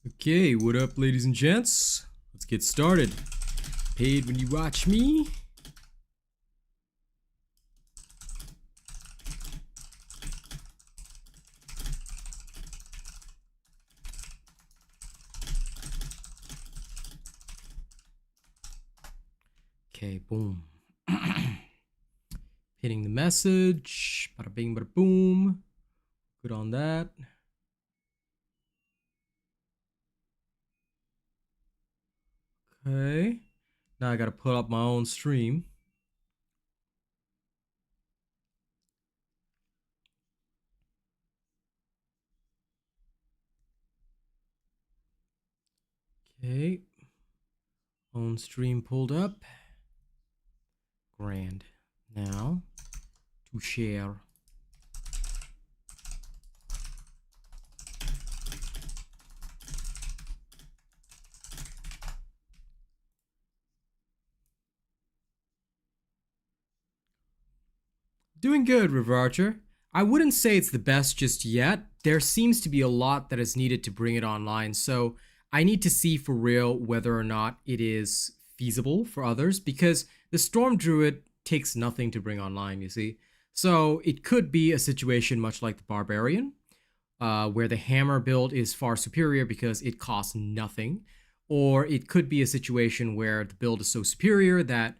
Okay, what up, ladies and gents? Let's get started. Paid when you watch me. Okay, boom. Hitting the message. Bada bing, bada boom. Good on that. Okay. Now I gotta put up my own stream. Okay. Own stream pulled up. Grand. Now to share. Doing good, River Archer. I wouldn't say it's the best just yet. There seems to be a lot that is needed to bring it online, so I need to see for real whether or not it is feasible for others, because the Storm Druid takes nothing to bring online, you see. So it could be a situation much like the Barbarian, where the hammer build is far superior because it costs nothing. Or it could be a situation where the build is so superior that,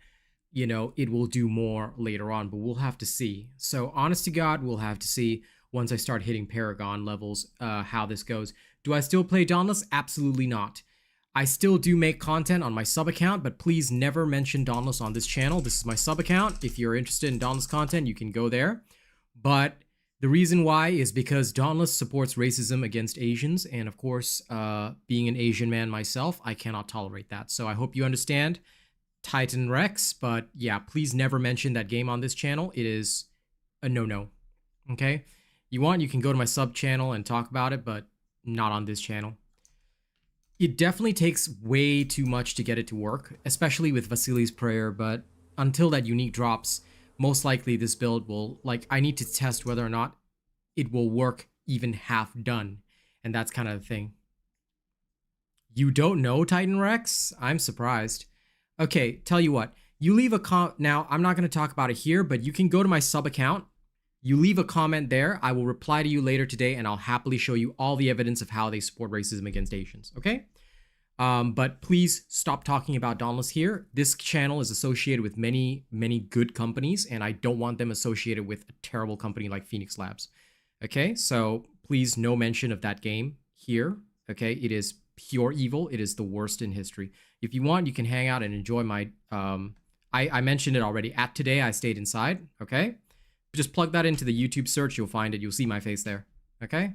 you know, it will do more later on, but we'll have to see. So honest to God, we'll have to see once I start hitting Paragon levels, how this goes. Do I still play Dauntless? Absolutely not. I still do make content on my sub account, but please never mention Dauntless on this channel. This is my sub account. If you're interested in Dauntless content, you can go there. But the reason why is because Dauntless supports racism against Asians, and of course, being an Asian man myself, I cannot tolerate that. So I hope you understand. Titan Rex, but yeah, please never mention that game on this channel. It is a no-no, okay? You can go to my sub channel and talk about it, but not on this channel. It definitely takes way too much to get it to work, especially with Vasili's Prayer, but until that unique drops, most likely this build will, like, I need to test whether or not it will work even half done, and that's kind of the thing. You don't know Titan Rex? I'm surprised. Okay, tell you what, you leave a now I'm not going to talk about it here, but you can go to my sub account, you leave a comment there, I will reply to you later today, and I'll happily show you all the evidence of how they support racism against Asians, okay? But please stop talking about Dauntless here. This channel is associated with many good companies, and I don't want them associated with a terrible company like Phoenix Labs, okay? So please, no mention of that game here, okay? It is pure evil. It is the worst in history. If you want, you can hang out and enjoy my, I mentioned it already. At today, I stayed inside, okay? Just plug that into the YouTube search. You'll find it. You'll see my face there, okay?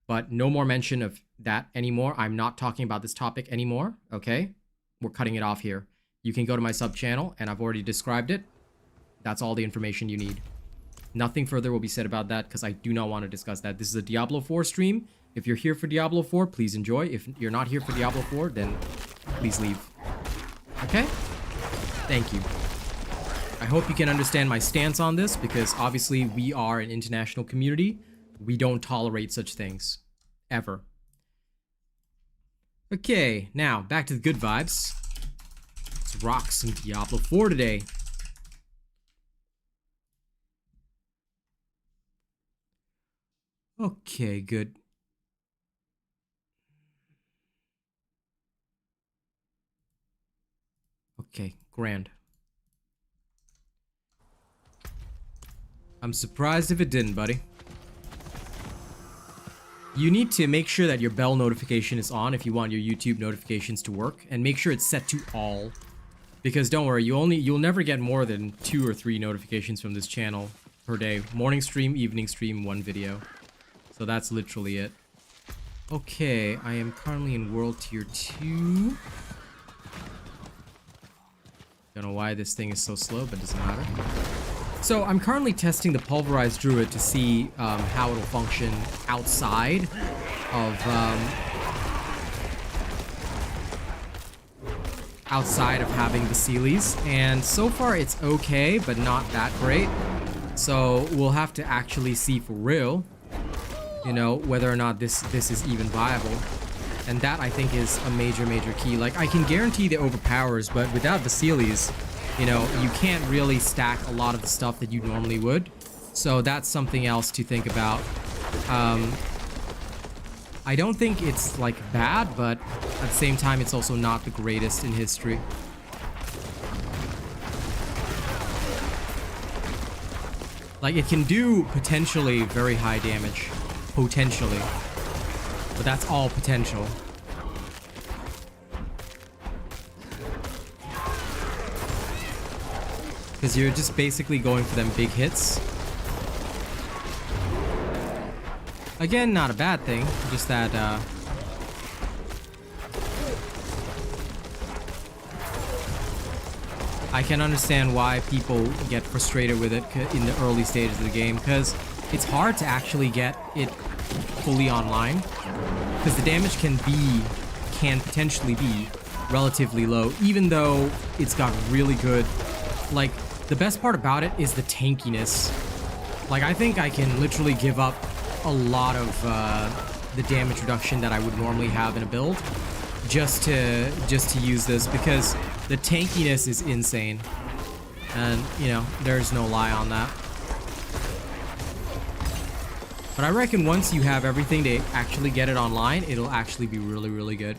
But no more mention of that anymore. I'm not talking about this topic anymore, okay? We're cutting it off here. You can go to my sub channel, and I've already described it. That's all the information you need. Nothing further will be said about that because I do not want to discuss that. This is a Diablo 4 stream. If you're here for Diablo 4, please enjoy. If you're not here for Diablo 4, then please leave. Okay? Thank you. I hope you can understand my stance on this because obviously we are an international community. We don't tolerate such things. Ever. Okay, now back to the good vibes. Let's rock some Diablo 4 today. Okay, good. Okay, grand. I'm surprised if it didn't, buddy. You need to make sure that your bell notification is on if you want your YouTube notifications to work, and make sure it's set to all. Because don't worry, you'll never get more than 2 or 3 notifications from this channel per day. Morning stream, evening stream, 1 video. So that's literally it. Okay, I am currently in World Tier 2. Don't know why this thing is so slow, but it doesn't matter. So I'm currently testing the Pulverize Druid to see how it'll function outside of having the Sealies, and so far it's okay, but not that great. So we'll have to actually see for real, you know, whether or not this is even viable. And that, I think, is a major, major key. Like, I can guarantee the overpowers, but without Vasilis, you know, you can't really stack a lot of the stuff that you normally would. So that's something else to think about. I don't think it's, like, bad, but at the same time, it's also not the greatest in history. Like, it can do potentially very high damage. Potentially. But that's all potential. Because you're just basically going for them big hits. Again, not a bad thing. Just that, I can understand why people get frustrated with it in the early stages of the game, because it's hard to actually get it fully online, because the damage can potentially be relatively low, even though it's got really good, like, the best part about it is the tankiness. Like, I think I can literally give up a lot of the damage reduction that I would normally have in a build just to use this, because the tankiness is insane. And, you know, there's no lie on that. But I reckon once you have everything to actually get it online, it'll actually be really, really good.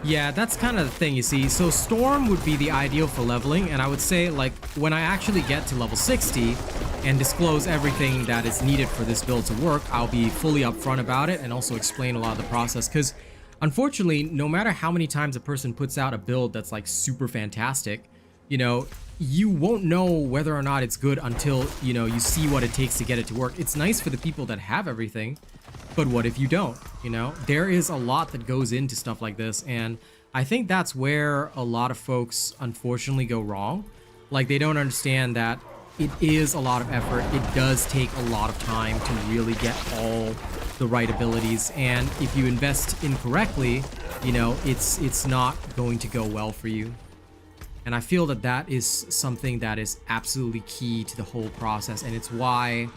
Yeah, that's kind of the thing, you see. So Storm would be the ideal for leveling, and I would say, like, when I actually get to level 60 and disclose everything that is needed for this build to work, I'll be fully upfront about it and also explain a lot of the process, because unfortunately, no matter how many times a person puts out a build that's like super fantastic, you know, you won't know whether or not it's good until, you know, you see what it takes to get it to work. It's nice for the people that have everything, but what if you don't? You know, there is a lot that goes into stuff like this, and I think that's where a lot of folks unfortunately go wrong. Like, they don't understand that it is a lot of effort. It does take a lot of time to really get all the right abilities, and if you invest incorrectly, you know, it's not going to go well for you. And I feel that that is something that is absolutely key to the whole process, and it's why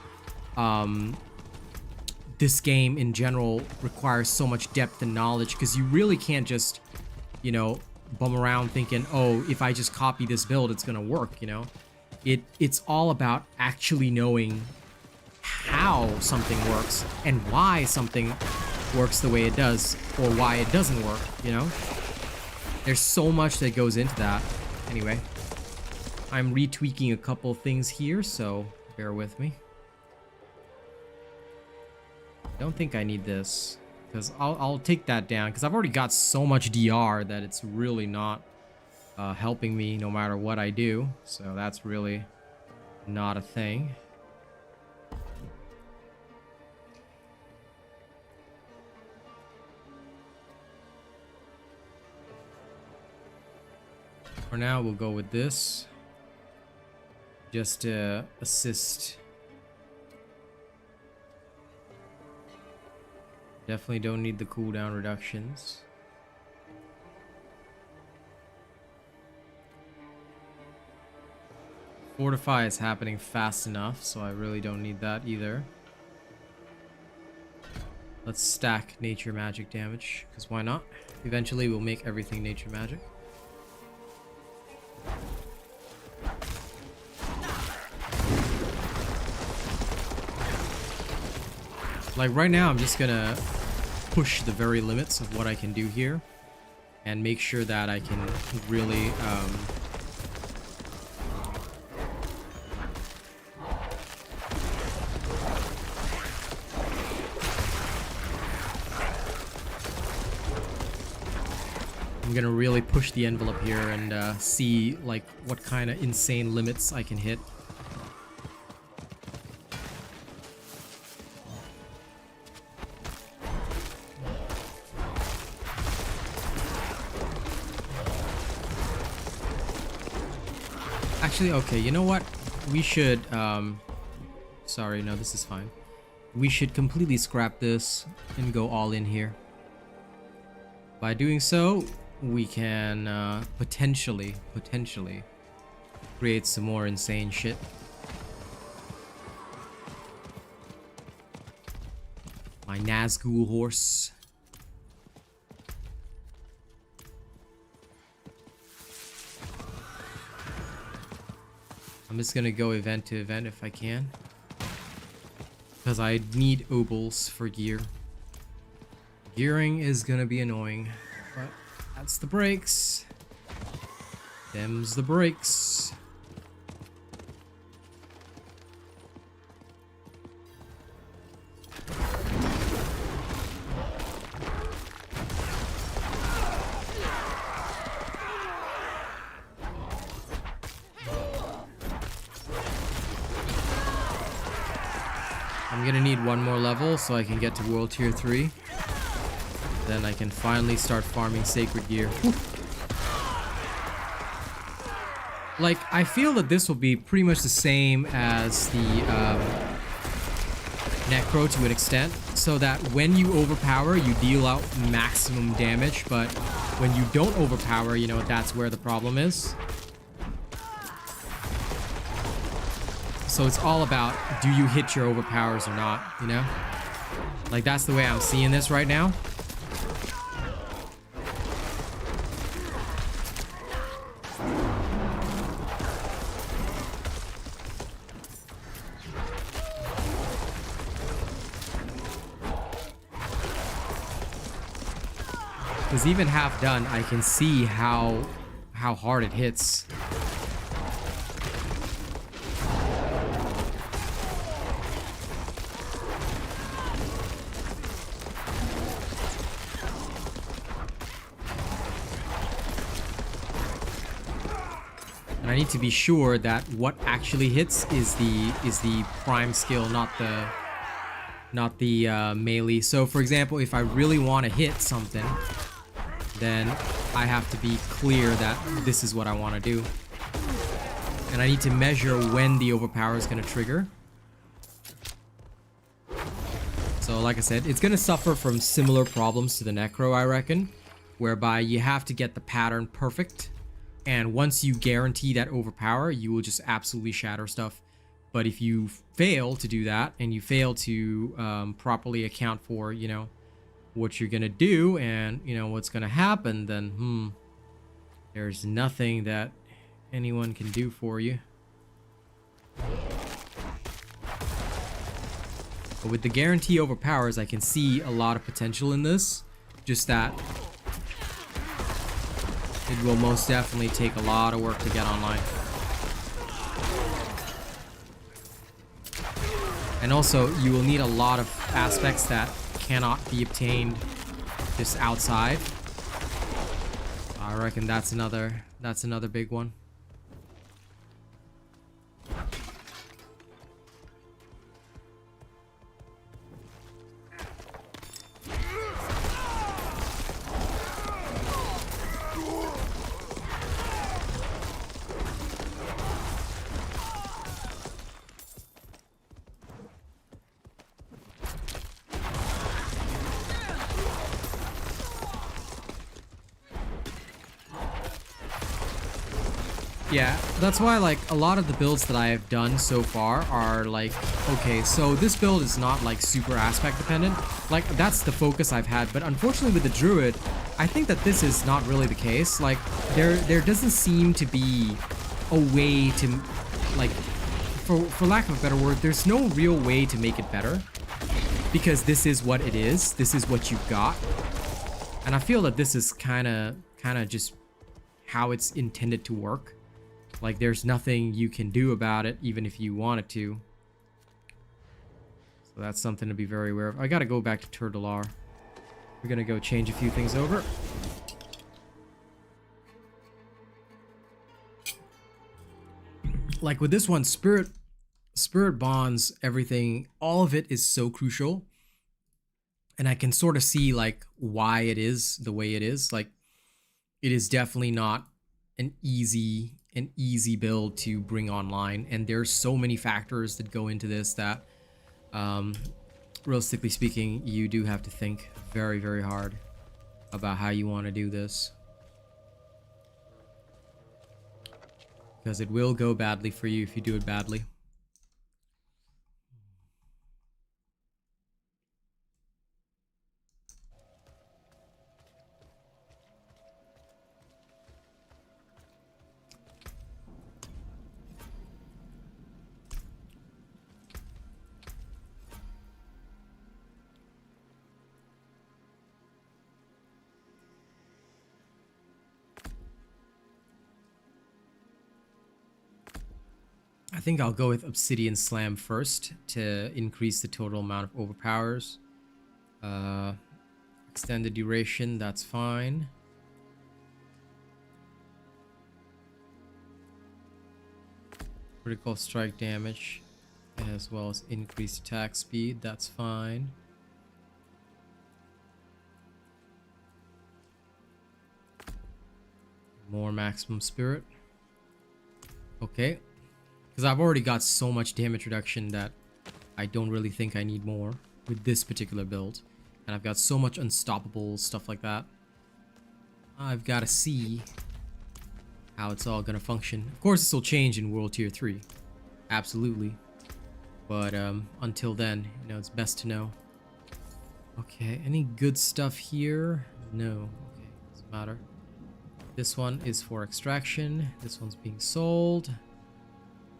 this game in general requires so much depth and knowledge, because you really can't just, you know, bum around thinking, oh, if I just copy this build, it's gonna work, you know? It's all about actually knowing how something works and why something works the way it does, or why it doesn't work, you know? There's so much that goes into that. Anyway, I'm retweaking a couple things here, so bear with me. Don't think I need this, because I'll take that down, because I've already got so much DR that it's really not helping me no matter what I do, so that's really not a thing. For now, we'll go with this, just to assist. Definitely don't need the cooldown reductions. Fortify is happening fast enough, so I really don't need that either. Let's stack nature magic damage, because why not? Eventually we'll make everything nature magic. Like, right now, I'm just gonna push the very limits of what I can do here and make sure that I can really I'm gonna really push the envelope here and see, like, what kind of insane limits I can hit. Actually, okay, you know what? We should, sorry, no, this is fine. we should completely scrap this and go all in here. By doing so, we can potentially create some more insane shit. My Nazgul horse. I'm just gonna go event to event if I can, because I need obols for gear. Gearing is gonna be annoying, but that's the breaks. Them's the breaks. I'm gonna need one more level so I can get to World Tier 3. Then I can finally start farming Sacred Gear. Whew. Like, I feel that this will be pretty much the same as the Necro to an extent, so that when you overpower, you deal out maximum damage, but when you don't overpower, you know, that's where the problem is. So it's all about, do you hit your overpowers or not, you know? Like, that's the way I'm seeing this right now. Because even half done, I can see how hard it hits. And I need to be sure that what actually hits is the prime skill, not the melee. So for example, if I really want to hit something, then I have to be clear that this is what I want to do. And I need to measure when the overpower is going to trigger. So like I said, it's going to suffer from similar problems to the Necro, I reckon, whereby you have to get the pattern perfect. And once you guarantee that overpower, you will just absolutely shatter stuff. But if you fail to do that, and you fail to properly account for, you know, what you're gonna do and, you know, what's gonna happen, then there's nothing that anyone can do for you. But with the guarantee overpowers, I can see a lot of potential in this. Just that it will most definitely take a lot of work to get online. And also, you will need a lot of aspects that cannot be obtained just outside. I reckon that's another big one. Yeah, that's why, like, a lot of the builds that I have done so far are like, okay, so this build is not like super aspect dependent. Like, that's the focus I've had, but unfortunately with the Druid, I think that this is not really the case. Like, there doesn't seem to be a way to, like, for lack of a better word, there's no real way to make it better, because this is what it is. This is what you've got. And I feel that this is kind of just how it's intended to work. Like, there's nothing you can do about it, even if you wanted to. So that's something to be very aware of. I gotta go back to Turtlear. We're gonna go change a few things over. Like with this one, Spirit Bonds, everything, all of it is so crucial. And I can sort of see, like, why it is the way it is. Like, it is definitely not an easy build to bring online, and there's so many factors that go into this that realistically speaking, you do have to think very, very hard about how you want to do this. Because it will go badly for you if you do it badly. I think I'll go with Obsidian Slam first to increase the total amount of overpowers. Extended duration, that's fine. Critical strike damage, as well as increased attack speed, that's fine. More maximum spirit. Okay. Because I've already got so much damage reduction that I don't really think I need more with this particular build. And I've got so much unstoppable stuff like that. I've got to see how it's all going to function. Of course, this will change in World Tier 3. Absolutely. But until then, you know, it's best to know. Okay, any good stuff here? No. Okay, doesn't matter. This one is for extraction. This one's being sold.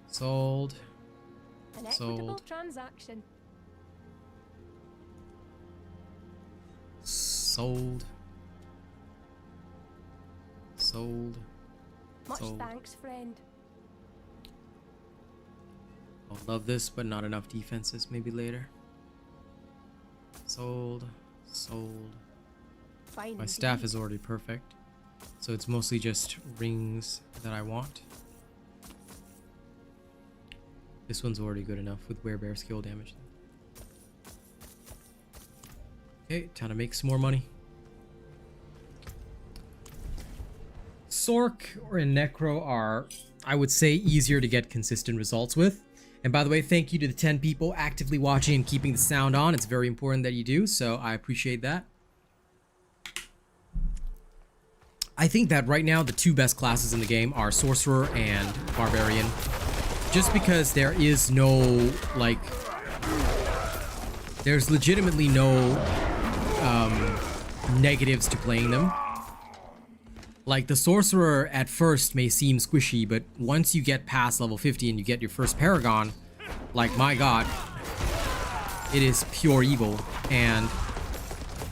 Sold. An equitable Sold. transaction. Sold. Sold. Much Sold. thanks, friend. I'll love this, but not enough defenses. Maybe later. Sold. Sold. Fine. My staff is already perfect. So it's mostly just rings that I want. This one's already good enough with werebear skill damage. Okay, time to make some more money. Sork or Necro are, I would say, easier to get consistent results with. And by the way, thank you to the 10 people actively watching and keeping the sound on. It's very important that you do, so I appreciate that. I think that right now the two best classes in the game are Sorcerer and Barbarian. Just because there is no, like, there's legitimately no negatives to playing them. Like, the Sorcerer at first may seem squishy, but once you get past level 50 and you get your first Paragon, like, my god, it is pure evil. And,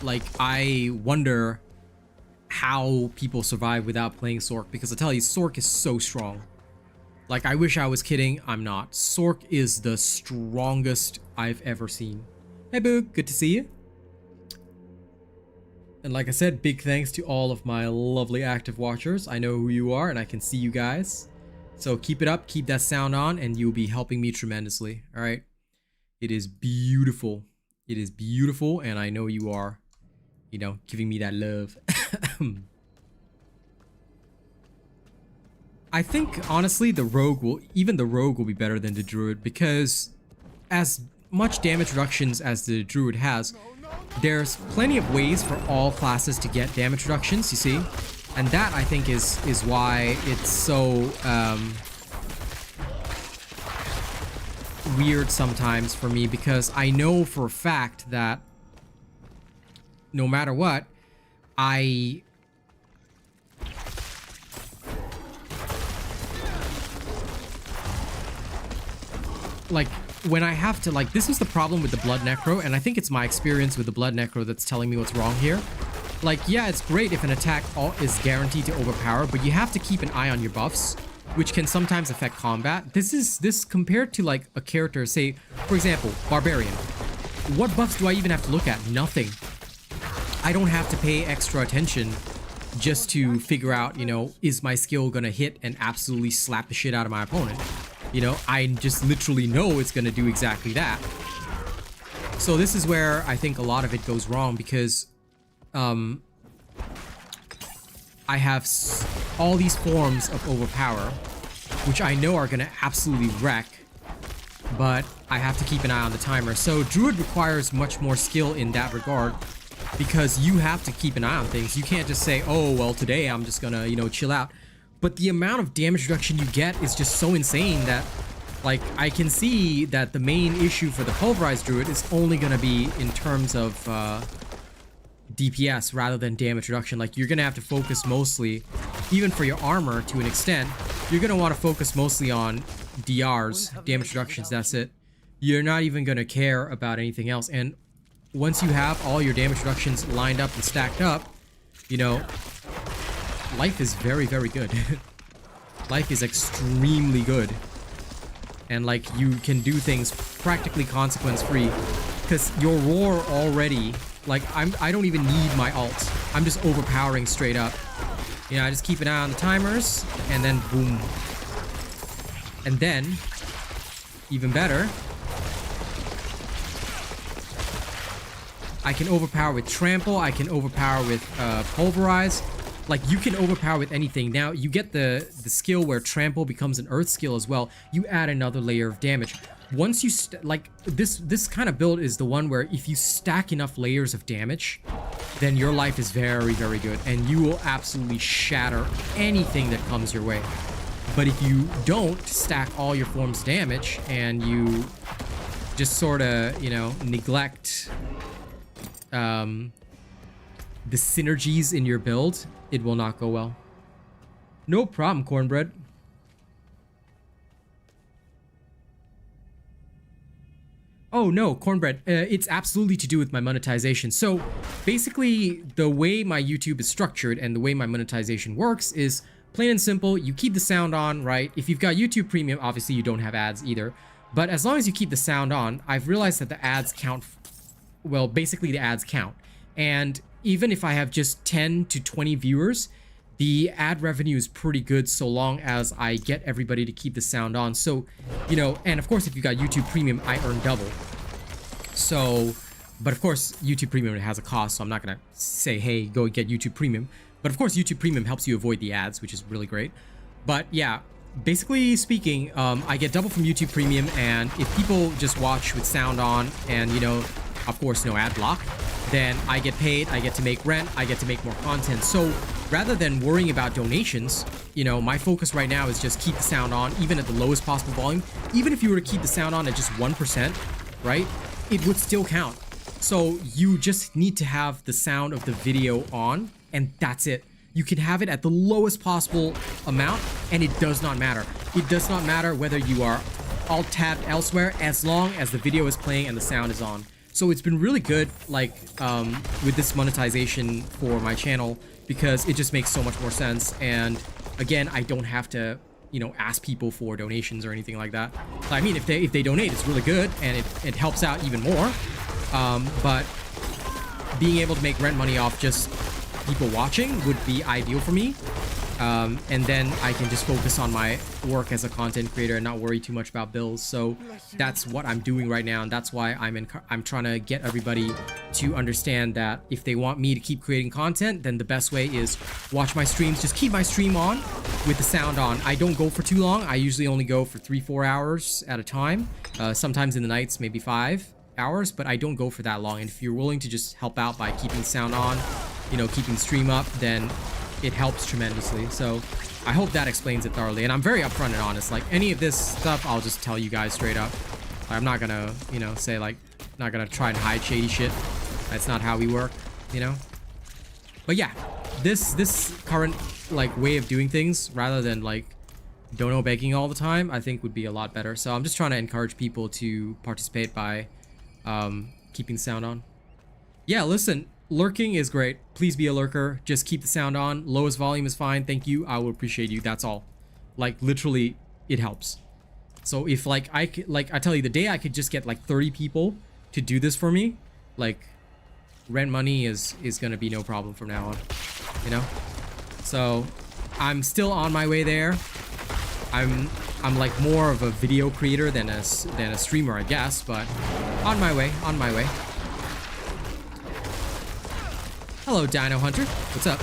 like, I wonder how people survive without playing Sork, because I tell you, Sork is so strong. Like, I wish I was kidding. I'm not. Sork is the strongest I've ever seen. Hey, Boog. Good to see you. And like I said, big thanks to all of my lovely active watchers. I know who you are, and I can see you guys. So keep it up. Keep that sound on, and you'll be helping me tremendously. All right? It is beautiful. It is beautiful, and I know you are, you know, giving me that love. I think, honestly, the rogue will be better than the druid, because as much damage reductions as the druid has, there's plenty of ways for all classes to get damage reductions, you see? And that, I think, is why it's so weird sometimes for me, because I know for a fact that no matter what, like, when I have to, like, this is the problem with the Blood Necro, and I think it's my experience with the Blood Necro that's telling me what's wrong here. Like, yeah, it's great if an attack is guaranteed to overpower, but you have to keep an eye on your buffs, which can sometimes affect combat. This compared to, like, a character, say, for example, Barbarian. What buffs do I even have to look at? Nothing. I don't have to pay extra attention just to figure out, you know, is my skill gonna hit and absolutely slap the shit out of my opponent? You know, I just literally know it's going to do exactly that. So this is where I think a lot of it goes wrong, because I have all these forms of overpower, which I know are going to absolutely wreck. but I have to keep an eye on the timer. So Druid requires much more skill in that regard, because you have to keep an eye on things. You can't just say, oh, well, today I'm just gonna, you know, chill out. But the amount of damage reduction you get is just so insane that, like, I can see that the main issue for the Pulverize Druid is only gonna be in terms of DPS rather than damage reduction. Like, you're gonna have to focus mostly, even for your armor to an extent, you're gonna want to focus mostly on DRs, damage reductions, that's it. You're not even gonna care about anything else. And once you have all your damage reductions lined up and stacked up, you know, life is very, very good. Life is extremely good. And like, you can do things practically consequence free, because your roar already, like, I don't even need my ult. I'm just overpowering straight up. You know, I just keep an eye on the timers, and then boom. And then, even better, I can overpower with Trample, I can overpower with Pulverize. Like, you can overpower with anything. Now, you get the skill where Trample becomes an Earth skill as well. You add another layer of damage. Once you, like, this kind of build is the one where if you stack enough layers of damage, then your life is very, very good. And you will absolutely shatter anything that comes your way. But if you don't stack all your forms of damage, and you just sort of, you know, neglect the synergies in your build, it will not go well. No problem, Cornbread. Oh no, Cornbread, it's absolutely to do with my monetization. So basically, the way my YouTube is structured and the way my monetization works is plain and simple. You keep the sound on, right? If you've got YouTube Premium, obviously you don't have ads either. But as long as you keep the sound on, I've realized that the ads count. Well, basically the ads count. And even if I have just 10 to 20 viewers, the ad revenue is pretty good so long as I get everybody to keep the sound on. So, you know, and of course, if you got YouTube Premium, I earn double. So, but of course, YouTube Premium has a cost, so I'm not gonna say, hey, go get YouTube Premium. But of course, YouTube Premium helps you avoid the ads, which is really great. But yeah, basically speaking, I get double from YouTube Premium, and if people just watch with sound on and, you know, of course, no ad block, then I get paid, I get to make rent, I get to make more content. So rather than worrying about donations, you know, my focus right now is just keep the sound on, even at the lowest possible volume. Even if you were to keep the sound on at just 1%, right, it would still count. So you just need to have the sound of the video on, and that's it. You can have it at the lowest possible amount, and it does not matter. It does not matter whether you are alt-tabbed elsewhere, as long as the video is playing and the sound is on. So it's been really good, like, with this monetization for my channel, because it just makes so much more sense. And again, I don't have to, you know, ask people for donations or anything like that. I mean, if they donate, it's really good, and it helps out even more. But being able to make rent money off just people watching would be ideal for me. And then I can just focus on my work as a content creator and not worry too much about bills. So that's what I'm doing right now, and that's why I'm trying to get everybody to understand that if they want me to keep creating content, then the best way is watch my streams. Just keep my stream on with the sound on. I don't go for too long. I usually only go for 3-4 hours at a time. Sometimes in the nights, maybe 5 hours, but I don't go for that long. And if you're willing to just help out by keeping the sound on, you know, keeping the stream up, then it helps tremendously. So I hope that explains it thoroughly. And I'm very upfront and honest. Like, any of this stuff, I'll just tell you guys straight up. I'm not gonna, you know, say, like, not gonna try and hide shady shit. That's not how we work, you know? But yeah, this current, like, way of doing things, rather than, like, dono begging all the time, I think would be a lot better. So I'm just trying to encourage people to participate by keeping sound on. Yeah, listen, lurking is great. Please be a lurker. Just keep the sound on. Lowest volume is fine. Thank you. I will appreciate you. That's all. Like, literally, it helps. So if, like, I tell you, the day I could just get like 30 people to do this for me, like, rent money is gonna be no problem from now on, you know? So I'm still on my way there. I'm like more of a video creator than a streamer, I guess, but on my way, on my way. Hello, Dino Hunter. What's up?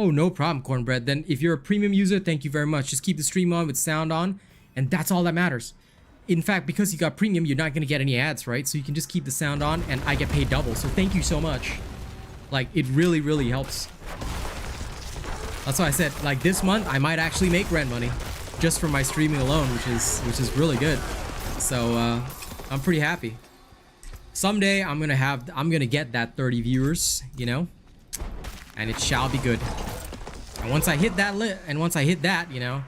Oh, no problem, Cornbread. Then if you're a premium user, thank you very much. Just keep the stream on with sound on, and that's all that matters. In fact, because you got premium, you're not going to get any ads, right? So you can just keep the sound on, and I get paid double. So thank you so much. Like, it really, really helps. That's why I said, like, this month, I might actually make rent money just from my streaming alone, which is really good. So, I'm pretty happy. Someday, I'm gonna get that 30 viewers, you know? And it shall be good. And once I hit that, you know,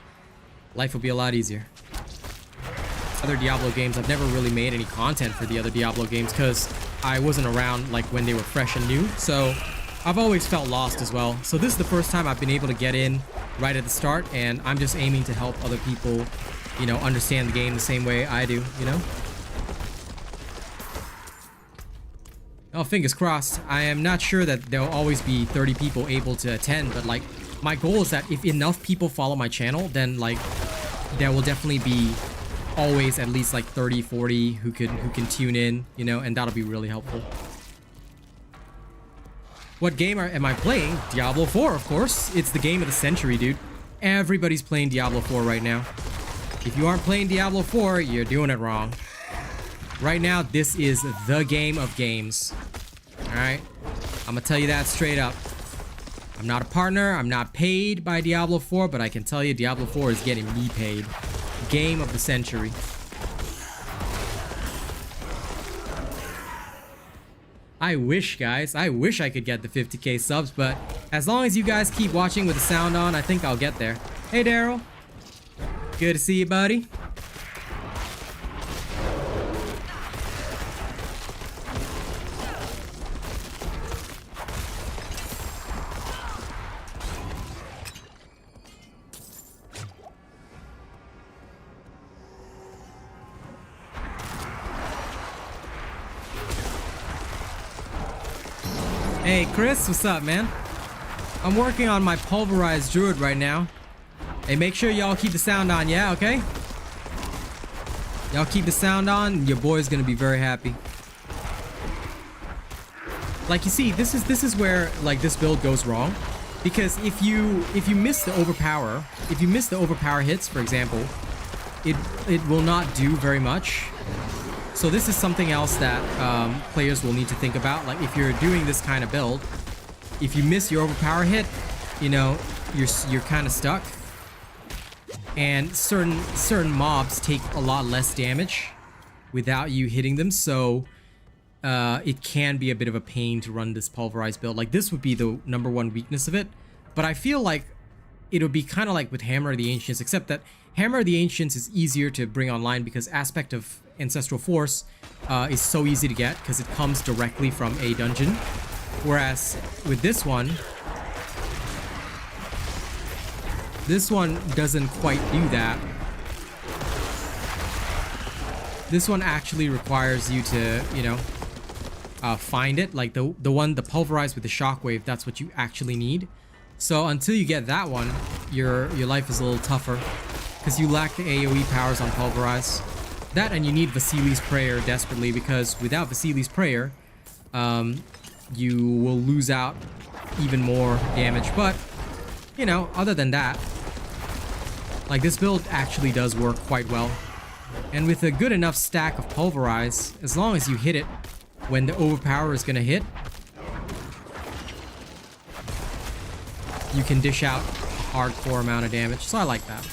life will be a lot easier. Other Diablo games, I've never really made any content for the other Diablo games because I wasn't around like when they were fresh and new. So I've always felt lost as well. So this is the first time I've been able to get in right at the start, and I'm just aiming to help other people, you know, understand the game the same way I do, you know? Oh, fingers crossed. I am not sure that there'll always be 30 people able to attend, but like my goal is that if enough people follow my channel, then like there will definitely be always at least like 30, 40 who can tune in, you know, and that'll be really helpful. What game am I playing? Diablo 4, of course. It's the game of the century, dude. Everybody's playing Diablo 4 right now. If you aren't playing Diablo 4, you're doing it wrong. Right now, this is the game of games. Alright? I'm gonna tell you that straight up. I'm not a partner, I'm not paid by Diablo 4, but I can tell you Diablo 4 is getting me paid. Game of the century. I wish, guys. I wish I could get the 50k subs, but as long as you guys keep watching with the sound on, I think I'll get there. Hey, Daryl. Good to see you, buddy. Hey Chris, what's up, man? I'm working on my Pulverize Druid right now. Hey, make sure y'all keep the sound on, yeah, okay? Y'all keep the sound on, your boy's gonna be very happy. Like, you see, this is where like this build goes wrong, because if you miss the overpower, hits, for example, it will not do very much. So this is something else that players will need to think about. Like, if you're doing this kind of build, if you miss your overpower hit, you know, you're kind of stuck. And certain mobs take a lot less damage without you hitting them, so it can be a bit of a pain to run this pulverized build. Like, this would be the #1 weakness of it, but I feel like it'll be kind of like with Hammer of the Ancients, except that Hammer of the Ancients is easier to bring online because Aspect of Ancestral Force is so easy to get because it comes directly from a dungeon, whereas with this one doesn't quite do that. This one actually requires you to, you know, find it. Like the Pulverize with the Shockwave, that's what you actually need. So until you get that one, your life is a little tougher because you lack the AoE powers on Pulverize. That, and you need Vasili's Prayer desperately, because without Vasili's Prayer, you will lose out even more damage. But, you know, other than that, like, this build actually does work quite well. And with a good enough stack of Pulverize, as long as you hit it when the overpower is gonna hit, you can dish out a hardcore amount of damage. So I like that.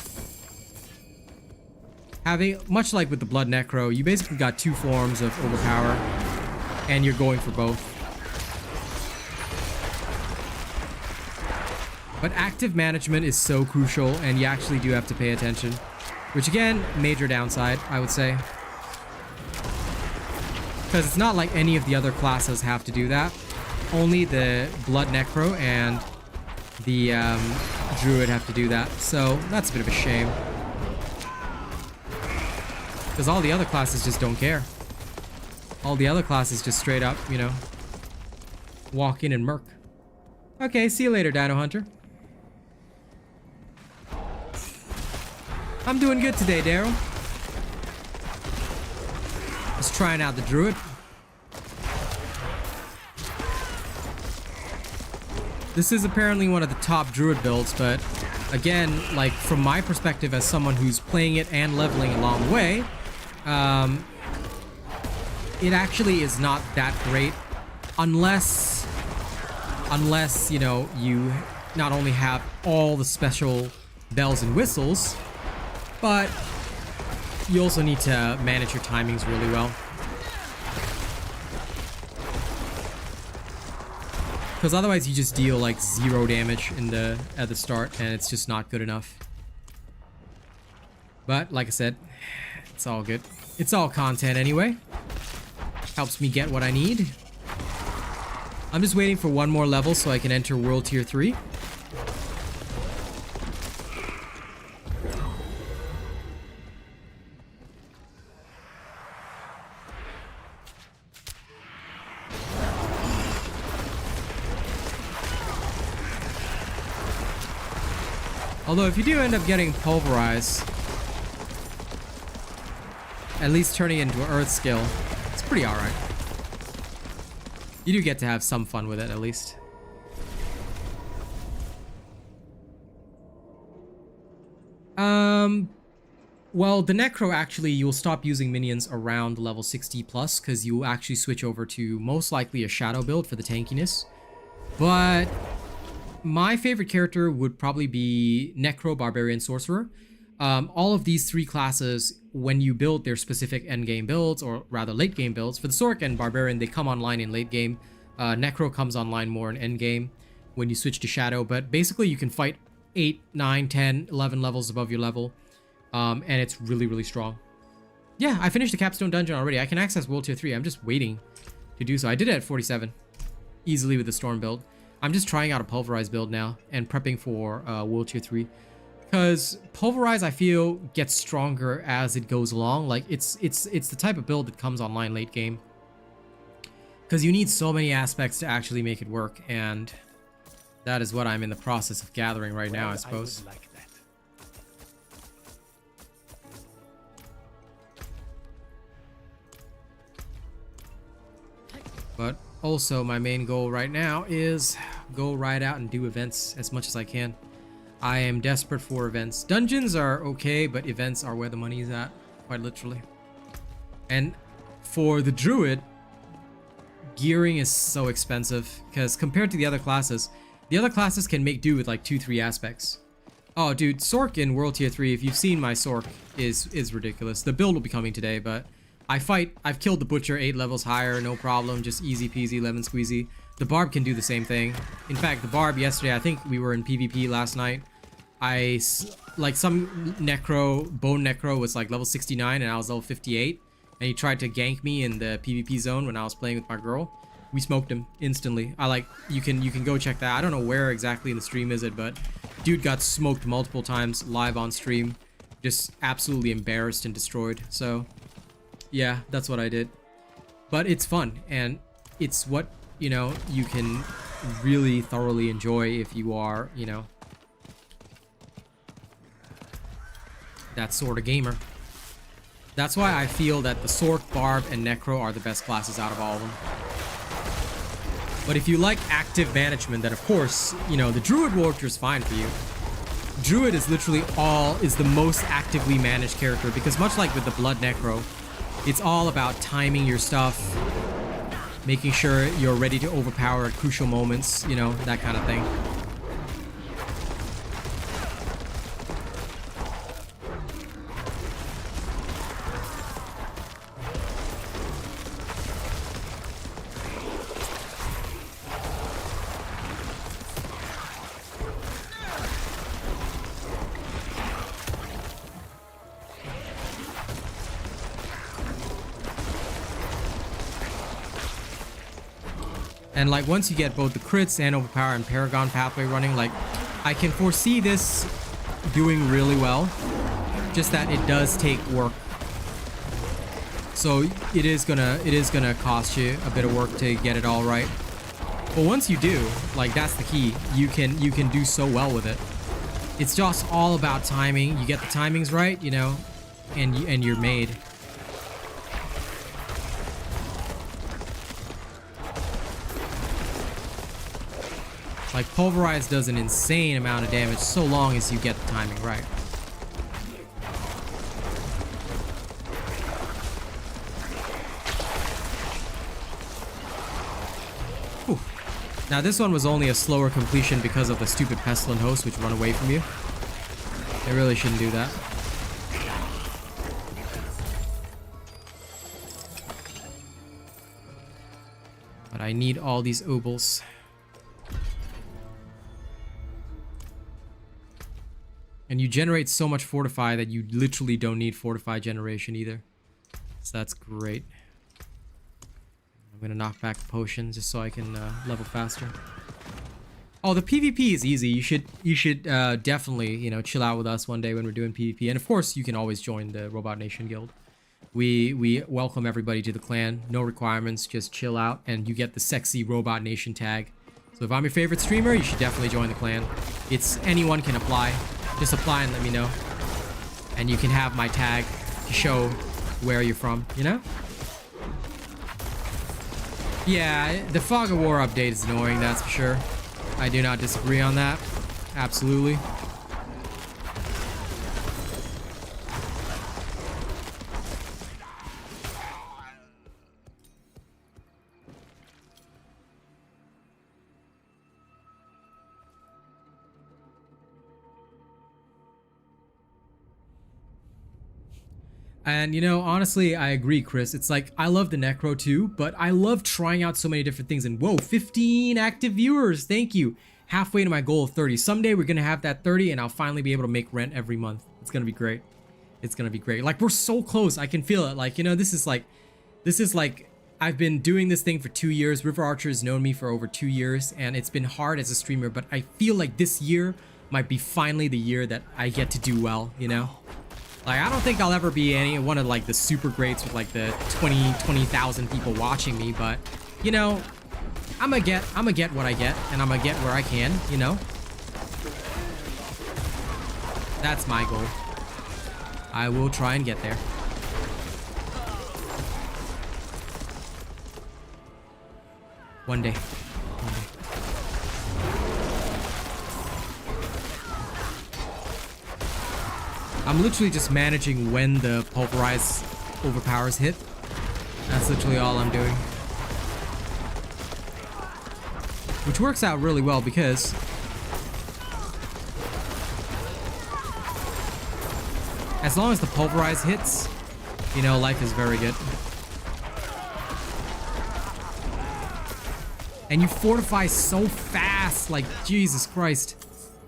Having, much like with the Blood Necro, you basically got two forms of overpower, and you're going for both. But active management is so crucial, and you actually do have to pay attention. Which, again, major downside, I would say. Because it's not like any of the other classes have to do that. Only the Blood Necro and the Druid have to do that. So that's a bit of a shame. Because all the other classes just don't care. All the other classes just straight up, you know, walk in and murk. Okay, see you later, Dino Hunter. I'm doing good today, Daryl. Just trying out the Druid. This is apparently one of the top Druid builds, but again, like from my perspective as someone who's playing it and leveling along the way, it actually is not that great unless you know, you not only have all the special bells and whistles, but you also need to manage your timings really well. Because otherwise you just deal like 0 damage at the start, and it's just not good enough. But like I said, it's all good. It's all content anyway. Helps me get what I need. I'm just waiting for one more level so I can enter World Tier 3. Although if you do end up getting Pulverize, at least turning it into an Earth skill, it's pretty alright. You do get to have some fun with it at least. Well, the Necro actually, you'll stop using minions around level 60 plus because you will actually switch over to most likely a Shadow build for the tankiness. But my favorite character would probably be Necro, Barbarian, Sorcerer. All of these 3 classes, when you build their specific endgame builds, or rather late game builds, for the Sorc and Barbarian, they come online in late game. Necro comes online more in endgame when you switch to Shadow, but basically you can fight 8, 9, 10, 11 levels above your level, and it's really, really strong. Yeah, I finished the Capstone Dungeon already. I can access World Tier 3. I'm just waiting to do so. I did it at 47, easily with the Storm build. I'm just trying out a Pulverize build now and prepping for World Tier 3. Because Pulverize, I feel, gets stronger as it goes along. Like, it's the type of build that comes online late game. Because you need so many aspects to actually make it work, and that is what I'm in the process of gathering right now, I suppose. But also, my main goal right now is go right out and do events as much as I can. I am desperate for events. Dungeons are okay, but events are where the money is at, quite literally. And for the Druid, gearing is so expensive because compared to the other classes can make do with like 2-3 aspects. Oh, dude, Sorc in World Tier 3, if you've seen my Sorc, is ridiculous. The build will be coming today, but I've killed the Butcher 8 levels higher, no problem, just easy peasy, lemon squeezy. The Barb can do the same thing. In fact, the Barb yesterday, I think we were in PvP last night. Like some Necro, Bone Necro was like level 69 and I was level 58. And he tried to gank me in the PvP zone when I was playing with my girl. We smoked him instantly. You can go check that. I don't know where exactly in the stream is it, but dude got smoked multiple times live on stream. Just absolutely embarrassed and destroyed. So yeah, that's what I did. But it's fun, and it's what, you know, you can really thoroughly enjoy if you are, you know, that sort of gamer. That's why I feel that the Sorc, Barb, and Necro are the best classes out of all of them. But if you like active management, then of course, you know, the Druid Warrior is fine for you. Druid is literally the most actively managed character, because much like with the Blood Necro, it's all about timing your stuff, making sure you're ready to overpower at crucial moments, you know, that kind of thing. And like once you get both the crits and overpower and Paragon pathway running, like I can foresee this doing really well. Just that it does take work. So it is gonna cost you a bit of work to get it all right. But once you do, like that's the key. You can do so well with it. It's just all about timing. You get the timings right, you know, and you're made. Like, Pulverize does an insane amount of damage so long as you get the timing right. Whew. Now, this one was only a slower completion because of the stupid Pestilent Host, which run away from you. They really shouldn't do that. But I need all these obols. And you generate so much Fortify that you literally don't need Fortify generation either. So that's great. I'm gonna knock back the potion just so I can level faster. Oh, the PvP is easy. You should definitely, you know, chill out with us one day when we're doing PvP. And of course, you can always join the Robot Nation Guild. We welcome everybody to the clan. No requirements, just chill out, and you get the sexy Robot Nation tag. So if I'm your favorite streamer, you should definitely join the clan. It's anyone can apply. Just apply and let me know. And you can have my tag to show where you're from, you know? Yeah, the Fog of War update is annoying, that's for sure. I do not disagree on that. Absolutely. And, you know, honestly, I agree, Chris. It's like, I love the Necro too, but I love trying out so many different things. And whoa, 15 active viewers. Thank you. Halfway to my goal of 30. Someday we're going to have that 30 and I'll finally be able to make rent every month. It's going to be great. It's going to be great. Like, we're so close. I can feel it. Like, you know, this is like, I've been doing this thing for 2 years. River Archer has known me for over 2 years, and it's been hard as a streamer, but I feel like this year might be finally the year that I get to do well, you know? Like, I don't think I'll ever be one of like the super greats with like the 20,000 people watching me, but you know, I'm gonna get what I get, and I'm gonna get where I can, you know? That's my goal. I will try and get there. One day. One day. I'm literally just managing when the Pulverize overpowers hit. That's literally all I'm doing. Which works out really well because as long as the Pulverize hits, you know, life is very good. And you fortify so fast, like, Jesus Christ.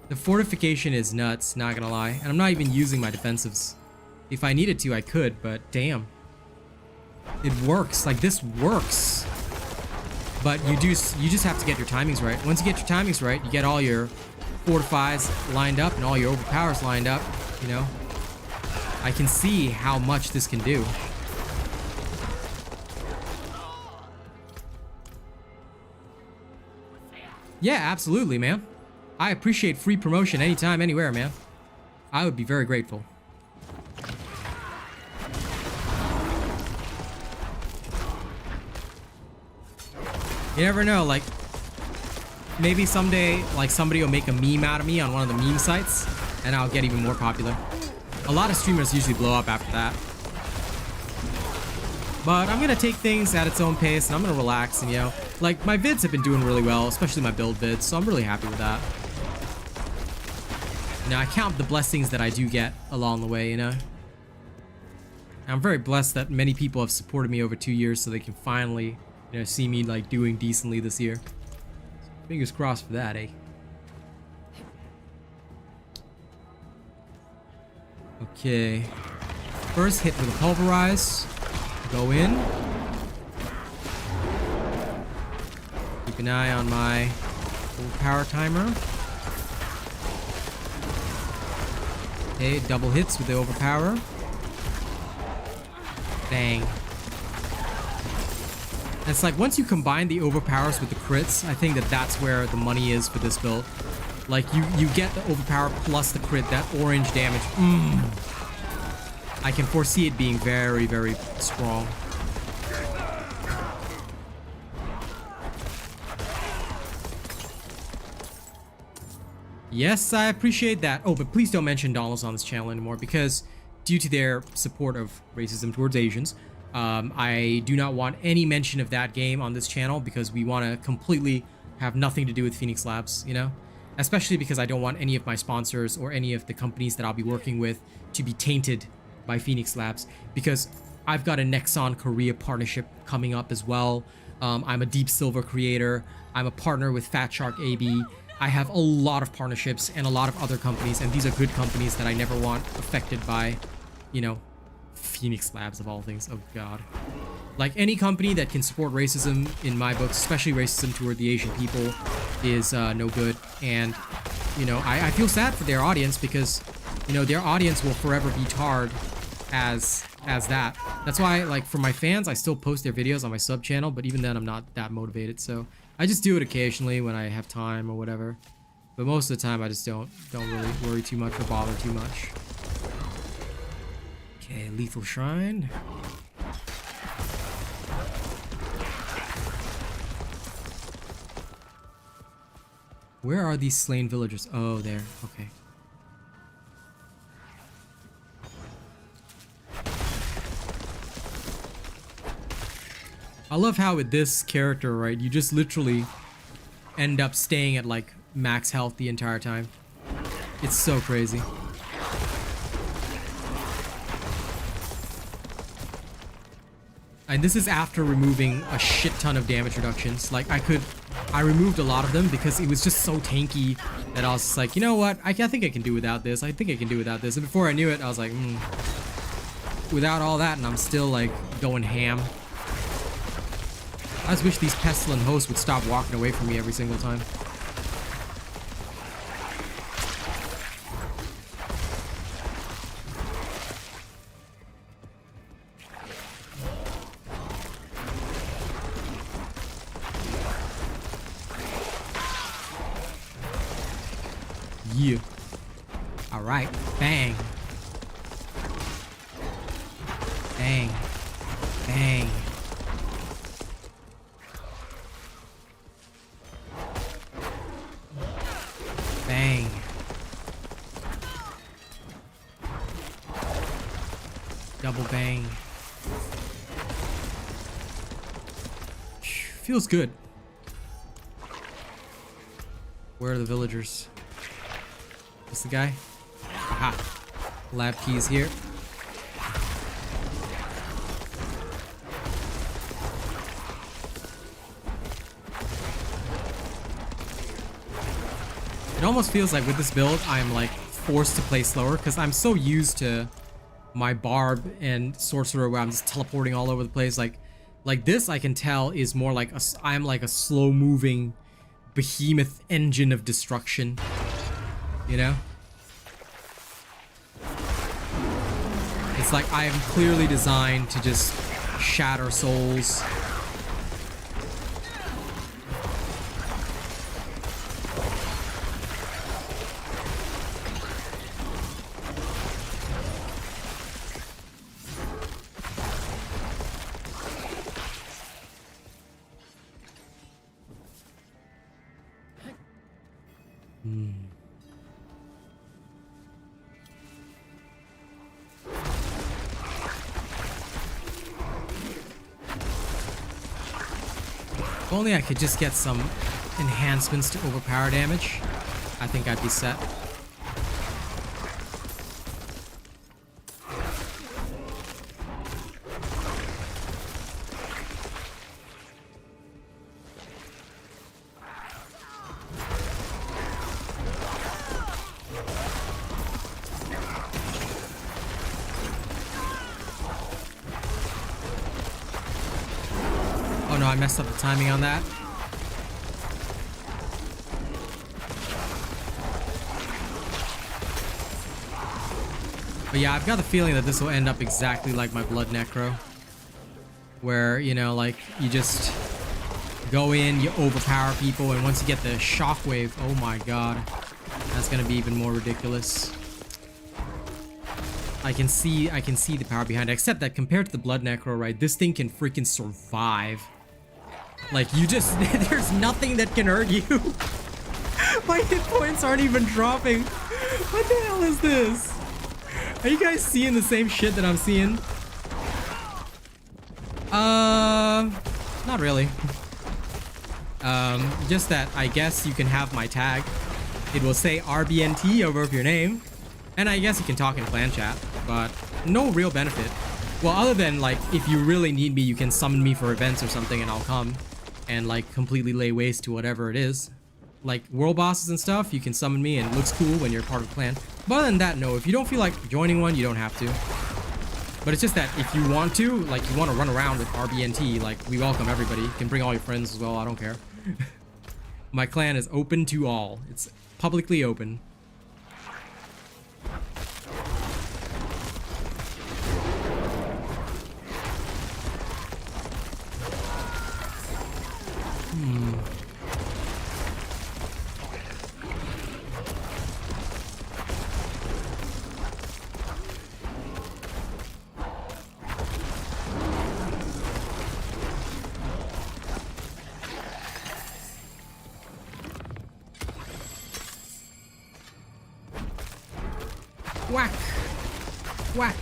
The fortification is nuts, not gonna lie. And I'm not even using my defensives. If I needed to, I could, but damn. It works, like, this works. But you just have to get your timings right. Once you get your timings right, you get all your fortifies lined up and all your overpowers lined up, you know. I can see how much this can do. Yeah, absolutely, man. I appreciate free promotion anytime, anywhere, man. I would be very grateful. You never know, like, maybe someday, like, somebody will make a meme out of me on one of the meme sites, and I'll get even more popular. A lot of streamers usually blow up after that. But I'm gonna take things at its own pace, and I'm gonna relax, and, you know, like, my vids have been doing really well, especially my build vids, so I'm really happy with that. Now, I count the blessings that I do get along the way, you know? I'm very blessed that many people have supported me over 2 years so they can finally, you know, see me, like, doing decently this year. Fingers crossed for that, eh? Okay. First hit with a Pulverize. Go in. Keep an eye on my power timer. Okay, double hits with the overpower. Bang. It's like once you combine the overpowers with the crits, I think that's where the money is for this build. Like you get the overpower plus the crit, that orange damage. I can foresee it being very, very strong. Yes, I appreciate that. Oh, but please don't mention Donalds on this channel anymore because due to their support of racism towards Asians, I do not want any mention of that game on this channel because we want to completely have nothing to do with Phoenix Labs, you know? Especially because I don't want any of my sponsors or any of the companies that I'll be working with to be tainted by Phoenix Labs because I've got a Nexon Korea partnership coming up as well. I'm a Deep Silver creator. I'm a partner with Fat Shark AB. I have a lot of partnerships and a lot of other companies, and these are good companies that I never want affected by, you know, Phoenix Labs of all things. Oh god. Like, any company that can support racism in my books, especially racism toward the Asian people, is no good. And, you know, I feel sad for their audience because, you know, their audience will forever be tarred as that. That's why, like, for my fans, I still post their videos on my sub channel, but even then I'm not that motivated, so I just do it occasionally when I have time or whatever. But most of the time I just don't really worry too much or bother too much. Okay, Lethal Shrine. Where are these slain villagers? Oh, there. Okay. I love how with this character, right, you just literally end up staying at like max health the entire time. It's so crazy. And this is after removing a shit ton of damage reductions. Like, I removed a lot of them because it was just so tanky that I was just like, you know what, I think I can do without this. I think I can do without this. And before I knew it, I was like, without all that, and I'm still like going ham. I just wish these pestilent hosts would stop walking away from me every single time. Yeah. Alright. Bang. Bang. Bang. Bang. Double bang. Feels good. Where are the villagers? This the guy? Aha. Lab keys here. It almost feels like with this build, I'm like forced to play slower because I'm so used to my barb and sorcerer where I'm just teleporting all over the place. Like this, I can tell is more like I'm like a slow-moving behemoth engine of destruction. You know? It's like I am clearly designed to just shatter souls. If only I could just get some enhancements to overpower damage, I think I'd be set. Oh no, I messed up the timing on that. But yeah, I've got the feeling that this will end up exactly like my Blood Necro. Where, you know, like, you just go in, you overpower people, and once you get the shockwave, oh my god. That's gonna be even more ridiculous. I can see the power behind it, except that compared to the Blood Necro, right, this thing can freaking survive. Like, you just, there's nothing that can hurt you. My hit points aren't even dropping. What the hell is this? Are you guys seeing the same shit that I'm seeing? Not really. Just that I guess you can have my tag. It will say RBNT over your name. And I guess you can talk in clan chat, but no real benefit. Well, other than like, if you really need me, you can summon me for events or something and I'll come and like completely lay waste to whatever it is. Like world bosses and stuff, you can summon me and it looks cool when you're part of a clan. But other than that, no, if you don't feel like joining one, you don't have to. But it's just that if you want to, like you want to run around with RBNT, like we welcome everybody. You can bring all your friends as well, I don't care. My clan is open to all. It's publicly open. Whack! Whack!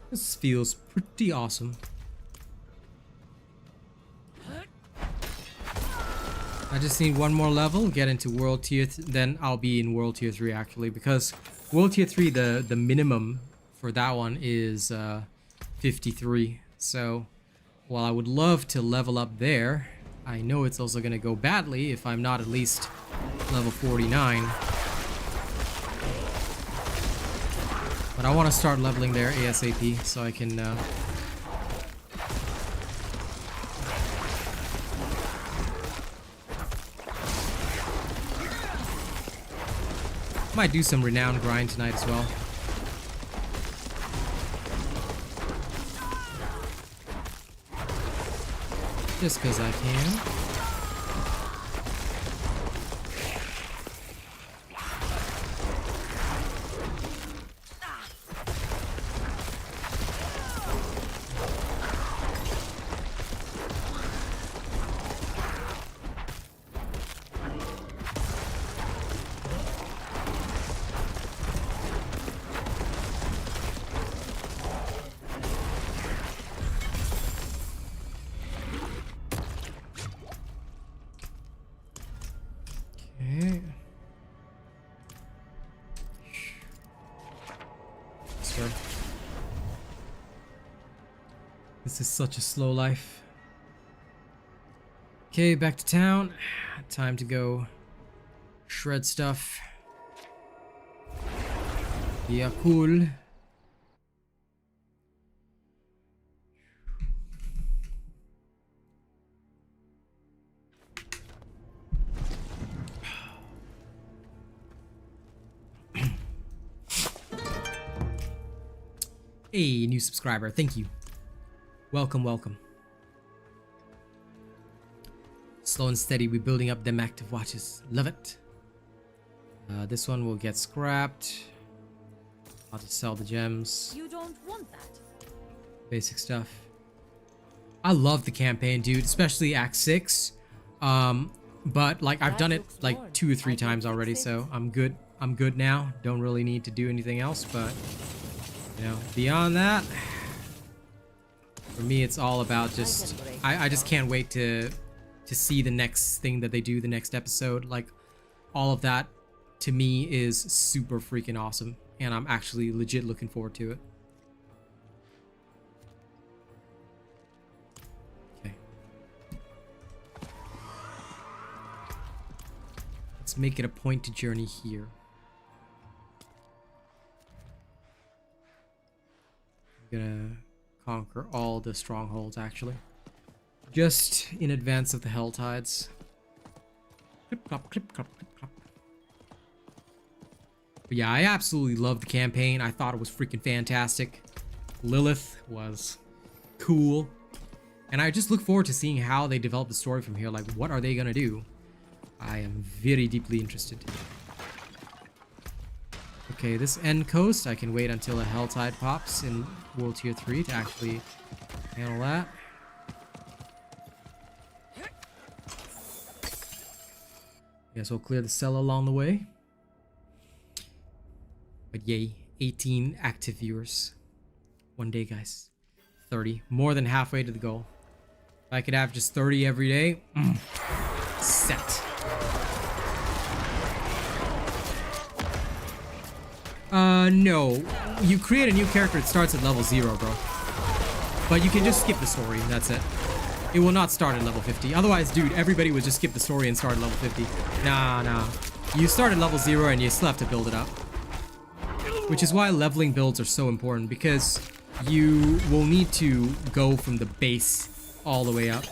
This feels pretty awesome. I just need one more level, get into world tier, then I'll be in world tier 3 actually, because world tier 3, the minimum for that one is 53. So while I would love to level up there, I know it's also gonna go badly if I'm not at least level 49. But I want to start leveling there ASAP so I can might do some renowned grind tonight as well. Just because I can. This is such a slow life. Okay, back to town. Time to go shred stuff. Yeah, cool. Hey, new subscriber, thank you. Welcome, welcome. Slow and steady, we're building up them active watches. Love it. This one will get scrapped. I'll just sell the gems. You don't want that. Basic stuff. I love the campaign, dude, especially Act 6. But like I've done it like 2 or 3 times already, so I'm good. I'm good now. Don't really need to do anything else, but you know, beyond that, for me it's all about just I just can't wait to see the next thing that they do, the next episode. Like all of that to me is super freaking awesome, and I'm actually legit looking forward to it. Okay, let's make it a point to journey here. I'm gonna conquer all the strongholds actually, just in advance of the hell tides. Clip clop, clip clop, clip clop. But yeah, I absolutely love the campaign. I thought it was freaking fantastic. Lilith was cool, and I just look forward to seeing how they develop the story from here. Like, what are they gonna do? I am very deeply interested. Okay, this end coast, I can wait until a Helltide pops in World Tier 3 to actually handle that. Guess we'll clear the cell along the way. But yay, 18 active viewers. One day, guys. 30. More than halfway to the goal. If I could have just 30 every day, set. No. You create a new character, it starts at level 0, bro. But you can just skip the story, that's it. It will not start at level 50. Otherwise, dude, everybody would just skip the story and start at level 50. Nah. You start at level 0 and you still have to build it up. Which is why leveling builds are so important, because you will need to go from the base all the way up.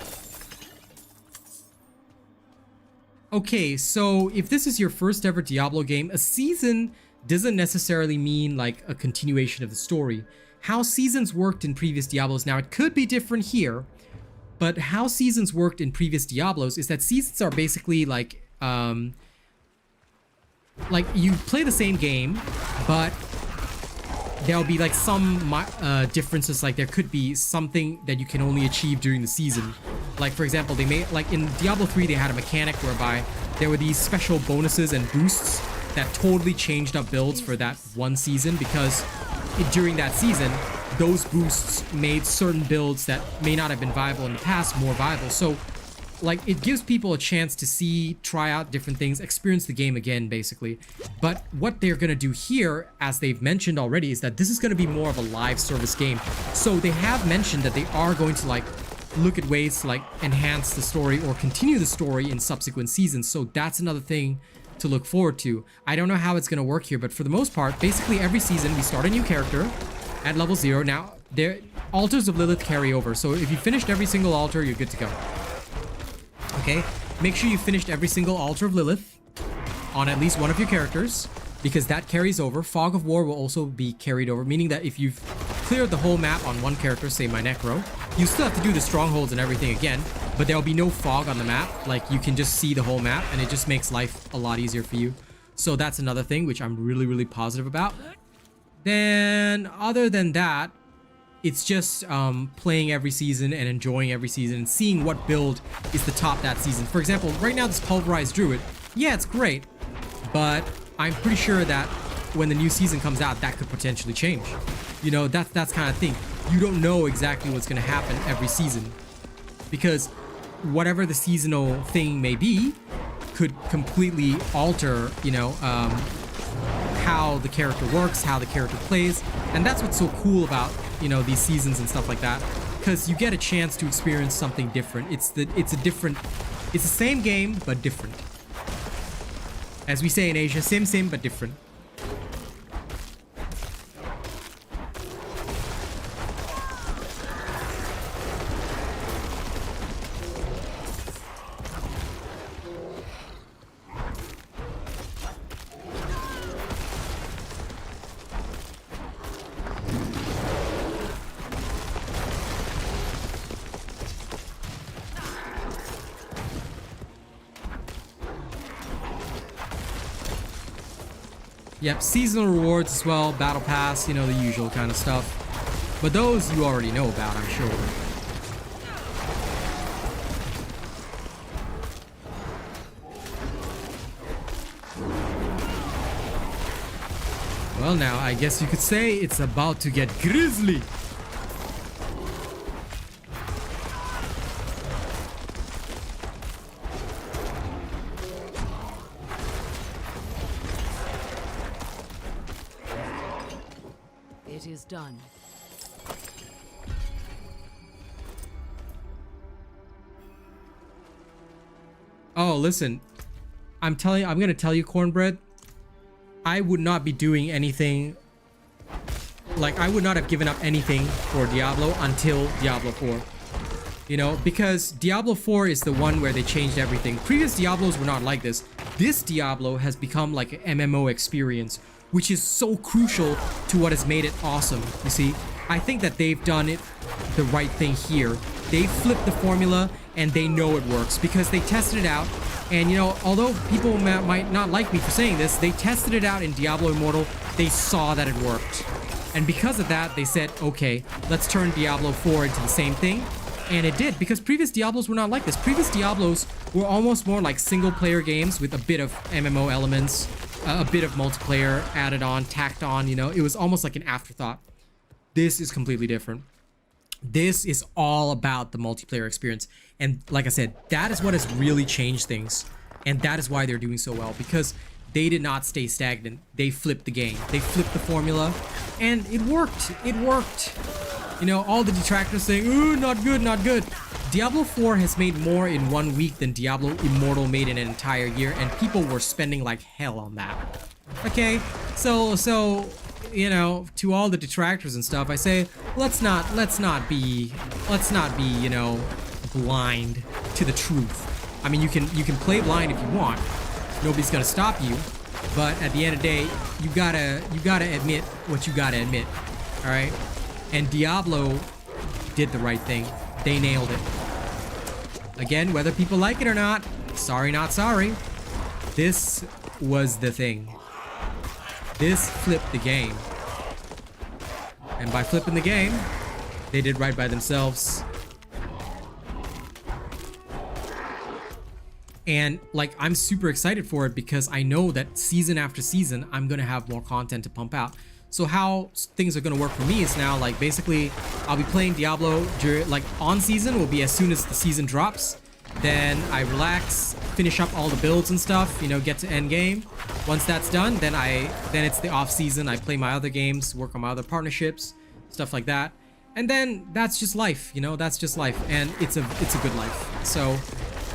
Okay, so if this is your first ever Diablo game, a season doesn't necessarily mean like a continuation of the story. How seasons worked in previous Diablos, now it could be different here, but how seasons worked in previous Diablos is that seasons are basically like you play the same game, but there'll be like some differences. Like there could be something that you can only achieve during the season. Like for example, they made, like in Diablo 3 they had a mechanic whereby there were these special bonuses and boosts that totally changed up builds for that one season, because during that season those boosts made certain builds that may not have been viable in the past more viable. So like it gives people a chance to see, try out different things, experience the game again basically. But what they're gonna do here, as they've mentioned already, is that this is gonna be more of a live service game. So they have mentioned that they are going to like look at ways to like enhance the story or continue the story in subsequent seasons. So that's another thing to look forward to. I don't know how it's gonna work here, but for the most part, basically every season we start a new character at level 0. Now, altars of Lilith carry over, so if you finished every single altar, you're good to go. Okay, make sure you finished every single altar of Lilith on at least one of your characters, because that carries over. Fog of War will also be carried over, meaning that if you've cleared the whole map on one character, say my Necro, you still have to do the strongholds and everything again, but there'll be no fog on the map. Like you can just see the whole map, and it just makes life a lot easier for you. So that's another thing which I'm really positive about. Then other than that, it's just playing every season and enjoying every season and seeing what build is the top that season. For example, right now this Pulverize Druid, yeah, it's great, but I'm pretty sure that when the new season comes out, that could potentially change. You know, that's kind of thing. You don't know exactly what's going to happen every season, because whatever the seasonal thing may be could completely alter, you know, how the character works, how the character plays. And that's what's so cool about, you know, these seasons and stuff like that, because you get a chance to experience something different. It's the same game but different. As we say in Asia, same but different. Yep, seasonal rewards as well, battle pass, you know, the usual kind of stuff. But those you already know about, I'm sure. Well, now, I guess you could say it's about to get grisly. It is done. Oh, listen. I'm gonna tell you, Cornbread, I would not be doing anything. Like, I would not have given up anything for Diablo until Diablo 4. You know, because Diablo 4 is the one where they changed everything. Previous Diablos were not like this. This Diablo has become like an MMO experience, which is so crucial to what has made it awesome. You see, I think that they've done it the right thing here. They flipped the formula and they know it works because they tested it out And, you know, although people might not like me for saying this, they tested it out in Diablo Immortal. They saw that it worked. And because of that, they said, okay, let's turn Diablo 4 into the same thing. And it did, because previous Diablos were not like this. Previous Diablos were almost more like single-player games with a bit of MMO elements, a bit of multiplayer added on, tacked on, you know. It was almost like an afterthought. This is completely different. This is all about the multiplayer experience. And like I said, that is what has really changed things. And that is why they're doing so well, because they did not stay stagnant. They flipped the game. They flipped the formula, and it worked. It worked. You know, all the detractors saying, ooh, not good, not good. Diablo 4 has made more in 1 week than Diablo Immortal made in an entire year, and people were spending like hell on that. Okay, so you know, to all the detractors and stuff, I say, let's not be, you know, blind to the truth. I mean, you can play blind if you want. Nobody's gonna stop you, but at the end of the day, you gotta admit what you gotta admit. All right, and Diablo did the right thing. They nailed it. Again, whether people like it or not, sorry not sorry, this was the thing. This flipped the game. And by flipping the game, they did right by themselves. And like, I'm super excited for it because I know that season after season, I'm gonna have more content to pump out. So how things are gonna work for me is now, like, basically I'll be playing Diablo like on season will be as soon as the season drops. Then I relax, finish up all the builds and stuff, you know, get to Endgame. Once that's done, then it's the off season. I play my other games, work on my other partnerships, stuff like that. And then that's just life, you know, that's just life. And it's a good life. So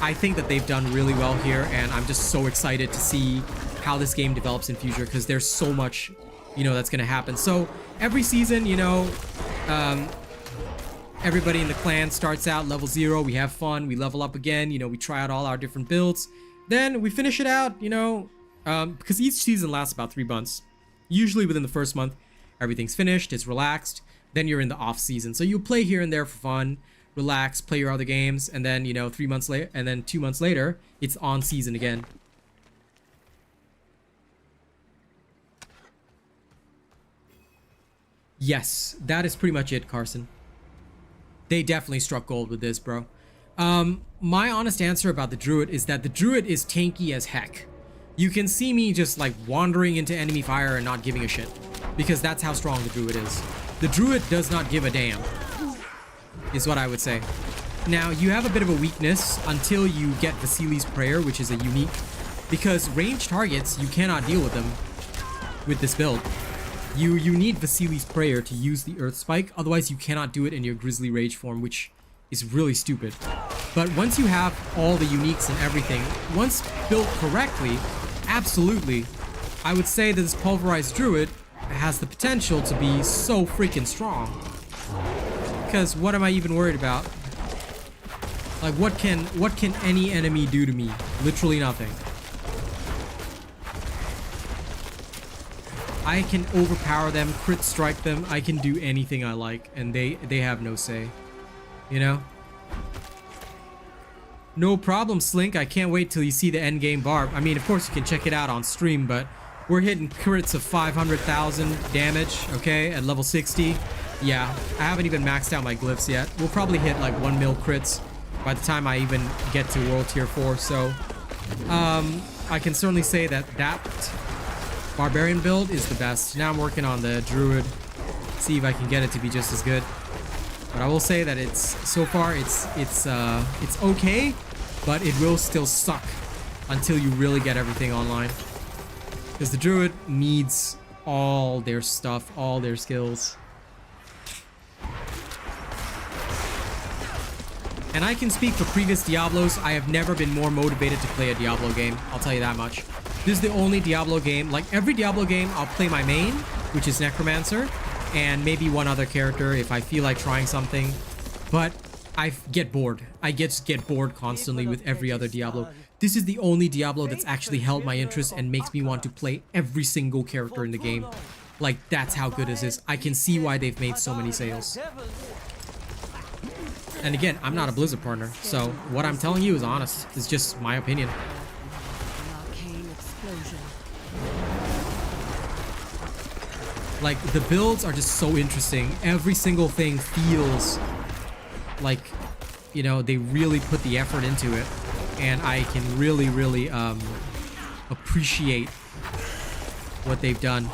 I think that they've done really well here, and I'm just so excited to see how this game develops in future, because there's so much, you know, that's gonna happen. So every season, you know, everybody in the clan starts out level 0, we have fun, we level up again, you know, we try out all our different builds, then we finish it out, you know, because each season lasts about 3 months. Usually within the first month, everything's finished, it's relaxed, then you're in the off season. So you play here and there for fun, relax, play your other games, and then, you know, 3 months later, and then 2 months later, it's on season again. Yes, that is pretty much it, Carson. They definitely struck gold with this, bro. My honest answer about the Druid is that the Druid is tanky as heck. You can see me just like wandering into enemy fire and not giving a shit, because that's how strong the Druid is. The Druid does not give a damn, is what I would say. Now, you have a bit of a weakness until you get Vasili's Prayer, which is a unique, because ranged targets, you cannot deal with them with this build. You need Vasili's Prayer to use the Earth Spike, otherwise you cannot do it in your Grizzly Rage form, which is really stupid. But once you have all the uniques and everything, once built correctly, absolutely, I would say that this Pulverized Druid has the potential to be so freaking strong. Because what am I even worried about? Like, what can any enemy do to me? Literally nothing. I can overpower them, crit strike them, I can do anything I like, and they have no say. You know? No problem, Slink. I can't wait till you see the endgame barb. I mean, of course you can check it out on stream, but we're hitting crits of 500,000 damage, okay, at level 60. Yeah, I haven't even maxed out my glyphs yet. We'll probably hit like 1 mil crits by the time I even get to World Tier 4, so I can certainly say that Barbarian build is the best. Now I'm working on the Druid, see if I can get it to be just as good. But I will say that so far it's okay, but it will still suck until you really get everything online. Because the Druid needs all their stuff, all their skills. And I can speak for previous Diablos, I have never been more motivated to play a Diablo game, I'll tell you that much. This is the only Diablo game, like every Diablo game, I'll play my main, which is Necromancer, and maybe one other character if I feel like trying something. But I get bored. I just get bored constantly with every other Diablo. This is the only Diablo that's actually held my interest and makes me want to play every single character in the game. Like, that's how good this is. I can see why they've made so many sales. And again, I'm not a Blizzard partner, so what I'm telling you is honest. It's just my opinion. Like, the builds are just so interesting. Every single thing feels like, you know, they really put the effort into it. And I can really, really appreciate what they've done.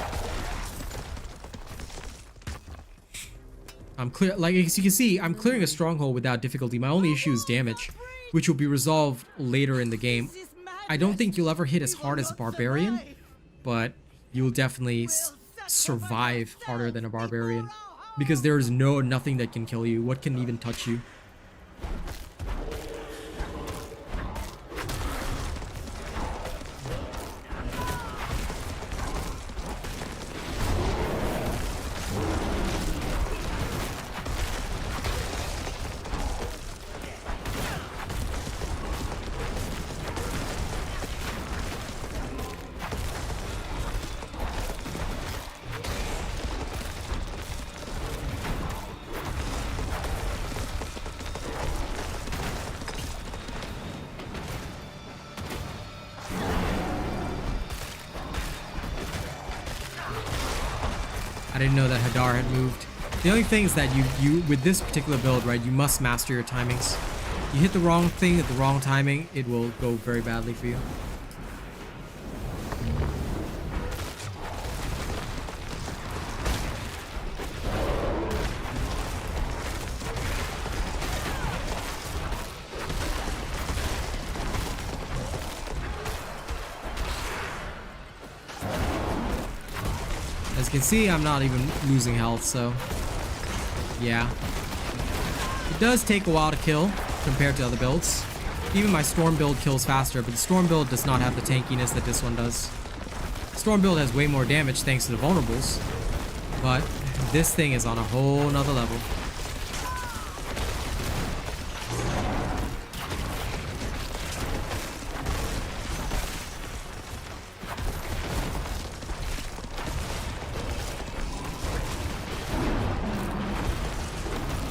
I'm clear, like, as you can see, I'm clearing a stronghold without difficulty. My only issue is damage, which will be resolved later in the game. I don't think you'll ever hit as hard as a barbarian, but you'll definitely survive harder than a barbarian, because there is nothing that can kill you. What can even touch you? I didn't know that Hadar had moved. The only thing is that you with this particular build, right, you must master your timings. You hit the wrong thing at the wrong timing, it will go very badly for you. As you can see, I'm not even losing health, so yeah. It does take a while to kill compared to other builds. Even my Storm build kills faster, but the Storm build does not have the tankiness that this one does. Storm build has way more damage thanks to the vulnerables, but this thing is on a whole nother level.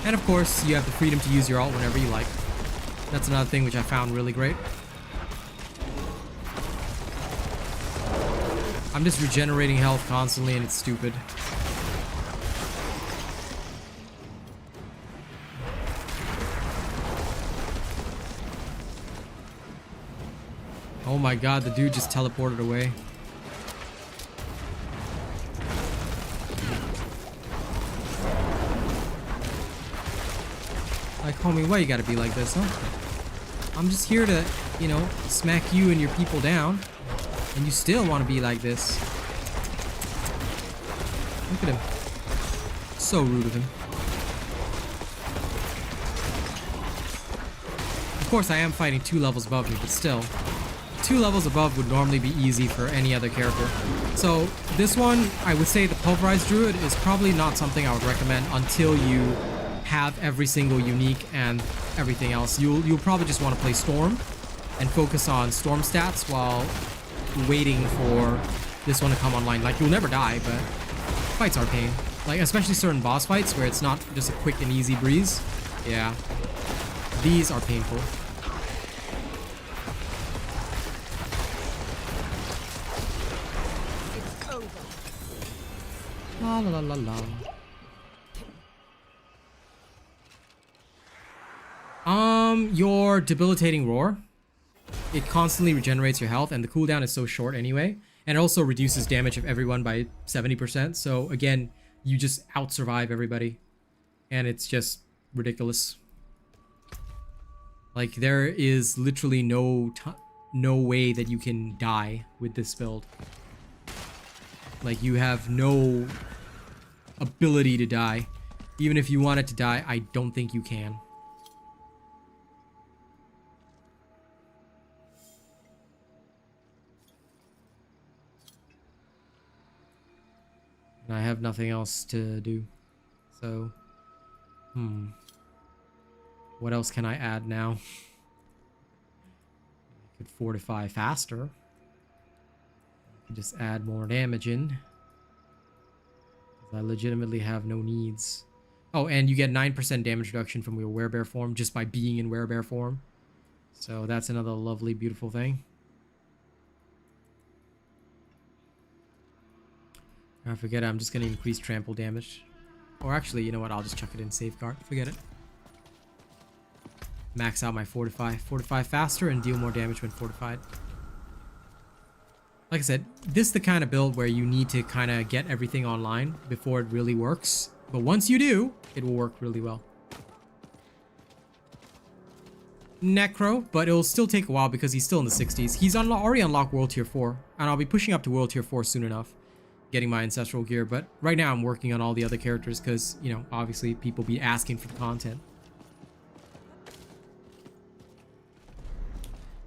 And of course, you have the freedom to use your ult whenever you like. That's another thing which I found really great. I'm just regenerating health constantly and it's stupid. Oh my god, the dude just teleported away. Like, homie, why you gotta be like this, huh? I'm just here to, you know, smack you and your people down. And you still want to be like this. Look at him. So rude of him. Of course, I am fighting 2 levels above me, but still. 2 levels above would normally be easy for any other character. So, this one, I would say the Pulverize Druid is probably not something I would recommend until you have every single unique and everything else. You'll probably just want to play Storm and focus on Storm stats while waiting for this one to come online. Like, you'll never die, but fights are pain. Like, especially certain boss fights where it's not just a quick and easy breeze. Yeah. These are painful. It's over. La la la la la. Your debilitating roar, it constantly regenerates your health, and the cooldown is so short anyway, and it also reduces damage of everyone by 70%. So again, you just out-survive everybody, and it's just ridiculous. Like, there is literally no way that you can die with this build. Like, you have no ability to die. Even if you wanted to die, I don't think you can. And I have nothing else to do. So, what else can I add now? I could fortify faster. I could just add more damage in. I legitimately have no needs. Oh, and you get 9% damage reduction from your werebear form just by being in werebear form. So that's another lovely, beautiful thing. I forget it. I'm just gonna increase trample damage. Or actually, you know what? I'll just chuck it in safeguard. Forget it. Max out my fortify. Fortify faster and deal more damage when fortified. Like I said, this is the kind of build where you need to kind of get everything online before it really works. But once you do, it will work really well. Necro, but it'll still take a while because he's still in the 60s. He's already unlocked World Tier 4, and I'll be pushing up to World Tier 4 soon enough, getting my Ancestral gear. But right now I'm working on all the other characters because, you know, obviously people be asking for the content.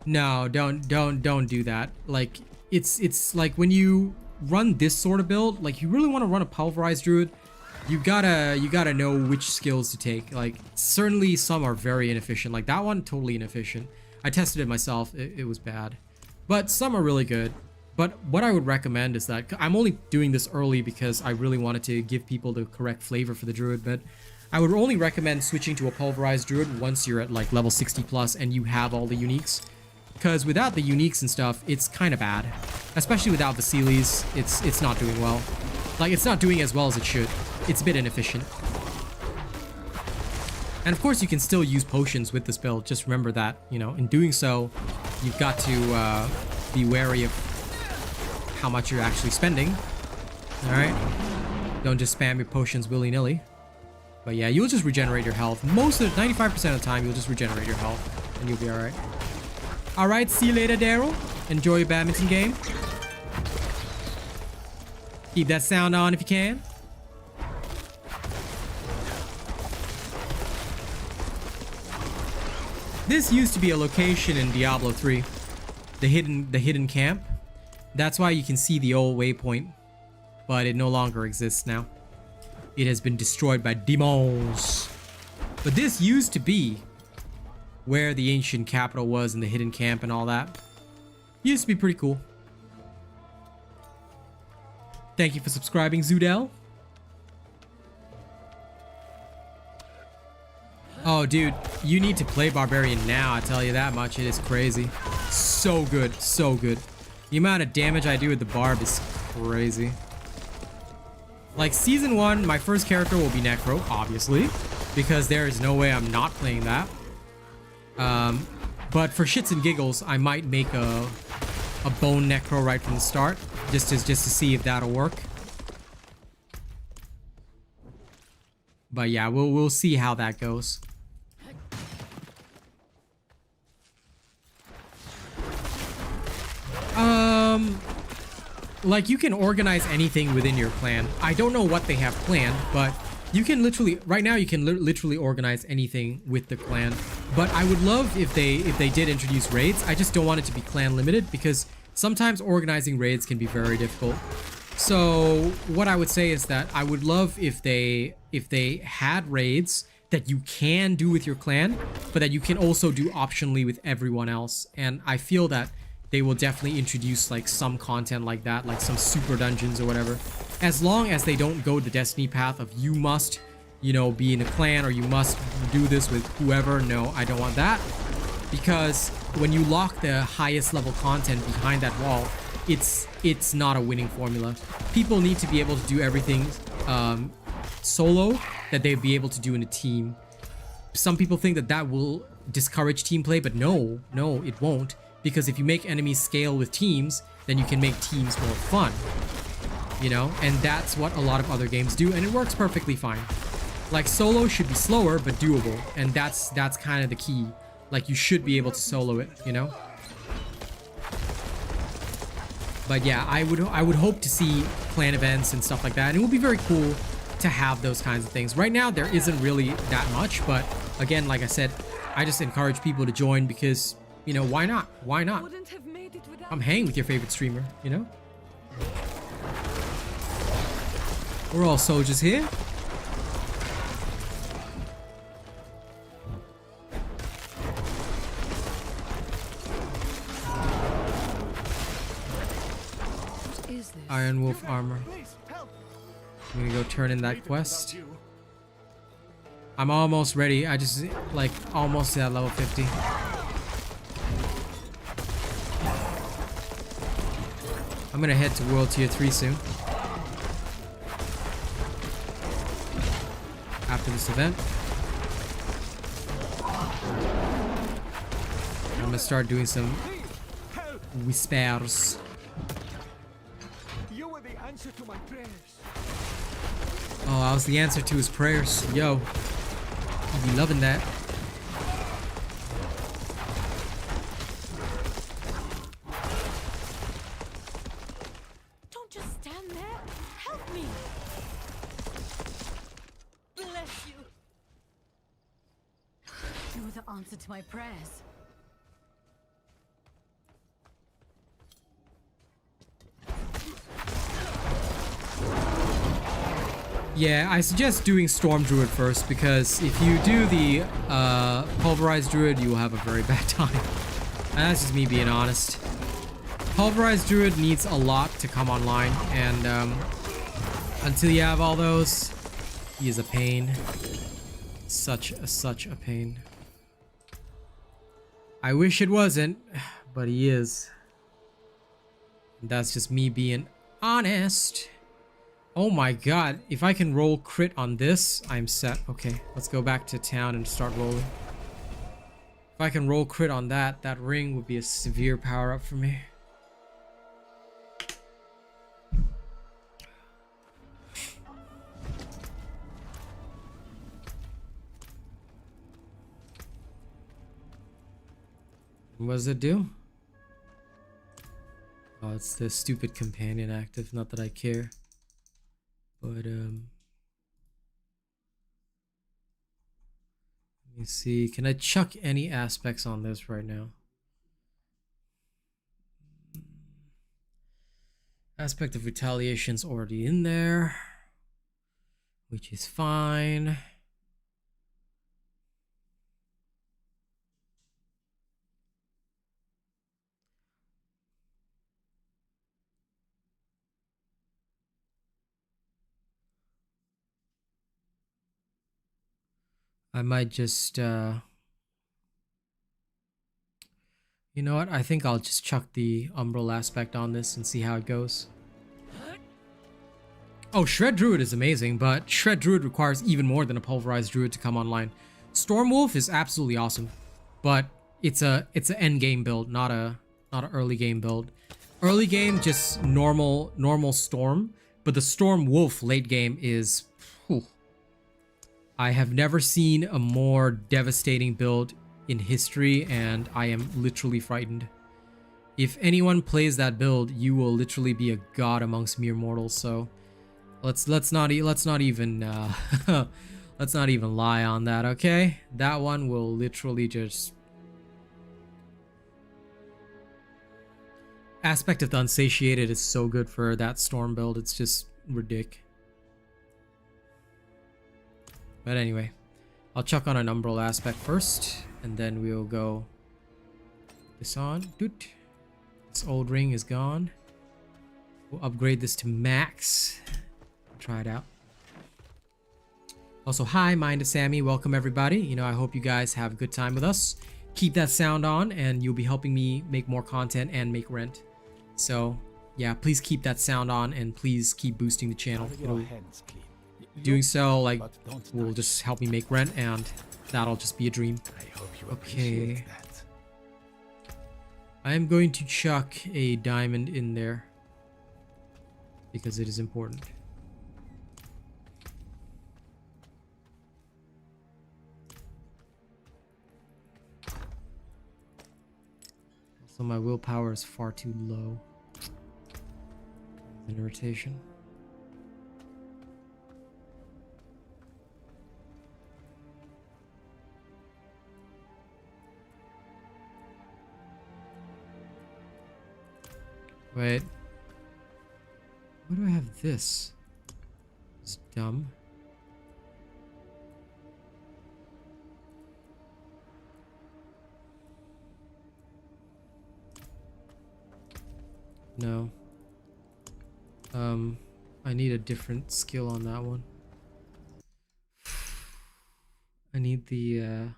No, don't do that. Like, it's like when you run this sort of build, like you really want to run a Pulverize Druid, you gotta know which skills to take. Like, certainly some are very inefficient. Like that one, totally inefficient. I tested it myself. It was bad. But some are really good. But what I would recommend is that I'm only doing this early because I really wanted to give people the correct flavor for the Druid. But I would only recommend switching to a Pulverized Druid once you're at like level 60 plus and you have all the uniques. Because without the uniques and stuff, it's kind of bad. Especially without the Sealies, it's not doing well. Like, it's not doing as well as it should. It's a bit inefficient. And of course, you can still use potions with this build. Just remember that, you know, in doing so, you've got to be wary of how much you're actually spending. Alright? Don't just spam your potions willy-nilly. But yeah, you'll just regenerate your health. 95% of the time, you'll just regenerate your health. And you'll be alright. Alright, see you later, Daryl. Enjoy your badminton game. Keep that sound on if you can. This used to be a location in Diablo 3. The hidden camp. That's why you can see the old waypoint. But it no longer exists now. It has been destroyed by demons. But this used to be where the ancient capital was and the hidden camp and all that. Used to be pretty cool. Thank you for subscribing, Zudel. Oh, dude, you need to play Barbarian now, I tell you that much. It is crazy. So good, so good. The amount of damage I do with the Barb is crazy. Like, Season 1, my first character will be Necro, obviously, because there is no way I'm not playing that. But for shits and giggles, I might make a Bone Necro right from the start, just to see if that'll work. But yeah, we'll see how that goes. Like, you can organize anything within your clan. I don't know what they have planned, but you can literally, right now you can literally organize anything with the clan. But I would love if they did introduce raids. I just don't want it to be clan limited because sometimes organizing raids can be very difficult. So what I would say is that I would love if they had raids that you can do with your clan, but that you can also do optionally with everyone else. And I feel that they will definitely introduce like some content like that, like some super dungeons or whatever. As long as they don't go the Destiny path of you must, you know, be in a clan or you must do this with whoever. No, I don't want that. Because when you lock the highest level content behind that wall, it's not a winning formula. People need to be able to do everything solo that they'd be able to do in a team. Some people think that that will discourage team play, but no, it won't. Because if you make enemies scale with teams, then you can make teams more fun. You know, and that's what a lot of other games do, and it works perfectly fine. Like, solo should be slower but doable, and that's kind of the key. Like, you should be able to solo it, you know. But yeah, I would hope to see clan events and stuff like that, and it would be very cool to have those kinds of things. Right now, there isn't really that much, but again, like I said, I just encourage people to join because, you know, why not? Why not? Come hang with your favorite streamer, you know? We're all soldiers here. What is this? Iron Wolf armor. I'm gonna go turn in that quest. I'm almost ready. I just, like, almost at level 50. I'm gonna head to World Tier 3 soon. after this event. I'm gonna start doing some whispers. You were the answer to my prayers. Oh, I was the answer to his prayers. Yo, you be loving that. Don't just stand there. Help me. Bless you. You're the answer to my prayers. Yeah, I suggest doing Storm Druid first, because if you do the Pulverize Druid, you will have a very bad time. And that's just me being honest. Pulverize Druid needs a lot to come online, and until you have all those, he is a pain. Such a pain. I wish it wasn't, but he is. And that's just me being honest. Oh my god, if I can roll crit on this, I'm set. Okay, let's go back to town and start rolling. If I can roll crit on that, that ring would be a severe power up for me. What does it do? Oh, it's the stupid companion active, not that I care. But, let me see. Can I chuck any aspects on this right now? Aspect of retaliation's already in there, which is fine. I might just, you know what? I think I'll just chuck the Umbral aspect on this and see how it goes. Oh, Shred Druid is amazing, but Shred Druid requires even more than a Pulverized Druid to come online. Storm Wolf is absolutely awesome, but it's a endgame build, not a early game build. Early game, just normal Storm, but the Storm Wolf late game is... whew. I have never seen a more devastating build in history, and I am literally frightened. If anyone plays that build, you will literally be a god amongst mere mortals. So let's not even let's not even lie on that, okay? That one will literally just... Aspect of the Unsatiated is so good for that Storm build. It's just ridiculous. But anyway, I'll chuck on an Umbral aspect first, and then we'll go this on. Doot. This old ring is gone. We'll upgrade this to max. Try it out. Also, hi, Mind of Sammy. Welcome, everybody. You know, I hope you guys have a good time with us. Keep that sound on, and you'll be helping me make more content and make rent. So, yeah, please keep that sound on, and please keep boosting the channel. Doing so, like, will just help me make rent, and that'll just be a dream. I hope you Okay. I am going to chuck a diamond in there because it is important. Also, my willpower is far too low. An irritation. Wait. Why do I have this? It's dumb. No. I need a different skill on that one. I need the,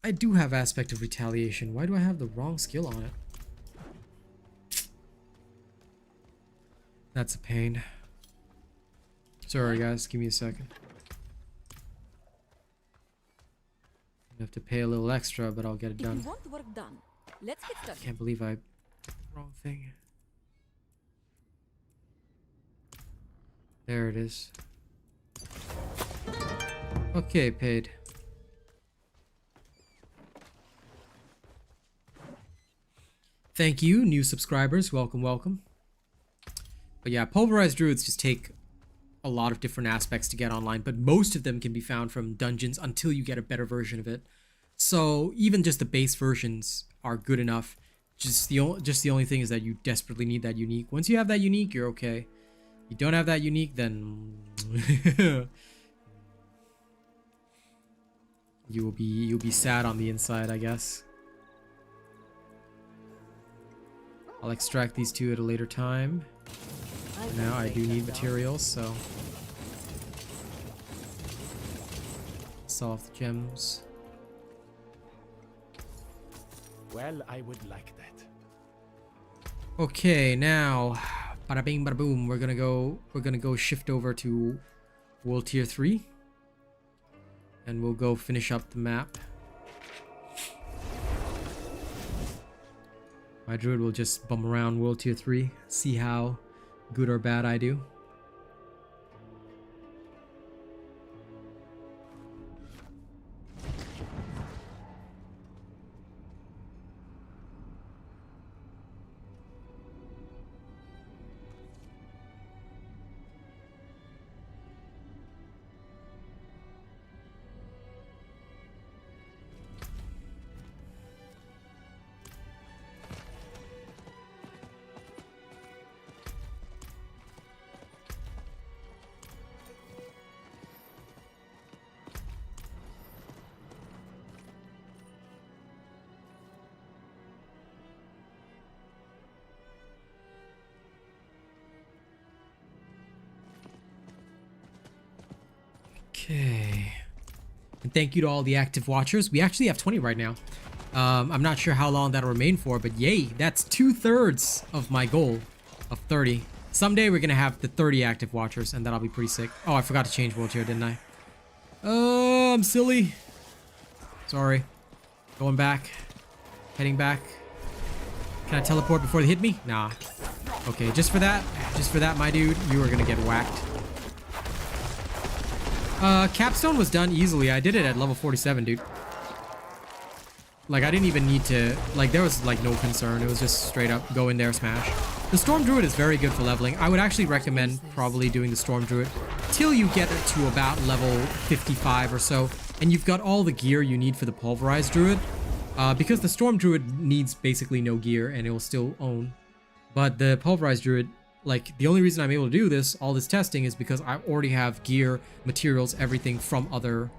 I do have Aspect of Retaliation. Why do I have the wrong skill on it? That's a pain. Sorry guys, give me a second. I have to pay a little extra, but I'll get it If you done. want the work done, let's get started. Can't believe I... Wrong thing. There it is. Okay, paid. Thank you, new subscribers. Welcome, welcome. But yeah, Pulverized Druids just take a lot of different aspects to get online, but most of them can be found from dungeons until you get a better version of it. So even just the base versions are good enough. Just the only thing is that you desperately need that unique. Once you have that unique, you're okay. You don't have that unique, then you'll be sad on the inside, I guess. I'll extract these two at a later time. For now, I do need materials, so sell off the gems. Well, I would like that. Okay, now, bada bing, bada boom. We're gonna go shift over to World Tier 3, and we'll go finish up the map. My druid will just bum around World Tier 3, see how good or bad I do. Okay. And thank you to all the active watchers. We actually have 20 right now. I'm not sure how long that'll remain for, but yay, that's 2/3 of my goal of 30. Someday we're gonna have the 30 active watchers, and that'll be pretty sick. Oh, I forgot to change world tier, didn't I? Oh, I'm silly. Sorry. Going back. Heading back. Can I teleport before they hit me? Nah. Okay, just for that, my dude, you are gonna get whacked. Capstone was done easily. I did it at level 47, dude. Like, I didn't even need to... Like, there was, like, no concern. It was just straight up go in there, smash. The Storm Druid is very good for leveling. I would actually recommend probably doing the Storm Druid till you get it to about level 55 or so. And you've got all the gear you need for the Pulverized Druid. Because the Storm Druid needs basically no gear and it will still own. But the Pulverized Druid... Like, the only reason I'm able to do this, all this testing, is because I already have gear, materials, everything from other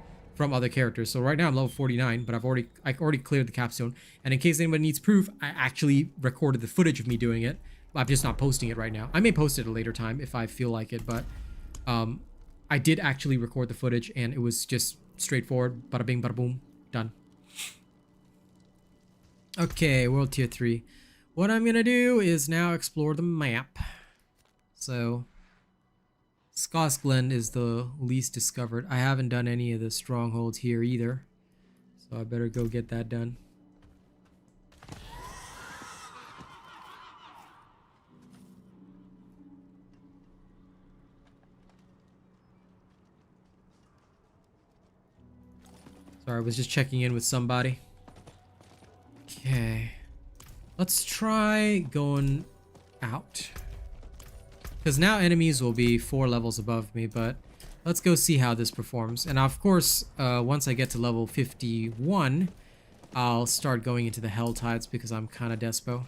characters. So right now I'm level 49, but I already cleared the capstone. And in case anybody needs proof, I actually recorded the footage of me doing it. I'm just not posting it right now. I may post it at a later time if I feel like it, but I did actually record the footage, and it was just straightforward. Bada bing, bada boom, done. Okay, World Tier 3. What I'm gonna do is now explore the map. So, Skoskglen is the least discovered. I haven't done any of the strongholds here either. So I better go get that done. Sorry, I was just checking in with somebody. Okay. Let's try going out. Because now enemies will be 4 levels above me, but let's go see how this performs. And of course, once I get to level 51, I'll start going into the Hell Tides because I'm kind of despo.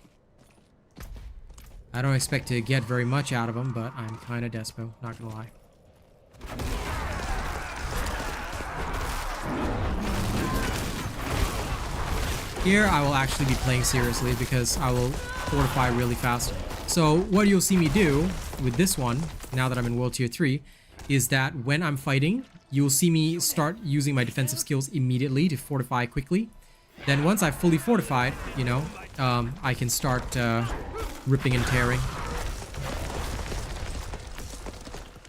I don't expect to get very much out of them, but I'm kind of despo, not gonna lie. Here, I will actually be playing seriously because I will fortify really fast. So what you'll see me do with this one, now that I'm in World Tier 3, is that when I'm fighting, you'll see me start using my defensive skills immediately to fortify quickly. Then once I've fully fortified, you know, I can start ripping and tearing.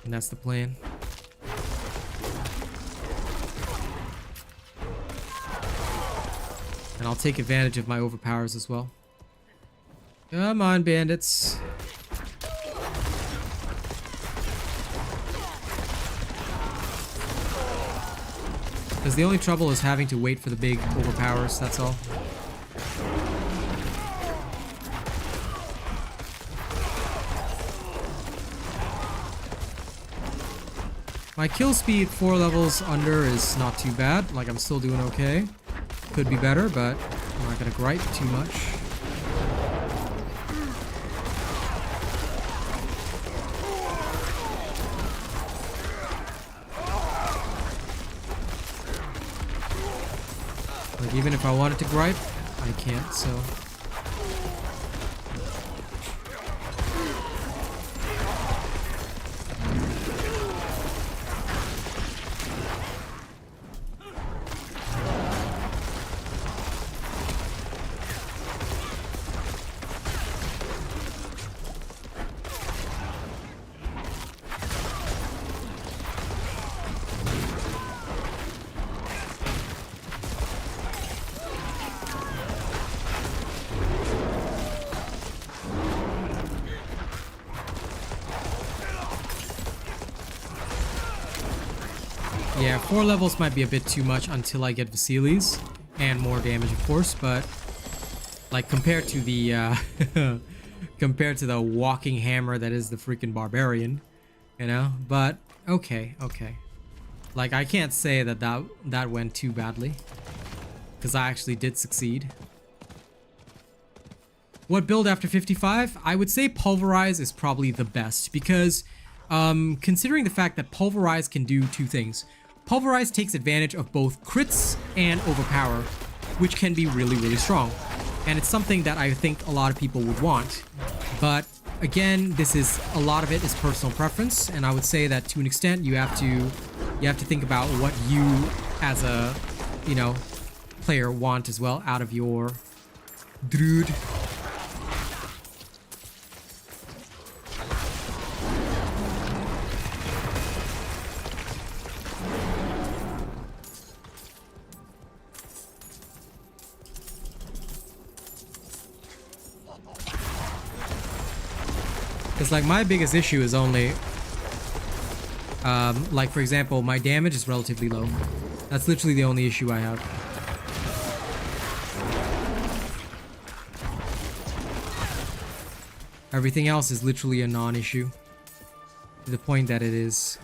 And that's the plan. And I'll take advantage of my overpowers as well. Come on, bandits. Because the only trouble is having to wait for the big overpowers, that's all. My kill speed 4 levels under is not too bad. Like, I'm still doing okay. Could be better, but I'm not gonna gripe too much. Like, even if I wanted to gripe, I can't, so... Yeah, 4 levels might be a bit too much until I get Vasilis, and more damage of course, but like compared to the compared to the walking hammer that is the freaking barbarian, you know, but okay. Like, I can't say that went too badly, because I actually did succeed. What build after 55? I would say Pulverize is probably the best, because considering the fact that Pulverize can do 2 things. Pulverize takes advantage of both crits and overpower, which can be really, really strong. And it's something that I think a lot of people would want. But again, a lot of it is personal preference, and I would say that to an extent you have to think about what you as a, you know, player want as well out of your Druid. Because, like, my biggest issue is only, like, for example, my damage is relatively low. That's literally the only issue I have. Everything else is literally a non-issue, to the point that it is.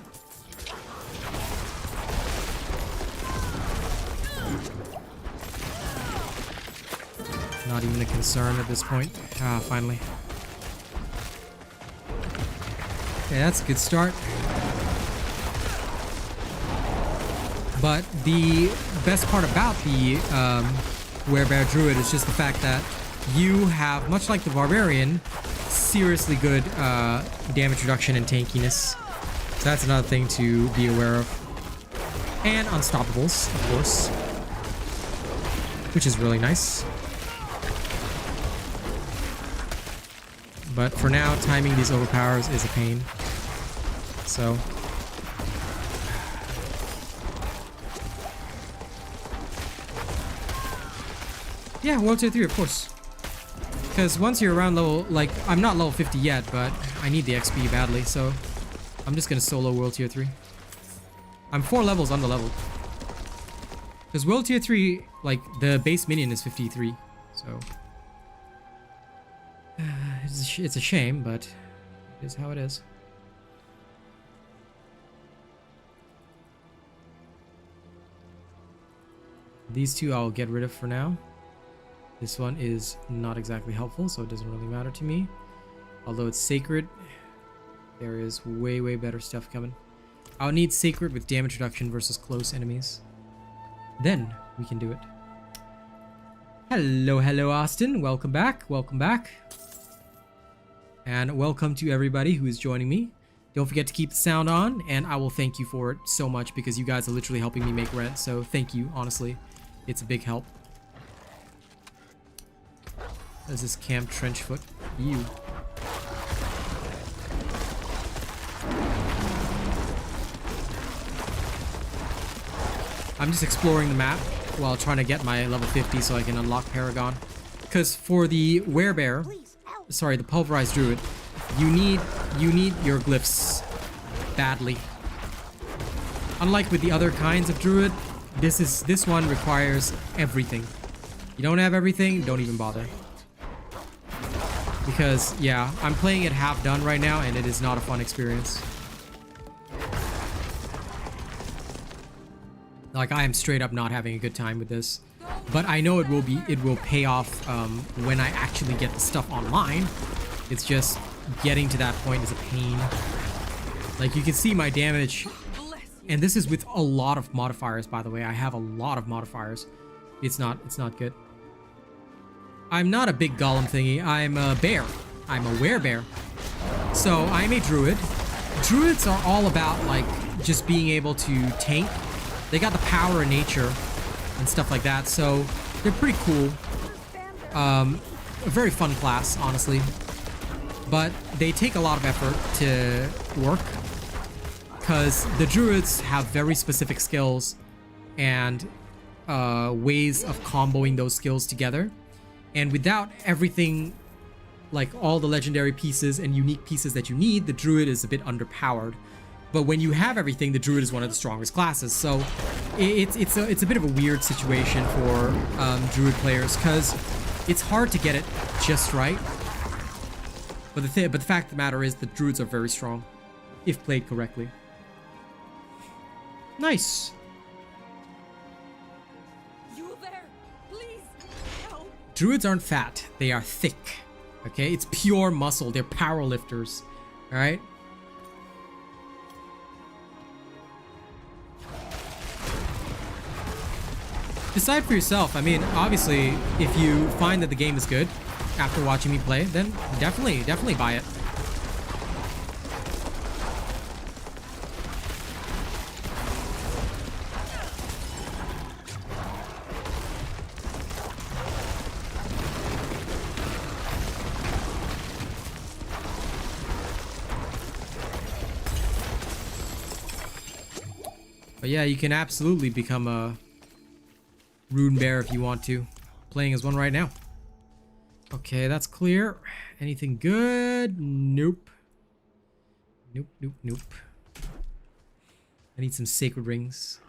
Not even a concern at this point. Ah, finally. Yeah, that's a good start. But the best part about the Werebear Druid is just the fact that you have, much like the Barbarian, seriously good damage reduction and tankiness. So that's another thing to be aware of. And unstoppables, of course. Which is really nice. But for now, timing these overpowers is a pain. So... yeah, World Tier 3, of course. Because once you're around level... like, I'm not level 50 yet, but I need the XP badly, so... I'm just gonna solo World Tier 3. I'm 4 levels under-leveled. Because World Tier 3, like, the base minion is 53, so... it's a shame, but it is how it is. These two I'll get rid of for now. This one is not exactly helpful, so it doesn't really matter to me. Although it's sacred, there is way, way better stuff coming. I'll need sacred with damage reduction versus close enemies. Then we can do it. Hello, Austin. Welcome back. Welcome back. And welcome to everybody who is joining me. Don't forget to keep the sound on, and I will thank you for it so much because you guys are literally helping me make rent. So thank you, honestly. It's a big help. There's this Camp Trenchfoot. You. I'm just exploring the map while trying to get my level 50 so I can unlock Paragon. Because for the Werebear, sorry, the Pulverized Druid, you need your glyphs badly. Unlike with the other kinds of Druid, this one requires everything. You don't have everything, don't even bother. Because, yeah, I'm playing it half done right now, and it is not a fun experience. Like, I am straight up not having a good time with this. But I know it will pay off when I actually get the stuff online. It's just getting to that point is a pain. Like, you can see my damage. And this is with a lot of modifiers, by the way. I have a lot of modifiers. It's not good. I'm not a big golem thingy. I'm a bear. I'm a werebear. So I'm a druid. Druids are all about like just being able to tank. They got the power of nature and stuff like that. So they're pretty cool. A very fun class, honestly. But they take a lot of effort to work. Because the druids have very specific skills and ways of comboing those skills together. And without everything, like all the legendary pieces and unique pieces that you need, the druid is a bit underpowered. But when you have everything, the druid is one of the strongest classes. So it's a bit of a weird situation for druid players because it's hard to get it just right. But the fact of the matter is the druids are very strong if played correctly. Nice. You there? Please. No. Druids aren't fat, they are thick. Okay, it's pure muscle. They're power lifters. All right. Decide for yourself. I mean, obviously, if you find that the game is good after watching me play, then definitely buy it. But yeah, you can absolutely become a Rune Bear if you want to. Playing as one right now. Okay, that's clear. Anything good? Nope. Nope. I need some sacred rings.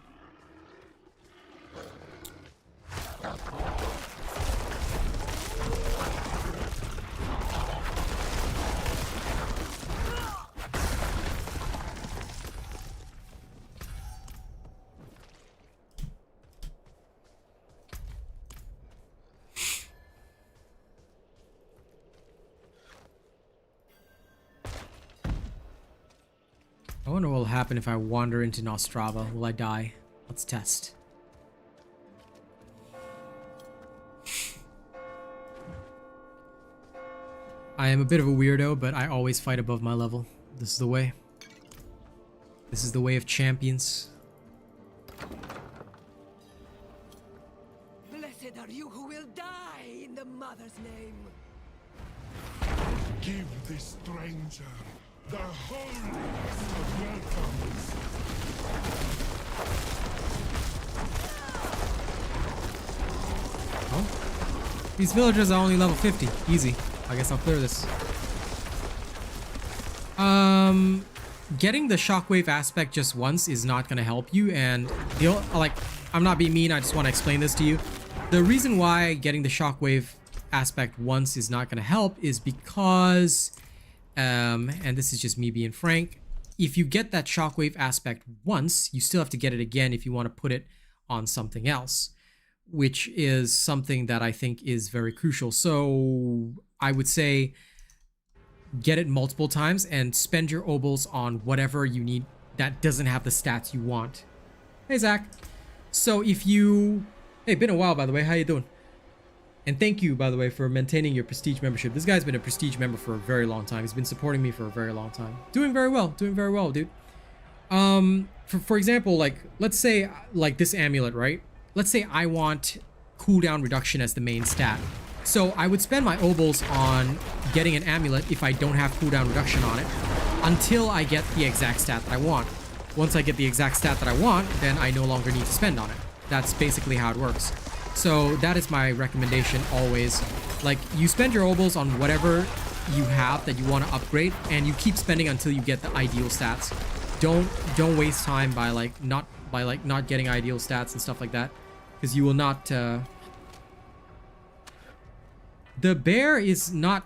I wonder what will happen if I wander into Nostrava. Will I die? Let's test. I am a bit of a weirdo, but I always fight above my level. This is the way. This is the way of champions. Blessed are you who will die in the Mother's name. Give this stranger the holiest of welcomes. Oh. These villagers are only level 50. Easy. I guess I'll clear this. Getting the shockwave aspect just once is not going to help you, and like, I'm not being mean, I just want to explain this to you. The reason why getting the shockwave aspect once is not going to help is because and this is just me being frank, if you get that shockwave aspect once, you still have to get it again if you want to put it on something else, which is something that I think is very crucial. So I would say get it multiple times and spend your obols on whatever you need that doesn't have the stats you want. Hey Zach. So if you, hey, been a while by the way, how you doing? And thank you, by the way, for maintaining your Prestige membership. This guy's been a Prestige member for a very long time. He's been supporting me for a very long time. Doing very well, dude. For example, like, let's say, like this amulet, right? Let's say I want cooldown reduction as the main stat. So I would spend my obols on getting an amulet if I don't have cooldown reduction on it, until I get the exact stat that I want. once I get the exact stat that I want, then I no longer need to spend on it. That's basically how it works. So that is my recommendation always. Like, you spend your obols on whatever you have that you want to upgrade, and you keep spending until you get the ideal stats. Don't waste time by not getting ideal stats and stuff like that, because you will not. The bear is not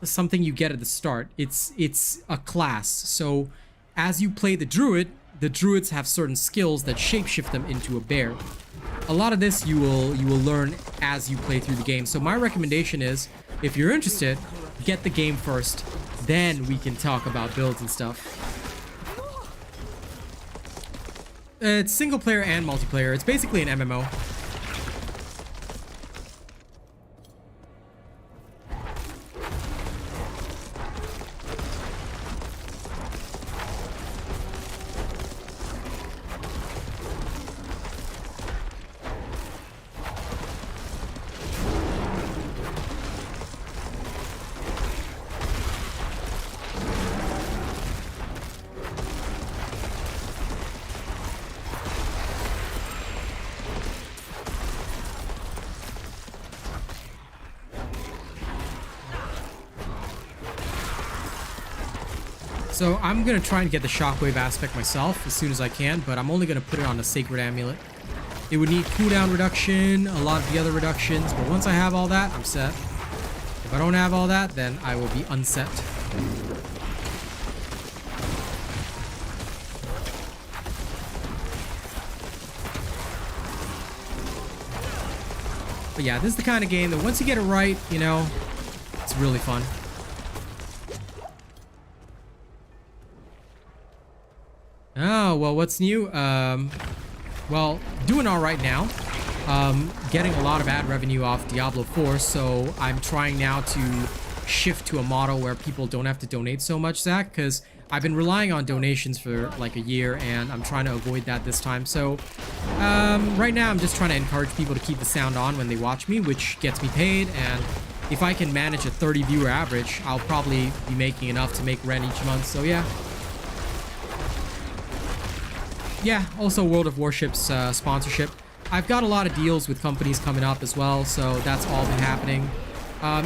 something you get at the start. It's a class. So as you play the druids have certain skills that shapeshift them into a bear. A lot of this you will learn as you play through the game. So my recommendation is, if you're interested, get the game first, then we can talk about builds and stuff. It's single player and multiplayer. It's basically an MMO. So I'm going to try and get the shockwave aspect myself as soon as I can, but I'm only going to put it on the sacred amulet. It would need cooldown reduction, a lot of the other reductions, but once I have all that, I'm set. If I don't have all that, then I will be unset. But yeah, this is the kind of game that once you get it right, you know, it's really fun. Oh, well, what's new? Well, doing all right now. Getting a lot of ad revenue off Diablo 4, so I'm trying now to shift to a model where people don't have to donate so much, Zach, because I've been relying on donations for like a year, and I'm trying to avoid that this time. So, right now I'm just trying to encourage people to keep the sound on when they watch me, which gets me paid, and if I can manage a 30 viewer average, I'll probably be making enough to make rent each month, so yeah. Yeah, also World of Warship's sponsorship. I've got a lot of deals with companies coming up as well, so that's all been happening.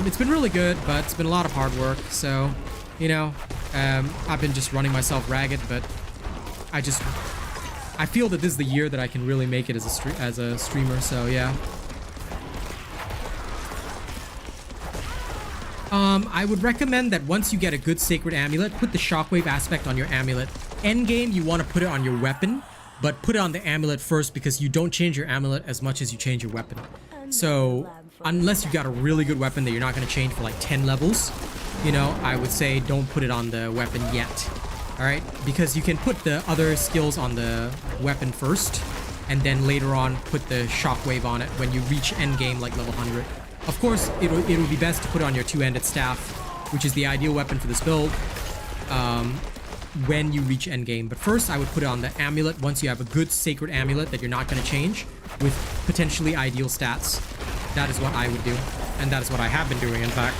It's been really good, but it's been a lot of hard work, so, you know, I've been just running myself ragged, but I feel that this is the year that I can really make it as a streamer, so yeah. I would recommend that once you get a good sacred amulet, put the shockwave aspect on your amulet. Endgame, you want to put it on your weapon, but put it on the amulet first because you don't change your amulet as much as you change your weapon. So, unless you got a really good weapon that you're not going to change for like 10 levels, you know, I would say don't put it on the weapon yet. Alright? Because you can put the other skills on the weapon first, and then later on put the shockwave on it when you reach endgame like level 100. Of course, it would be best to put it on your two-handed staff, which is the ideal weapon for this build, when you reach endgame. But first, I would put it on the amulet once you have a good sacred amulet that you're not going to change with potentially ideal stats. That is what I would do, and that is what I have been doing, in fact.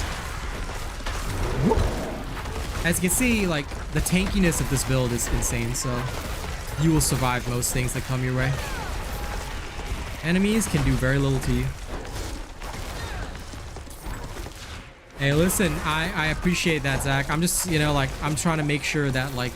As you can see, like, the tankiness of this build is insane, so you will survive most things that come your way. Enemies can do very little to you. Hey, listen, I appreciate that, Zach. I'm just, you know, like, I'm trying to make sure that, like,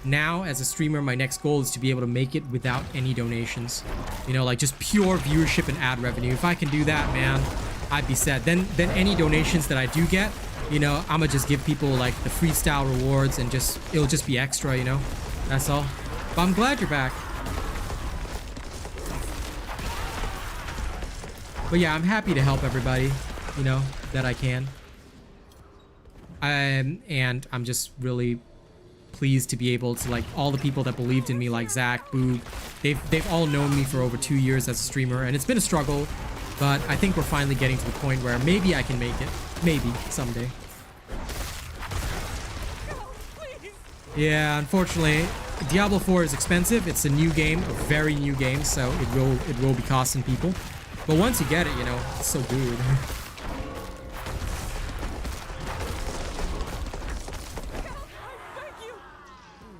now as a streamer, my next goal is to be able to make it without any donations. You know, like, just pure viewership and ad revenue. If I can do that, man, I'd be set. Then any donations that I do get, you know, I'm gonna just give people, like, the freestyle rewards and just, it'll just be extra, you know? That's all. But I'm glad you're back. But yeah, I'm happy to help everybody, you know, that I can. And I'm just really pleased to be able to, like, all the people that believed in me, like Zach, Boog, they've all known me for over 2 years as a streamer, and it's been a struggle, but I think we're finally getting to the point where maybe I can make it. Maybe, someday. Yeah, unfortunately, Diablo 4 is expensive. It's a new game, a very new game, so it will be costing people. But once you get it, you know, it's so good.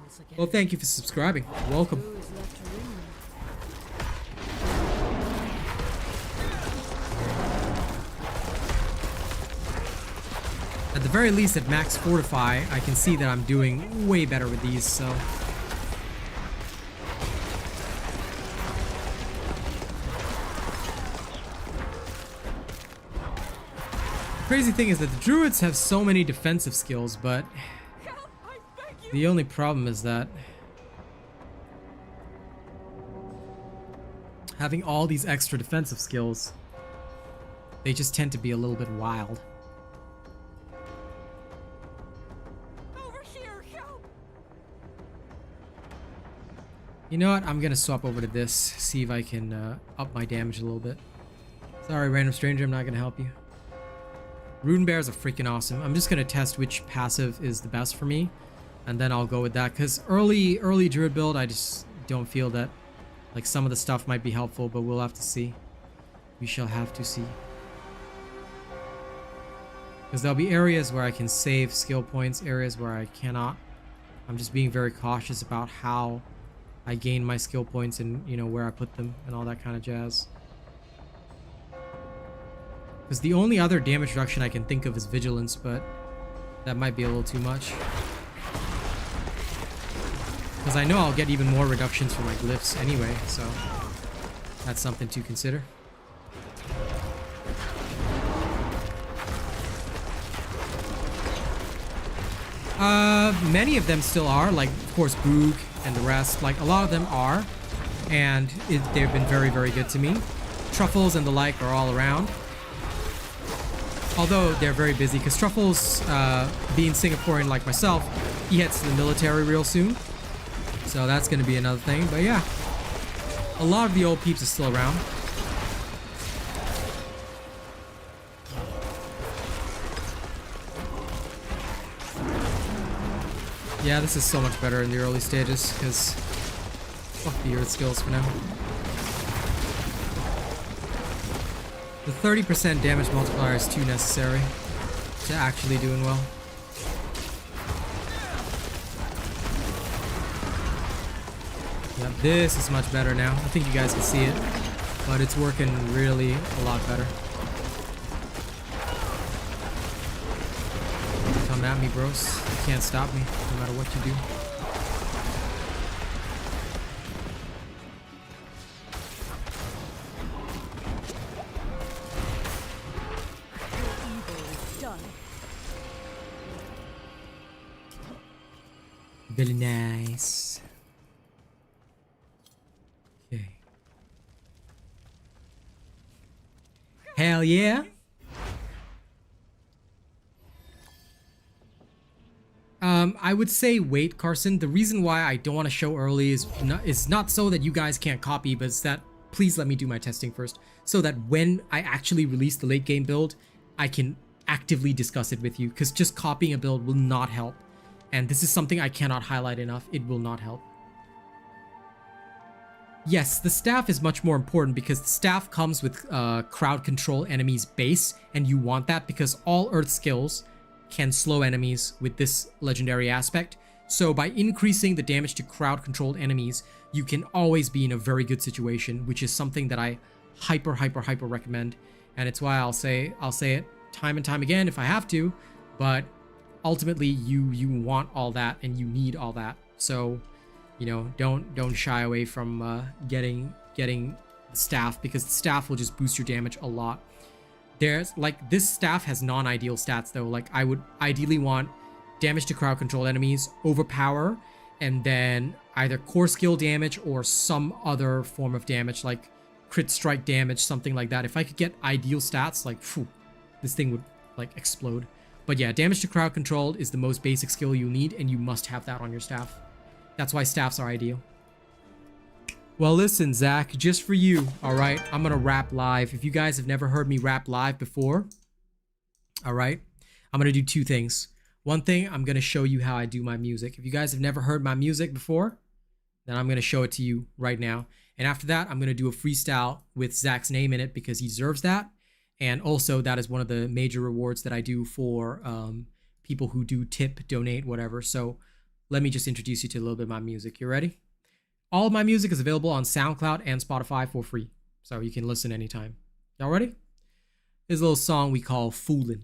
It's like Well, thank you for subscribing. Welcome. Who is left to ring? At the very least, at max fortify, I can see that I'm doing way better with these, so. Crazy thing is that the Druids have so many defensive skills, but the only problem is that having all these extra defensive skills, they just tend to be a little bit wild. Over here, help! You know what? I'm gonna swap over to this, see if I can up my damage a little bit. Sorry, random stranger, I'm not gonna help you. Rune Bears are freaking awesome. I'm just gonna test which passive is the best for me, and then I'll go with that. Cause early Druid build, I just don't feel that like some of the stuff might be helpful, but we'll have to see. We shall have to see. Because there'll be areas where I can save skill points, areas where I cannot. I'm just being very cautious about how I gain my skill points and, you know, where I put them and all that kind of jazz. Because the only other damage reduction I can think of is Vigilance, but that might be a little too much. Because I know I'll get even more reductions for my glyphs anyway, so that's something to consider. Many of them still are, like, of course, Boog and the rest. Like, a lot of them are, and they've been very, very good to me. Truffles and the like are all around. Although they're very busy, because Truffles, being Singaporean like myself, he heads to the military real soon. So that's going to be another thing. But yeah, a lot of the old peeps are still around. Yeah, this is so much better in the early stages, because fuck the earth skills for now. The 30% damage multiplier is too necessary to actually doing well. Yep, this is much better now. I think you guys can see it, but it's working really a lot better. Come at me, bros. You can't stop me, no matter what you do. Very nice. Okay. Hell yeah. I would say wait, Carson. The reason why I don't want to show early is not so that you guys can't copy, but it's that please let me do my testing first, so that when I actually release the late game build, I can actively discuss it with you, because just copying a build will not help. And this is something I cannot highlight enough. It will not help. Yes, the staff is much more important, because the staff comes with crowd control enemies base, and you want that because all earth skills can slow enemies with this legendary aspect. So by increasing the damage to crowd controlled enemies, you can always be in a very good situation, which is something that I hyper recommend. And it's why I'll say it time and time again if I have to, but ultimately you want all that and you need all that. So, you know, don't shy away from getting the staff, because the staff will just boost your damage a lot. There's like, this staff has non-ideal stats though. Like, I would ideally want damage to crowd control enemies, overpower, and then either core skill damage or some other form of damage, like crit strike damage, something like that. If I could get ideal stats, like, phew, this thing would like explode. But yeah, damage to crowd control is the most basic skill you need, and you must have that on your staff. That's why staffs are ideal. Well, listen, Zach, just for you, all right, I'm gonna rap live. If you guys have never heard me rap live before, all right, I'm gonna do two things. One thing, I'm gonna show you how I do my music. If you guys have never heard my music before, then I'm gonna show it to you right now. And after that, I'm gonna do a freestyle with Zach's name in it, because he deserves that. And also, that is one of the major rewards that I do for people who do tip, donate, whatever. So let me just introduce you to a little bit of my music. You ready? All of my music is available on SoundCloud and Spotify for free, so you can listen anytime. Y'all ready? Here's a little song we call Foolin'.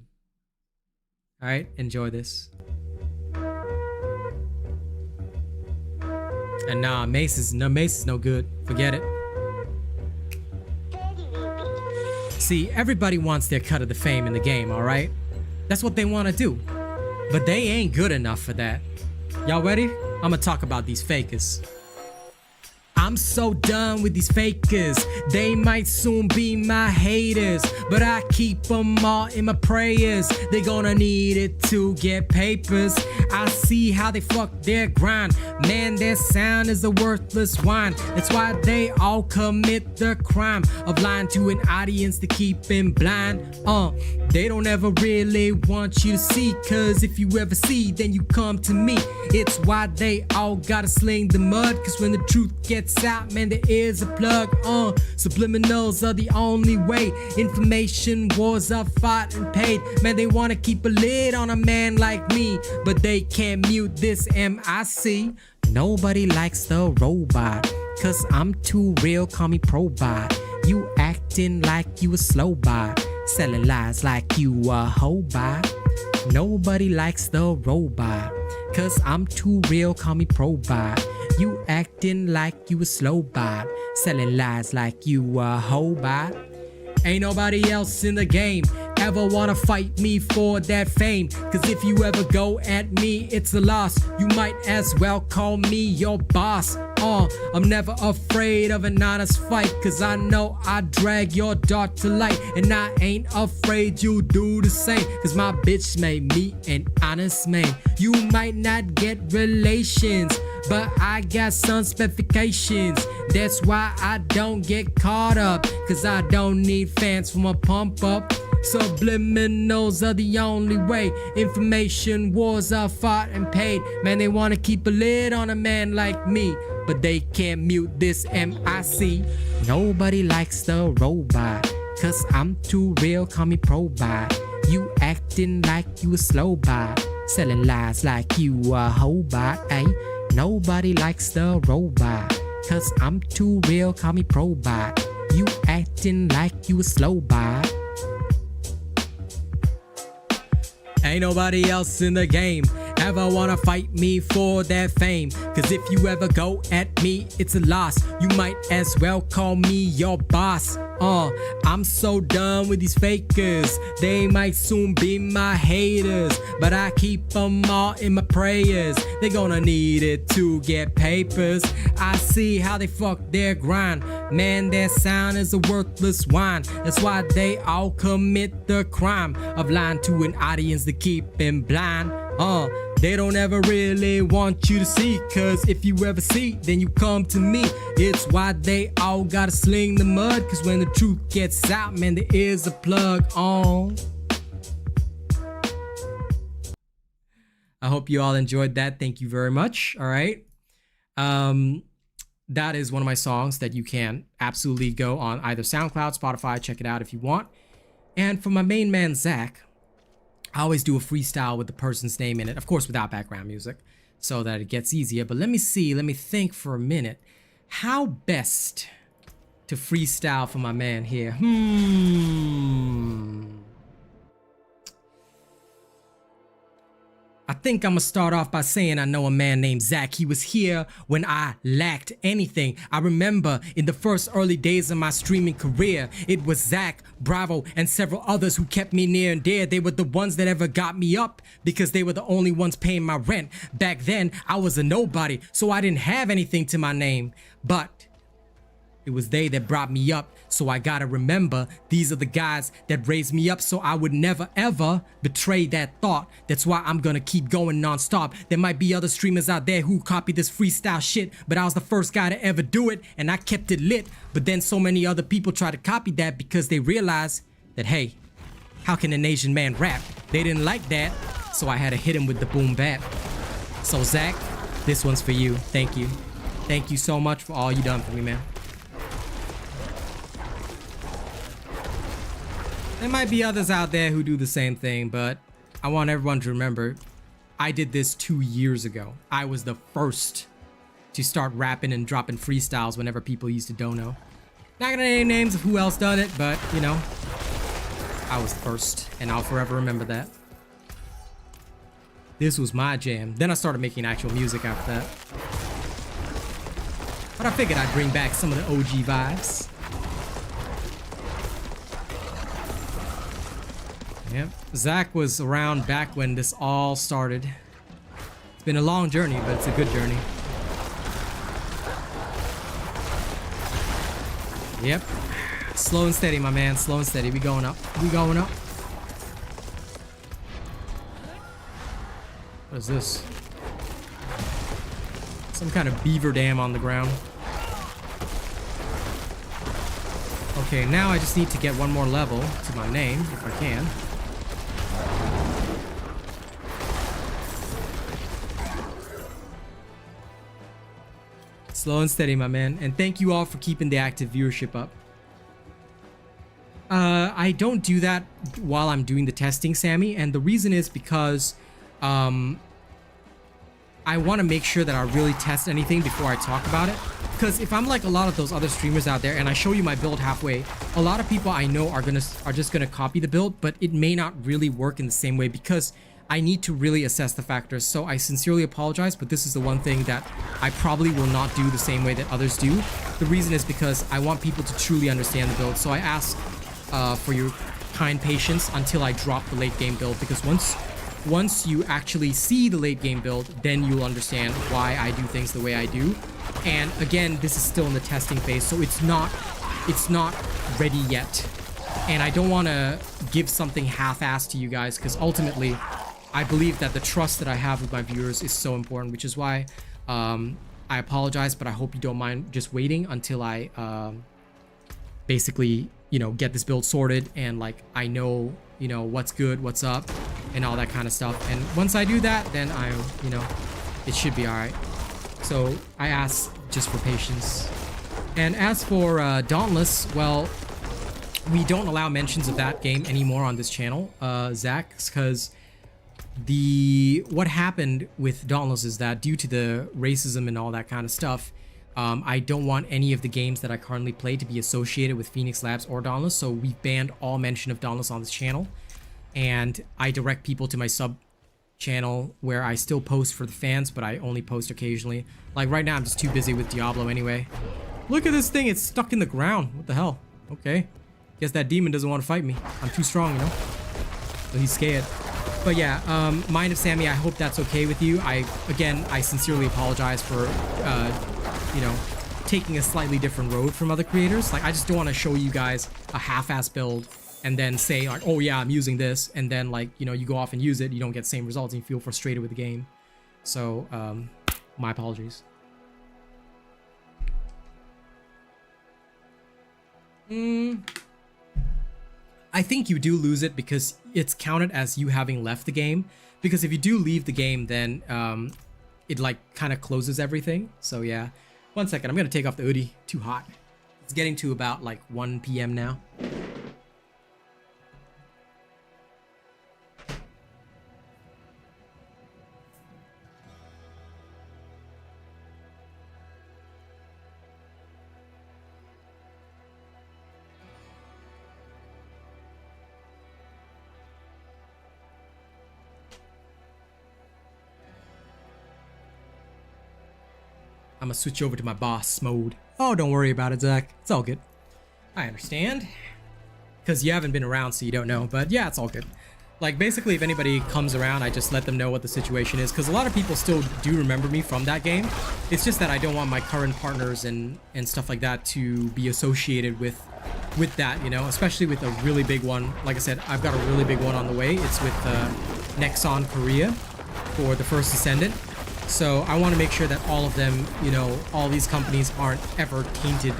All right, enjoy this. And nah, Mace is no good. Forget it. See, everybody wants their cut of the fame in the game, all right? That's what they want to do. But they ain't good enough for that. Y'all ready? I'm gonna talk about these fakers. I'm so done with these fakers. They might soon be my haters, but I keep them all in my prayers. They gonna need it to get papers. I see how they fuck their grind. Man, their sound is a worthless wine. That's why they all commit the crime of lying to an audience to keep them blind. They don't ever really want you to see, cause if you ever see, then you come to me. It's why they all gotta sling the mud, cause when the truth gets out, man, there is a plug. Subliminals are the only way. Information wars are fought and paid. Man, they wanna keep a lid on a man like me, but they can't mute this MIC. Nobody likes the robot, cause I'm too real, call me probot. You acting like you a slow bot, selling lies like you a hoe bot. Nobody likes the robot, cause I'm too real, call me probot. You acting like you a slow bot, selling lies like you a hoe bot. Ain't nobody else in the game ever wanna fight me for that fame, cause if you ever go at me, it's a loss. You might as well call me your boss. I'm never afraid of an honest fight, cause I know I drag your dart to light, and I ain't afraid you do the same, cause my bitch made me an honest man. You might not get relations, but I got some specifications. That's why I don't get caught up, cause I don't need fans for my pump up. Subliminals are the only way. Information wars are fought and paid. Man, they wanna keep a lid on a man like me, but they can't mute this MIC. Nobody likes the robot, cause I'm too real, call me probot. You acting like you a slow bot, selling lies like you a hoe bot, ayy. Nobody likes the robot, cause I'm too real, call me probot. You acting like you a slow bot. Ain't nobody else in the game ever wanna fight me for that fame, cause if you ever go at me, it's a loss. You might as well call me your boss. I'm so done with these fakers. They might soon be my haters, but I keep them all in my prayers. They gonna need it to get papers. I see how they fuck their grind. Man, their sound is a worthless wine. That's why they all commit the crime of lying to an audience to keep them blind. They don't ever really want you to see, cause if you ever see, then you come to me. It's why they all gotta sling the mud, cause when the truth gets out, man, there is a plug on. I hope you all enjoyed that. Thank you very much. All right. That is one of my songs that you can absolutely go on either SoundCloud, Spotify, check it out if you want. And for my main man, Zach, I always do a freestyle with the person's name in it, of course without background music, so that it gets easier. But let me think for a minute how best to freestyle for my man here. I think I'm gonna start off by saying I know a man named Zach. He was here when I lacked anything. I remember in the first early days of my streaming career, it was Zach, Bravo, and several others who kept me near and dear. They were the ones that ever got me up because they were the only ones paying my rent. Back then, I was a nobody, so I didn't have anything to my name. But it was they that brought me up, so I gotta remember these are the guys that raised me up, so I would never ever betray that thought. That's why I'm gonna keep going non-stop. There might be other streamers out there who copy this freestyle shit, but I was the first guy to ever do it, and I kept it lit. But then so many other people try to copy that because they realize that, hey, how can an Asian man rap? They didn't like that, so I had to hit him with the boom bap. So Zach, this one's for you. Thank you. Thank you so much for all you done for me, man. There might be others out there who do the same thing, but I want everyone to remember I did this 2 years ago. I was the first to start rapping and dropping freestyles whenever people used to dono. Not gonna name names of who else done it, but you know, I was the first, and I'll forever remember that. This was my jam. Then I started making actual music after that. But I figured I'd bring back some of the OG vibes. Yep, Zach was around back when this all started. It's been a long journey, but it's a good journey. Yep. Slow and steady, my man. Slow and steady. We going up. We going up. What is this? Some kind of beaver dam on the ground. Okay, now I just need to get one more level to my name, if I can. Slow and steady, my man. And thank you all for keeping the active viewership up. I don't do that while I'm doing the testing, Sammy, and the reason is because I want to make sure that I really test anything before I talk about it. Because if I'm like a lot of those other streamers out there and I show you my build halfway, a lot of people I know are just gonna copy the build, but it may not really work in the same way because I need to really assess the factors. So I sincerely apologize, but this is the one thing that I probably will not do the same way that others do. The reason is because I want people to truly understand the build. So I ask for your kind patience until I drop the late game build, because once you actually see the late game build, then you'll understand why I do things the way I do. And again, this is still in the testing phase, so it's not ready yet. And I don't want to give something half-assed to you guys, because ultimately I believe that the trust that I have with my viewers is so important, which is why I apologize, but I hope you don't mind just waiting until I basically, you know, get this build sorted and like I know, you know, what's good, what's up, and all that kind of stuff. And once I do that, then you know, it should be all right. So I ask just for patience. And as for Dauntless, well, we don't allow mentions of that game anymore on this channel, Zach, because what happened with Dauntless is that due to the racism and all that kind of stuff, I don't want any of the games that I currently play to be associated with Phoenix Labs or Dauntless, so we've banned all mention of Dauntless on this channel. And I direct people to my sub channel where I still post for the fans, but I only post occasionally. Like right now, I'm just too busy with Diablo anyway. Look at this thing, it's stuck in the ground. What the hell? Okay. Guess that demon doesn't want to fight me. I'm too strong, you know? So he's scared. But yeah, Mind of Sammy, I hope that's okay with you. I sincerely apologize for, you know, taking a slightly different road from other creators. Like, I just don't want to show you guys a half-ass build and then say like, oh yeah, I'm using this, and then like, you know, you go off and use it, you don't get the same results, and you feel frustrated with the game. So, my apologies. I think you do lose it because it's counted as you having left the game. Because if you do leave the game, then it like kind of closes everything. So yeah. 1 second, I'm gonna take off the hoodie. Too hot. It's getting to about like 1 p.m. now. I'm gonna switch over to my boss mode. Oh, don't worry about it, Zach. It's all good. I understand. Because you haven't been around, so you don't know. But yeah, it's all good. Like, basically, if anybody comes around, I just let them know what the situation is. Because a lot of people still do remember me from that game. It's just that I don't want my current partners and stuff like that to be associated with that, you know? Especially with a really big one. Like I said, I've got a really big one on the way. It's with Nexon Korea for the First Descendant. So I want to make sure that all of them, you know, all these companies aren't ever tainted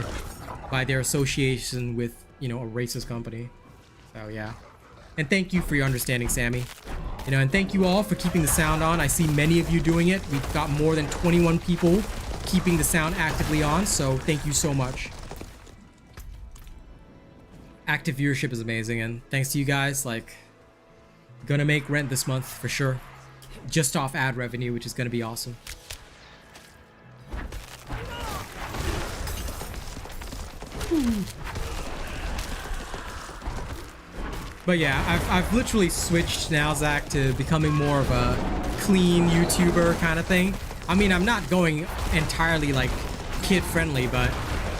by their association with, you know, a racist company. So yeah. And thank you for your understanding, Sammy. You know, and thank you all for keeping the sound on. I see many of you doing it. We've got more than 21 people keeping the sound actively on, so thank you so much. Active viewership is amazing, and thanks to you guys, like, gonna make rent this month for sure. just off ad revenue, which is going to be awesome. But yeah, I've literally switched now, Zach, to becoming more of a clean YouTuber kind of thing. I mean, I'm not going entirely like kid friendly, but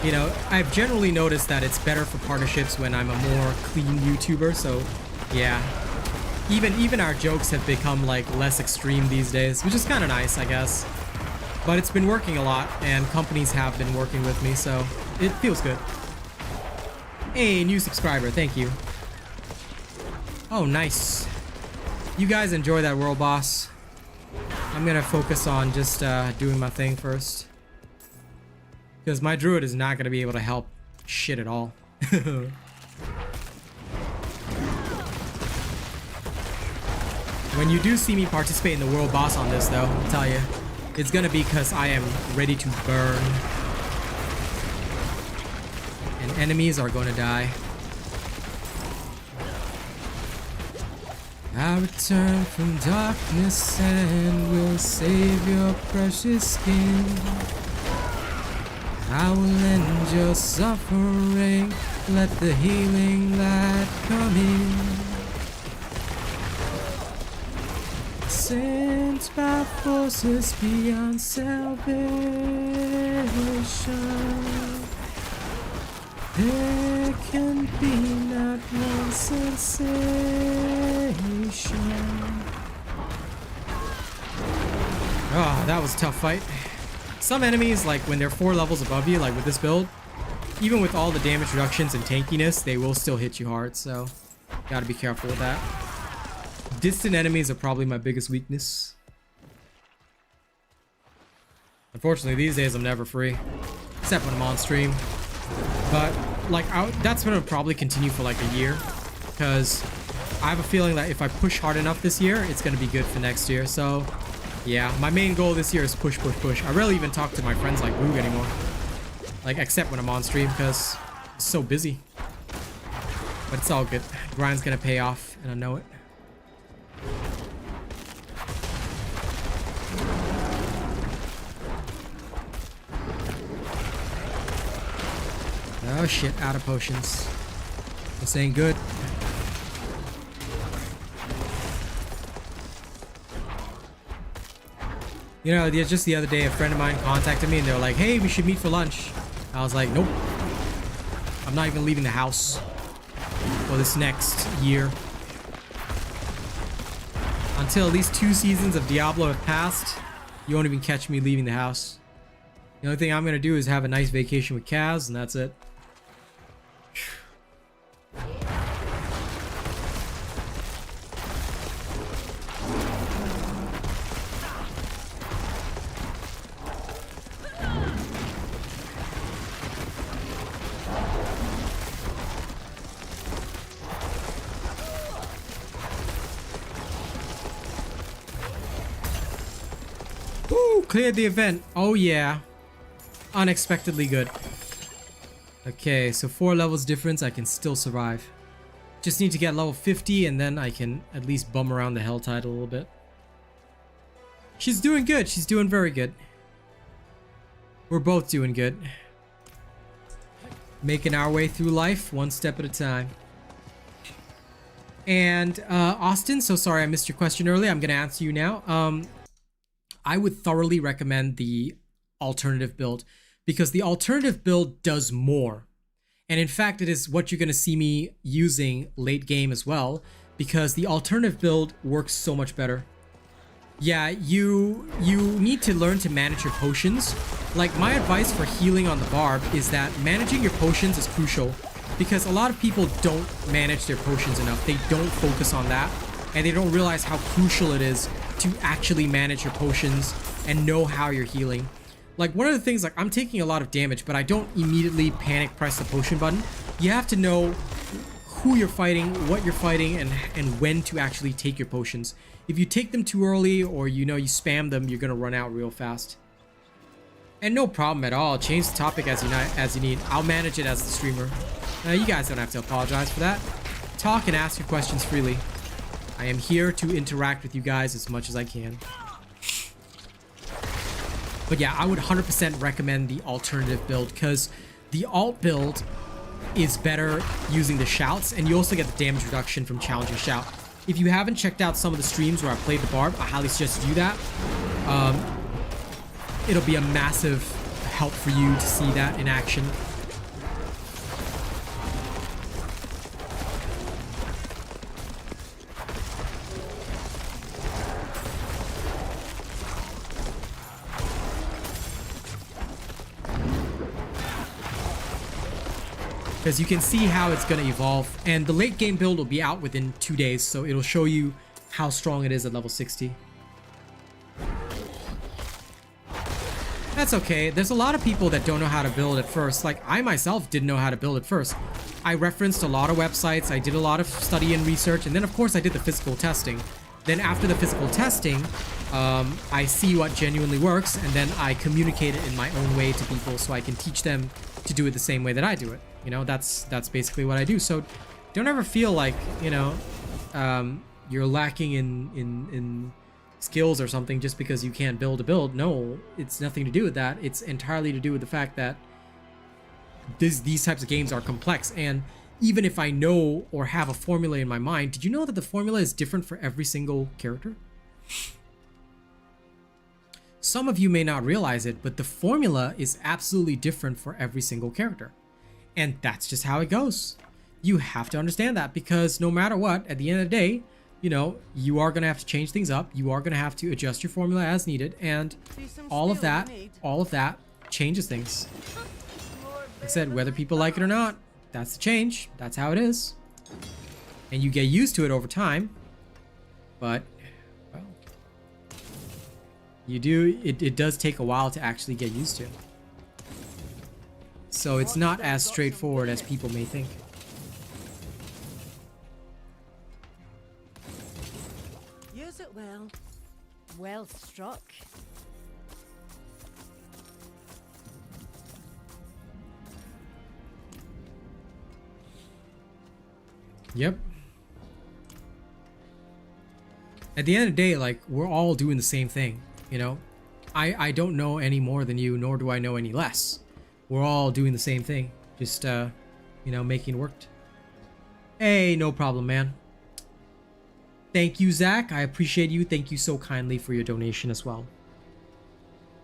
you know, I've generally noticed that it's better for partnerships when I'm a more clean YouTuber. So yeah, even our jokes have become like less extreme these days, which is kind of nice, I guess. But it's been working a lot, and companies have been working with me, so it feels good. Hey, new subscriber, thank you. Oh, nice. You guys enjoy that world boss. I'm gonna focus on just doing my thing first, because my druid is not gonna be able to help shit at all. When you do see me participate in the world boss on this, though, I'll tell you, it's gonna be because I am ready to burn, and enemies are gonna die. I return from darkness and will save your precious skin. I will end your suffering, let the healing light come in. Sent by forces beyond salvation, there can be not one sensation. Oh, that was a tough fight. Some enemies, like when they're 4 levels above you, like with this build, even with all the damage reductions and tankiness, they will still hit you hard, so gotta be careful with that. Distant enemies are probably my biggest weakness. Unfortunately, these days I'm never free, except when I'm on stream. But like that's gonna probably continue for like a year, because I have a feeling that if I push hard enough this year, it's gonna be good for next year. So yeah, my main goal this year is push, push, push. I rarely even talk to my friends like Roog anymore, like except when I'm on stream, because it's so busy. But it's all good. Grind's gonna pay off, and I know it. Oh shit, out of potions. This ain't good. You know, just the other day, a friend of mine contacted me and they were like, hey, we should meet for lunch. I was like, nope. I'm not even leaving the house for this next year. Until at least 2 seasons of Diablo have passed, you won't even catch me leaving the house. The only thing I'm gonna do is have a nice vacation with Kaz, and that's it. Woo! Cleared the event. Oh yeah. Unexpectedly good. Okay, so 4 levels difference, I can still survive. Just need to get level 50 and then I can at least bum around the hell tide a little bit. She's doing good. She's doing very good. We're both doing good. Making our way through life one step at a time. And Austin, so sorry I missed your question earlier. I'm going to answer you now. I would thoroughly recommend the alternative build, because the alternative build does more. And in fact, it is what you're going to see me using late game as well, because the alternative build works so much better. Yeah, you need to learn to manage your potions. Like, my advice for healing on the barb is that managing your potions is crucial, because a lot of people don't manage their potions enough. They don't focus on that, and they don't realize how crucial it is to actually manage your potions and know how you're healing. Like, one of the things, like, I'm taking a lot of damage, but I don't immediately panic press the potion button. You have to know who you're fighting, what you're fighting, and when to actually take your potions. If you take them too early, or you spam them, you're gonna run out real fast. And no problem at all. Change the topic as you need. I'll manage it as the streamer. You guys don't have to apologize for that. Talk and ask your questions freely. I am here to interact with you guys as much as I can. But yeah, I would 100% recommend the alternative build because the alt build is better using the shouts, and you also get the damage reduction from challenging shout. If you haven't checked out some of the streams where I played the barb, I highly suggest you do that. It'll be a massive help for you to see that in action. Because you can see how it's going to evolve, and the late game build will be out within 2 days, so it'll show you how strong it is at level 60. That's okay. There's a lot of people that don't know how to build at first. Like, I myself didn't know how to build at first. I referenced a lot of websites, I did a lot of study and research, and then of course I did the physical testing. Then after the physical testing, I see what genuinely works, and then I communicate it in my own way to people so I can teach them to do it the same way that I do it. You know, that's basically what I do. So don't ever feel like, you know, you're lacking in skills or something just because you can't build a build. No, it's nothing to do with that. It's entirely to do with the fact that these types of games are complex. And even if I know or have a formula in my mind, did you know that the formula is different for every single character? Some of you may not realize it, but the formula is absolutely different for every single character. And that's just how it goes. You have to understand that, because no matter what, at the end of the day, you know, you are going to have to change things up. You are going to have to adjust your formula as needed. And all of that changes things. Like I said, whether people like it or not, that's the change. That's how it is. And you get used to it over time. But, well, you do, it does take a while to actually get used to. So it's not as straightforward as people may think. Use it well. Well struck. Yep. At the end of the day, like, we're all doing the same thing, you know? I don't know any more than you, nor do I know any less. We're all doing the same thing. Just, you know, making it work. Hey, no problem, man. Thank you, Zach. I appreciate you. Thank you so kindly for your donation as well.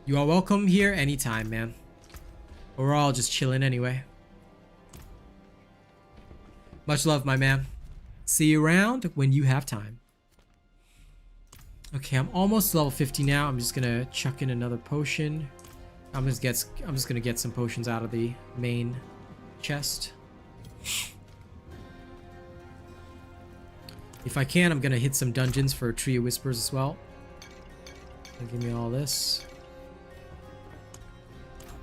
You are welcome here anytime, man. We're all just chilling anyway. Much love, my man. See you around when you have time. Okay, I'm almost level 50 now. I'm just gonna chuck in another potion. I'm just gonna get some potions out of the main chest. If I can, I'm gonna hit some dungeons for Tree of Whispers as well. Give me all this.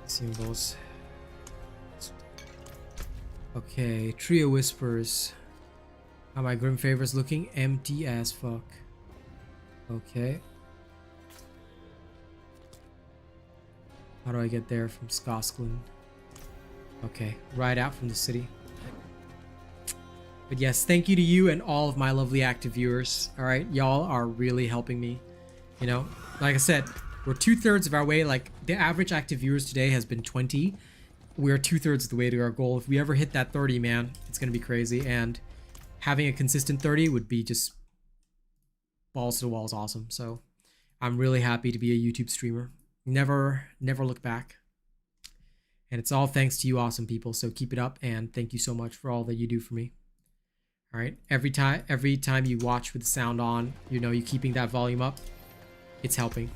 Symbols. Okay, Tree of Whispers. How my Grim Favors looking? Empty as fuck. Okay. How do I get there from Skoskland? Okay, right out from the city. But yes, thank you to you and all of my lovely active viewers. Alright, y'all are really helping me. You know, like I said, we're 2/3 of our way. Like, the average active viewers today has been 20. We're 2/3 of the way to our goal. If we ever hit that 30, man, it's gonna be crazy. And having a consistent 30 would be just balls to the walls awesome. So I'm really happy to be a YouTube streamer. Never look back. And it's all thanks to you awesome people. So keep it up, and thank you so much for all that you do for me. All right, every time you watch with the sound on, you know, you keeping that volume up, it's helping.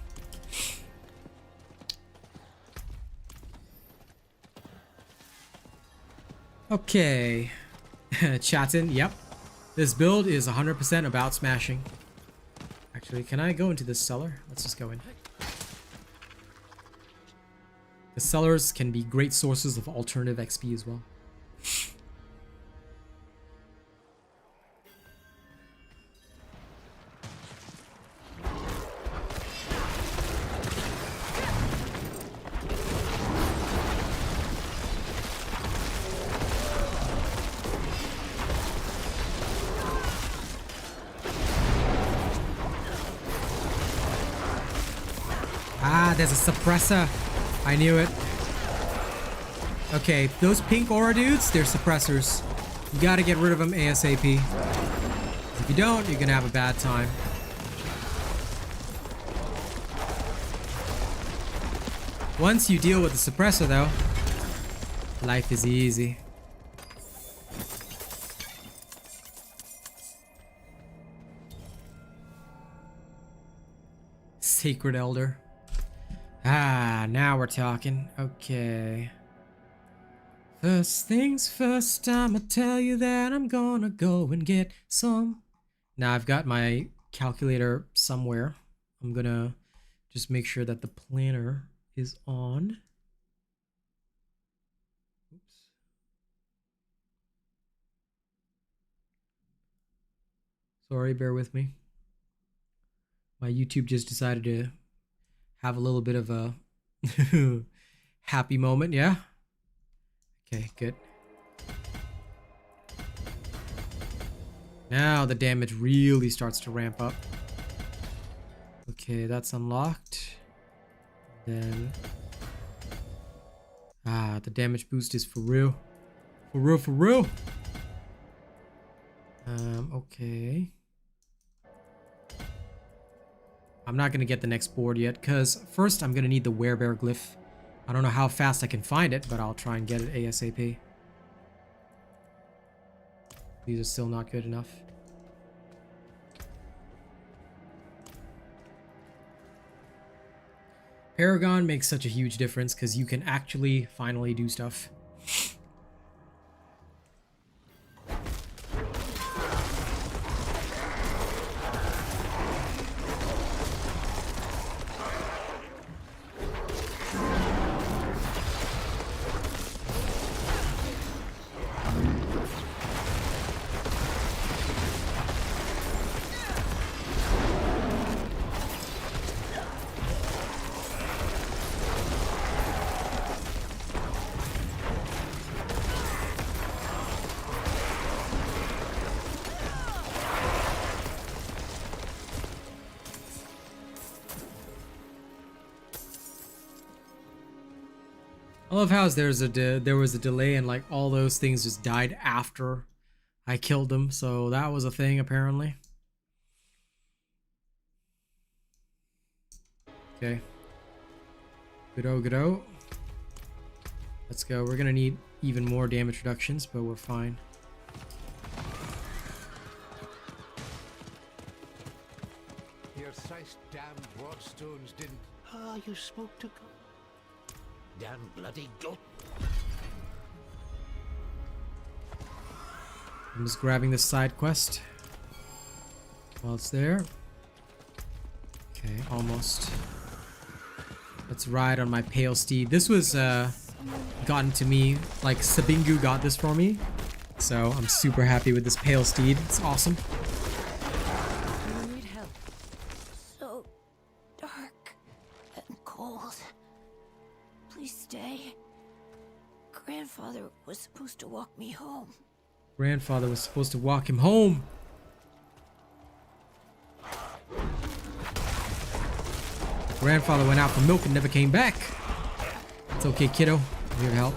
Okay. Chatting, yep. This build is 100% about smashing. Actually, can I go into this cellar? Let's just go in. The cellars can be great sources of alternative XP as well. there's a suppressor. I knew it. Okay, those pink aura dudes, they're suppressors. You gotta get rid of them ASAP. If you don't, you're gonna have a bad time. Once you deal with the suppressor though, life is easy. Sacred Elder. Ah, now we're talking. Okay. First things first, I'ma tell you that I'm gonna go and get some. Now I've got my calculator somewhere. I'm gonna just make sure that the planner is on. Oops. Sorry, bear with me. My YouTube just decided to have a little bit of a happy moment, yeah? Okay, good. Now the damage really starts to ramp up. Okay, that's unlocked. Then... ah, the damage boost is for real. For real, for real! Okay. I'm not gonna get the next board yet, because first I'm gonna need the werebear glyph. I don't know how fast I can find it, but I'll try and get it ASAP. These are still not good enough. Paragon makes such a huge difference because you can actually finally do stuff. I love how there was a delay and like all those things just died after I killed them, so that was a thing apparently. Okay. Good-o, good-o. Let's go. We're gonna need even more damage reductions, but we're fine. Your thrice damned broadstones didn't... ah, you spoke to... damn bloody goat. I'm just grabbing this side quest while it's there. Okay, almost. Let's ride on my pale steed. This was gotten to me, like Subingu got this for me. So I'm super happy with this pale steed. It's awesome. I need help. So dark and cold. Please stay. Grandfather was supposed to walk me home. Grandfather was supposed to walk him home. Grandfather went out for milk and never came back. It's okay, kiddo. I'm here to help.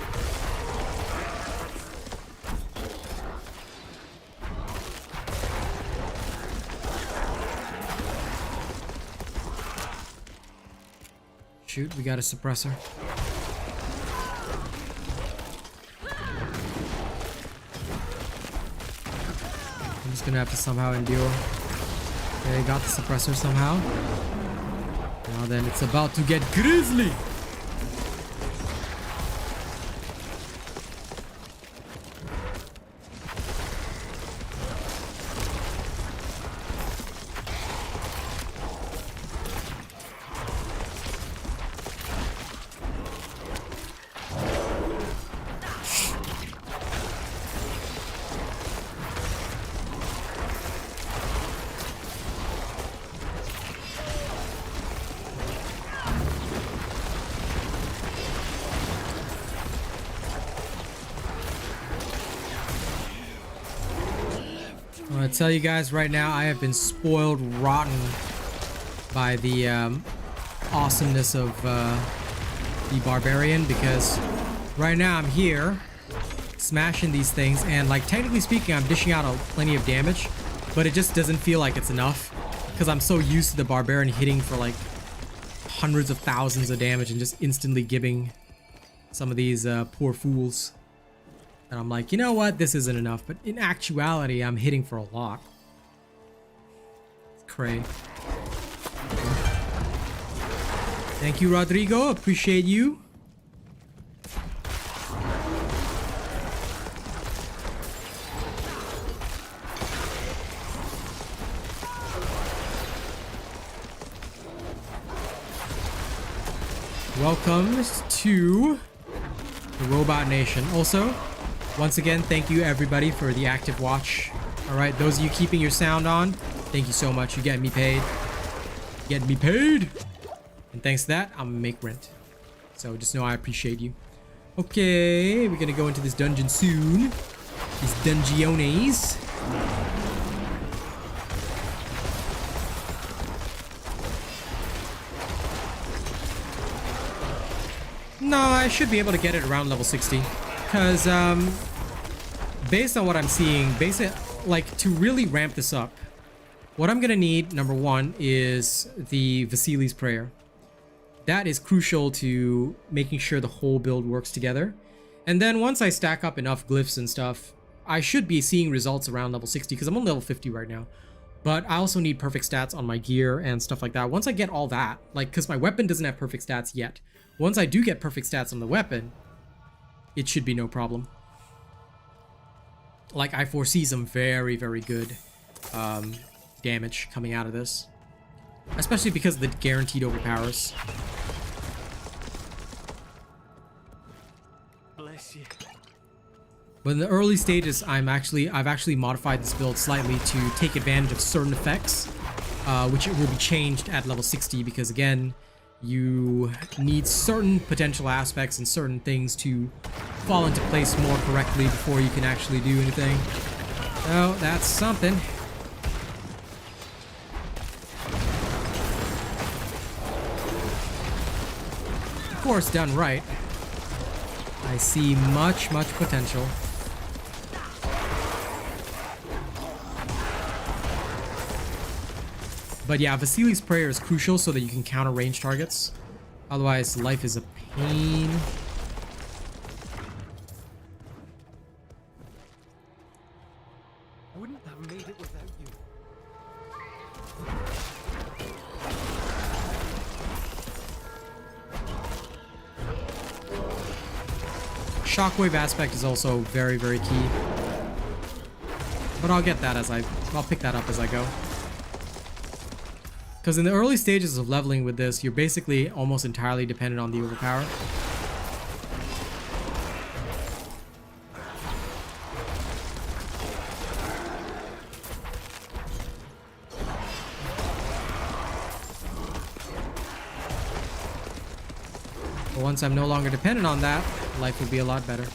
Shoot, we got a suppressor. I'm just gonna have to somehow endure. Okay, got the suppressor somehow. Now then, it's about to get grisly! I'm gonna tell you guys right now, I have been spoiled rotten by the awesomeness of the barbarian, because right now I'm here smashing these things, and like technically speaking I'm dishing out plenty of damage, but it just doesn't feel like it's enough because I'm so used to the barbarian hitting for like hundreds of thousands of damage and just instantly giving some of these poor fools. And I'm like, you know what, this isn't enough. But in actuality, I'm hitting for a lot. It's cray. Thank you, Rodrigo. Appreciate you. Welcome to the Robot Nation. Also, once again, thank you everybody for the active watch. Alright, those of you keeping your sound on, thank you so much. You get me paid. Get me paid! And thanks to that, I'm gonna make rent. So just know I appreciate you. Okay, we're gonna go into this dungeon soon. These dungeones. No, I should be able to get it around level 60. Because, based on what I'm seeing, like, to really ramp this up, what I'm gonna need, number one, is the Vasili's Prayer. That is crucial to making sure the whole build works together. And then once I stack up enough glyphs and stuff, I should be seeing results around level 60, because I'm on level 50 right now. But I also need perfect stats on my gear and stuff like that. Once I get all that, like, because my weapon doesn't have perfect stats yet. Once I do get perfect stats on the weapon, it should be no problem. Like, I foresee some very, very good damage coming out of this. Especially because of the guaranteed overpowers. Bless you. But in the early stages, I've actually modified this build slightly to take advantage of certain effects, which it will be changed at level 60, because again, you need certain potential aspects and certain things to fall into place more correctly before you can actually do anything. So that's something. Of course, done right, I see much potential. But yeah, Vasili's Prayer is crucial so that you can counter range targets. Otherwise, life is a pain. I wouldn't have made it without you. Shockwave aspect is also very, very key. But I'll get that I'll pick that up as I go. Because in the early stages of leveling with this, you're basically almost entirely dependent on the overpower. But once I'm no longer dependent on that, life will be a lot better.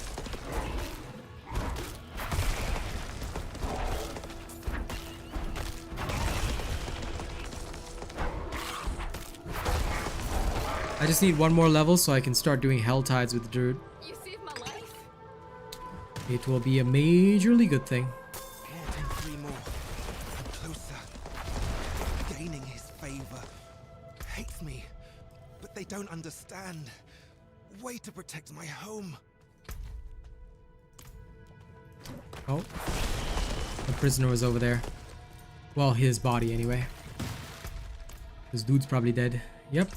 I just need one more level so I can start doing Hell Tides with the Druid. You saved my life. It will be a majorly good thing. Getting 3 more. I'm closer. Gaining his favor. Hates me. But they don't understand. Way to protect my home. Oh. The prisoner was over there. Well, his body anyway. This dude's probably dead. Yep.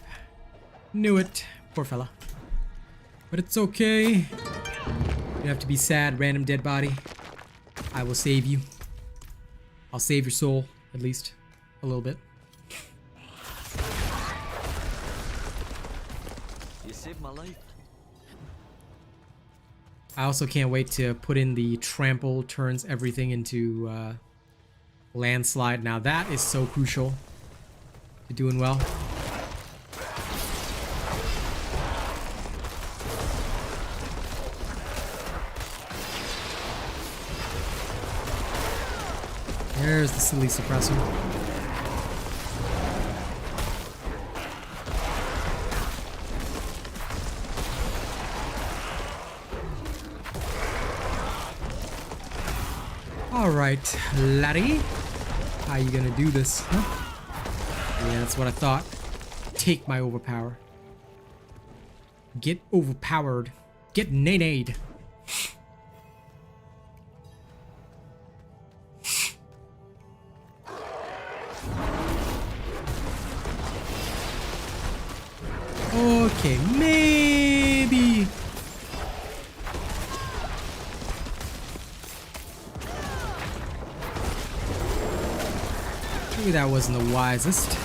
Knew it. Poor fella. But it's okay. You don't have to be sad, random dead body. I will save you. I'll save your soul, at least. A little bit. You saved my life. I also can't wait to put in the trample, turns everything into landslide. Now that is so crucial to doing well. There's the silly suppressor. Alright, laddie. How you gonna do this, huh? Yeah, that's what I thought. Take my overpower. Get overpowered. Get nay-nayed. Okay, maybe. Maybe that wasn't the wisest.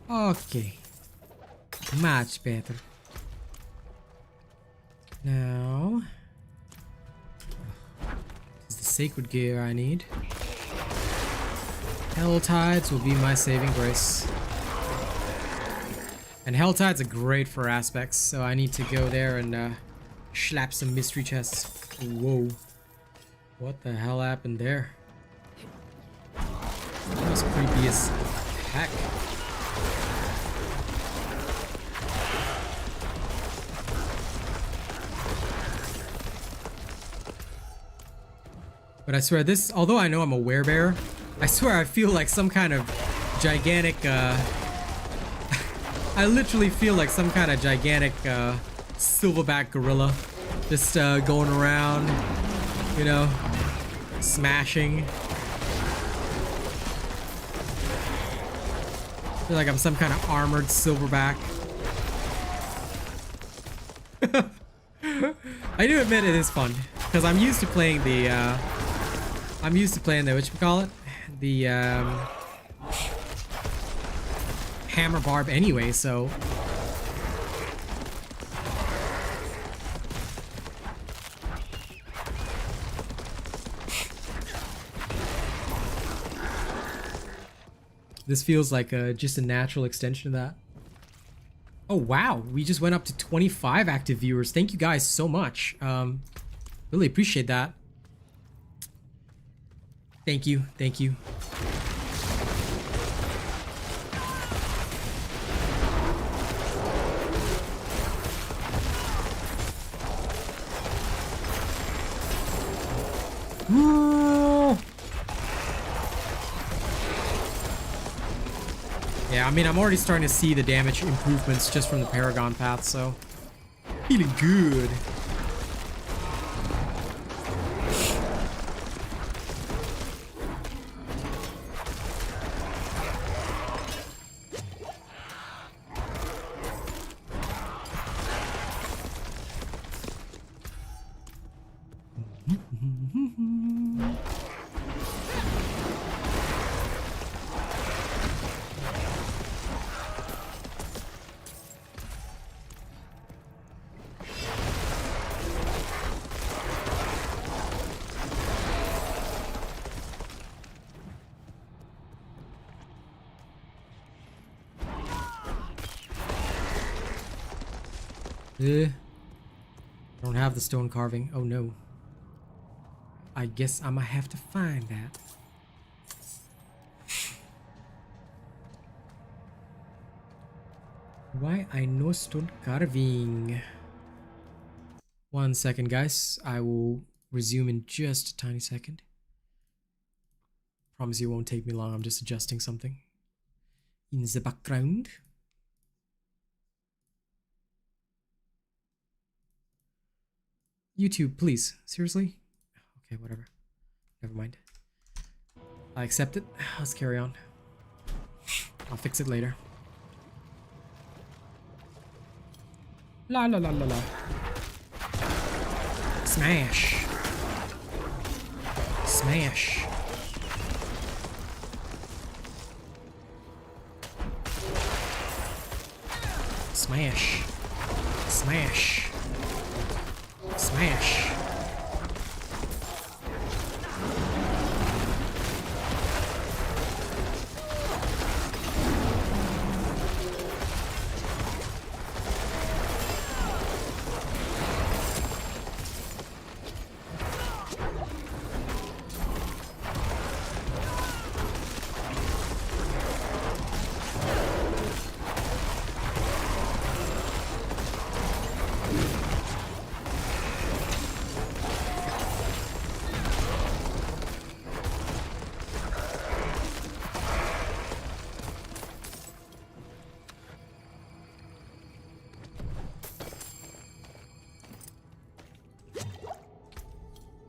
Okay. Much better. Now, this is the sacred gear I need. Hell Tides will be my saving grace. And Hell Tides are great for aspects, so I need to go there and slap some mystery chests. Whoa. What the hell happened there? That was creepy as heck. But I swear this, although I know I'm a werebear, I swear I feel like some kind of gigantic, I literally feel like some kind of gigantic, silverback gorilla. Just, going around, you know, smashing. I feel like I'm some kind of armored silverback. I do admit it is fun, because I'm used to playing the, whatchamacallit? The, hammer barb anyway, so. This feels like just a natural extension of that. Oh wow, we just went up to 25 active viewers. Thank you guys so much. Really appreciate that. Thank you, thank you. Yeah, I mean, I'm already starting to see the damage improvements just from the Paragon path, so feeling good. I don't have the stone carving. Oh no. I guess I'ma have to find that. Why I no stone carving? 1 second, guys. I will resume in just a tiny second. Promise you it won't take me long. I'm just adjusting something in the background. YouTube, please. Seriously? Okay, whatever. Never mind. I accept it. Let's carry on. I'll fix it later. La la la la la. Smash. Smash. Smash. Smash. Smash.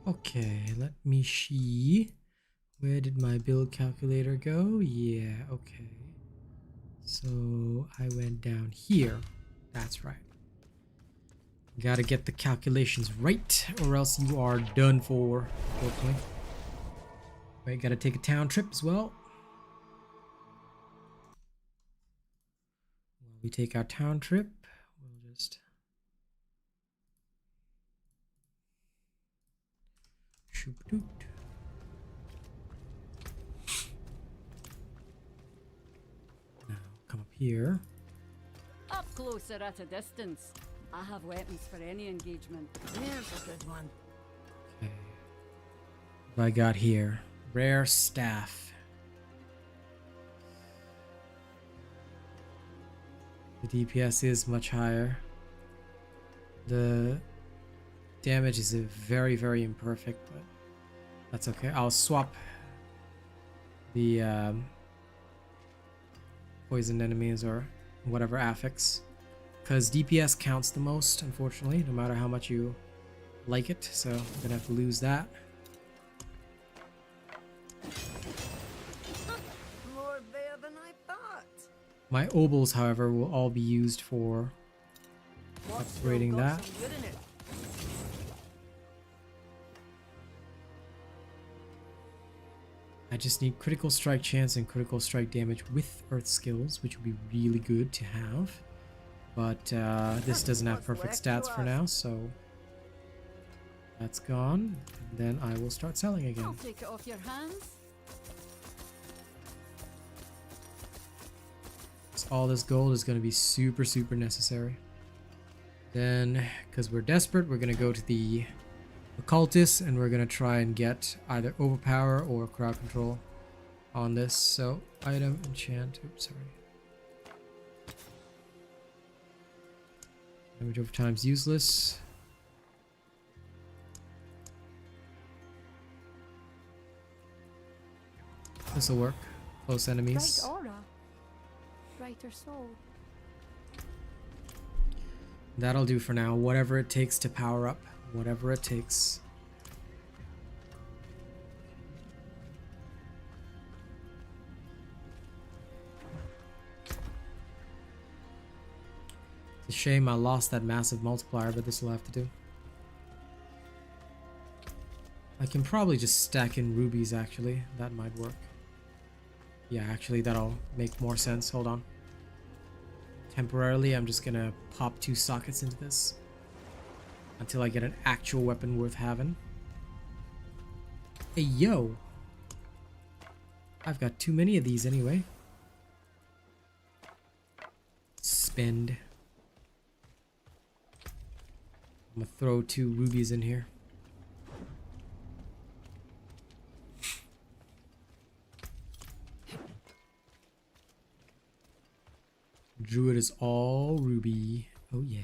Okay, let me see. Where did my build calculator go? Yeah, okay. So I went down here. That's right. Gotta get the calculations right, or else you are done for, hopefully. Right, gotta take a town trip as well. While we take our town trip, we'll just shoop-doot. Now come up here. Up closer at a distance. I have weapons for any engagement. There's a good one. Okay. What I got here? Rare staff. The DPS is much higher. The damage is very, very imperfect, but that's okay. I'll swap the poisoned enemies or whatever affix, because DPS counts the most, unfortunately, no matter how much you like it. So I'm gonna have to lose that. More there than I thought. My obols, however, will all be used for upgrading that. Some good in it. I just need critical strike chance and critical strike damage with earth skills, which would be really good to have. But this doesn't have perfect stats for now, so that's gone. And then I will start selling again. I'll take it off your hands. So all this gold is going to be super, super necessary. Then, because we're desperate, we're going to go to the occultist and we're going to try and get either overpower or crowd control on this. So item, enchant, oops, sorry. Damage over time is useless. This will work. Close enemies. Bright aura. Brighter soul. That'll do for now. Whatever it takes to power up. Whatever it takes. It's a shame I lost that massive multiplier, but this will have to do. I can probably just stack in rubies, actually. That might work. Yeah, actually, that'll make more sense. Hold on. Temporarily, I'm just gonna pop 2 sockets into this until I get an actual weapon worth having. Hey, yo! I've got too many of these anyway. Spend. I'm gonna throw 2 rubies in here. Druid is all ruby. Oh yeah.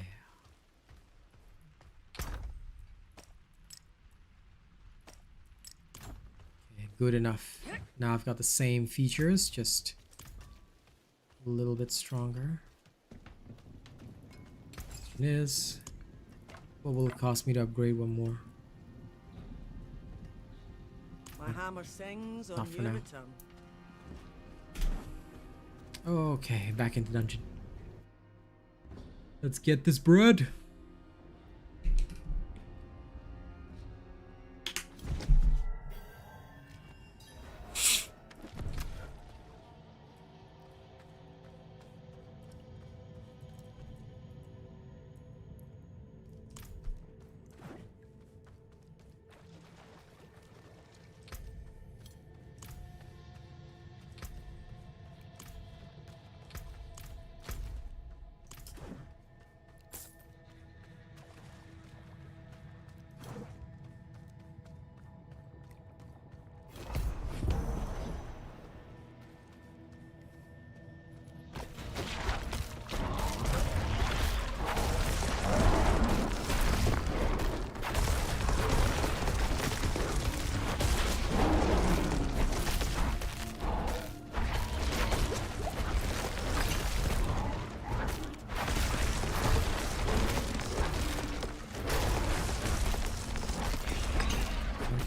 Okay, good enough. Now I've got the same features, just a little bit stronger. Question is, what will it cost me to upgrade one more? My hammer sings Not on for your now. return. Okay, back into dungeon. Let's get this bread.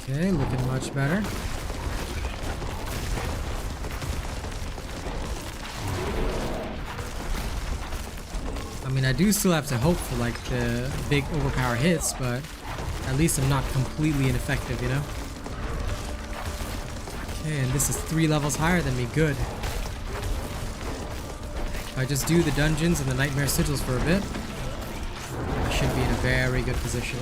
Okay, looking much better. I mean, I do still have to hope for like the big overpower hits, but at least I'm not completely ineffective, you know? Okay, and this is 3 levels higher than me. Good. If I just do the dungeons and the nightmare sigils for a bit, I should be in a very good position.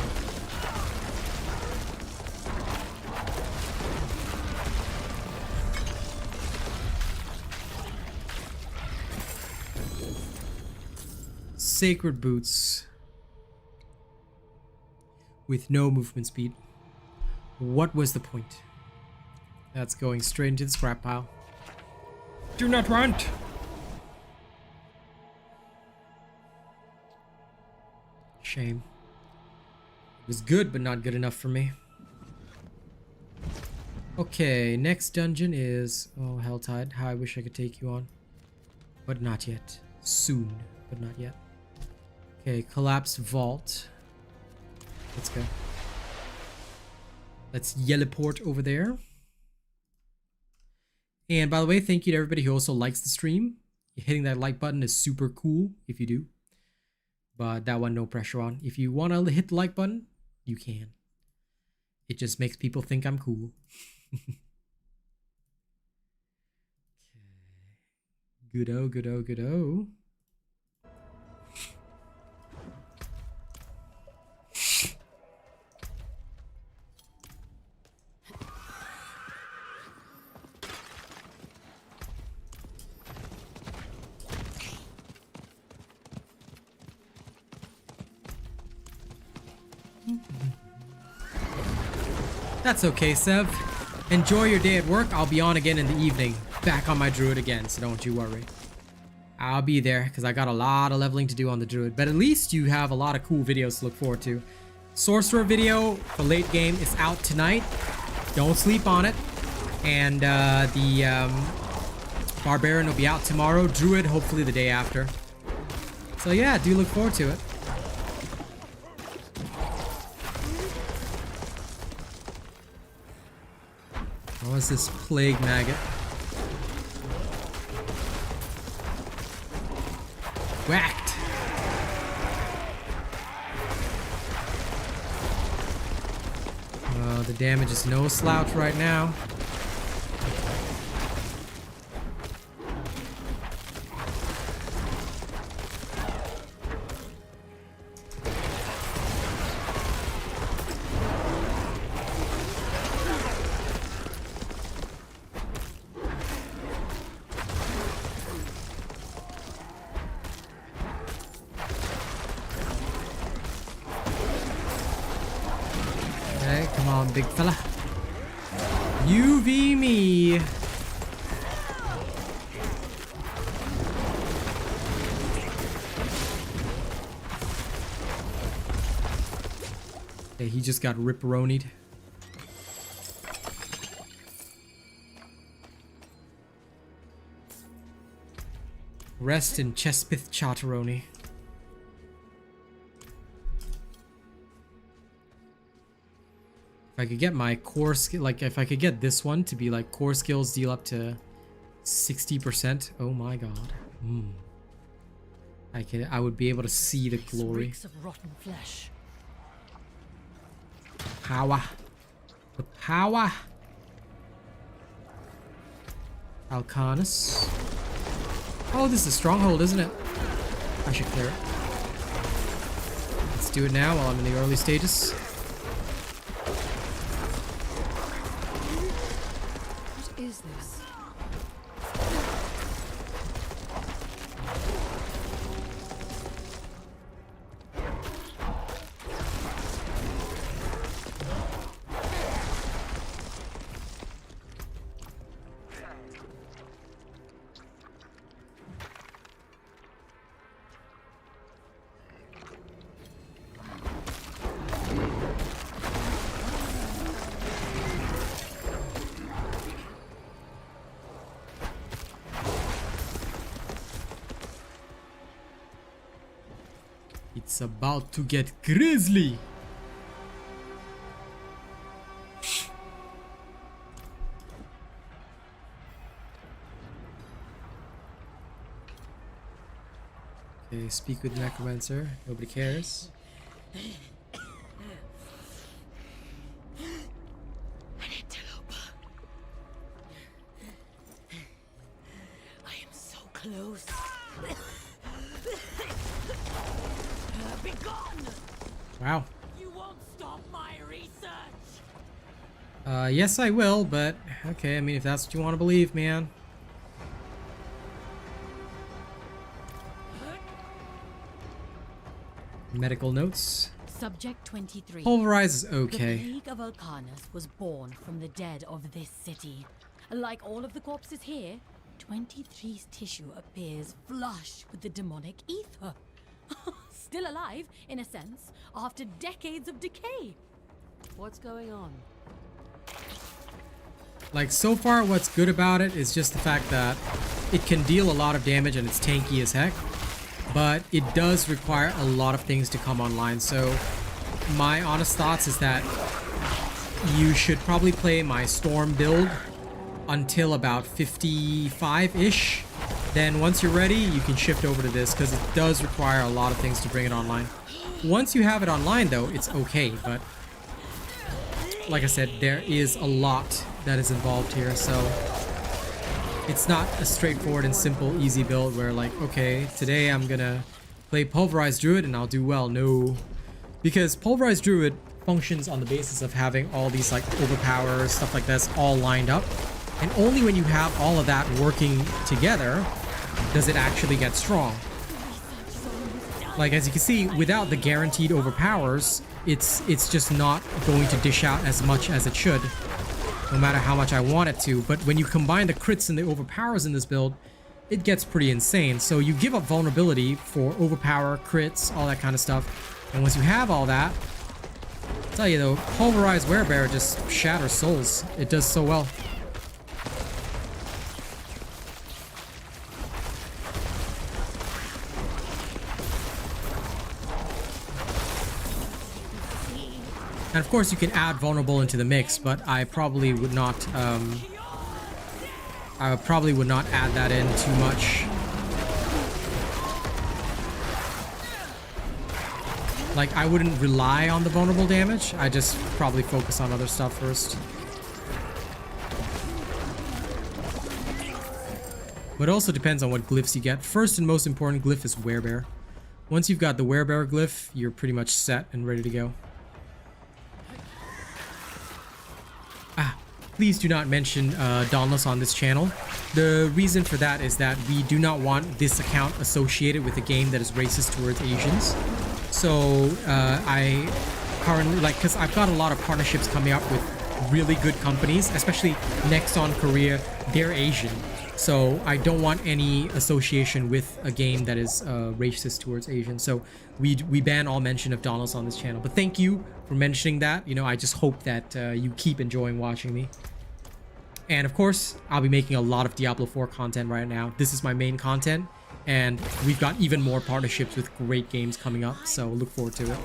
Sacred boots with no movement speed. What was the point? That's going straight into the scrap pile. Do not want. Shame. It was good, but not good enough for me. Okay, next dungeon is... Oh, Helltide. How I wish I could take you on. But not yet. Soon, but not yet. Okay, collapsed vault. Let's go. Let's yeleport over there. And by the way, thank you to everybody who also likes the stream. Hitting that like button is super cool if you do. But that one, no pressure on. If you want to hit the like button, you can. It just makes people think I'm cool. Okay. Good-o, good-o, good-o. That's okay, Sev. Enjoy your day at work. I'll be on again in the evening. Back on my Druid again, so don't you worry. I'll be there, because I got a lot of leveling to do on the Druid. But at least you have a lot of cool videos to look forward to. Sorcerer video for late game is out tonight. Don't sleep on it. And the Barbarian will be out tomorrow. Druid, hopefully the day after. So yeah, do look forward to it. What is this plague maggot? Whacked! The damage is no slouch right now. Big fella. You v me. Okay, he just got ripperonied. Rest in Chespith Chatteroni. If I could get my core skill, like if I could get this one to be like core skills deal up to 60%. Oh my god. I would be able to see the glory. Of rotten flesh. Power. The power. Alcanus. Oh, this is a stronghold, isn't it? I should clear it. Let's do it now while I'm in the early stages. Is this? It's about to get grisly. Okay, speak with the necromancer. Nobody cares. I am so close. Be gone! Wow. You won't stop my research! Yes I will, but okay, I mean if that's what you want to believe, man. Medical notes. Subject 23. Pulverize is The okay. Plague of Alcanus was born from the dead of this city. Like all of the corpses here, 23's tissue appears flush with the demonic ether. Still alive, in a sense, after decades of decay. What's going on? Like so far what's good about it is just the fact that it can deal a lot of damage and it's tanky as heck. But it does require a lot of things to come online. So my honest thoughts is that you should probably play my Storm build until about 55-ish. Then once you're ready, you can shift over to this because it does require a lot of things to bring it online. Once you have it online though, it's okay. But like I said, there is a lot that is involved here. So it's not a straightforward and simple, easy build where like, okay, today I'm gonna play Pulverize Druid and I'll do well. No. Because Pulverize Druid functions on the basis of having all these like overpower, stuff like this all lined up. And only when you have all of that working together does it actually get strong. Like as you can see, without the guaranteed overpowers, it's just not going to dish out as much as it should. No matter how much I want it to. But when you combine the crits and the overpowers in this build, it gets pretty insane. So you give up vulnerability for overpower, crits, all that kind of stuff. And once you have all that, I'll tell you though, Pulverized Werebear just shatters souls. It does so well. And of course you can add vulnerable into the mix, but I probably would not add that in too much. Like I wouldn't rely on the vulnerable damage. I just probably focus on other stuff first. But it also depends on what glyphs you get. First and most important glyph is Werebear. Once you've got the Werebear glyph, you're pretty much set and ready to go. Please do not mention Dauntless on this channel. The reason for that is that we do not want this account associated with a game that is racist towards Asians. So I currently, like, because I've got a lot of partnerships coming up with really good companies, especially Nexon Korea, they're Asian. So I don't want any association with a game that is racist towards Asians. So we ban all mention of Dauntless on this channel. But thank you for mentioning that. You know, I just hope that you keep enjoying watching me. And of course, I'll be making a lot of Diablo 4 content right now. This is my main content. And we've got even more partnerships with great games coming up. So look forward to it.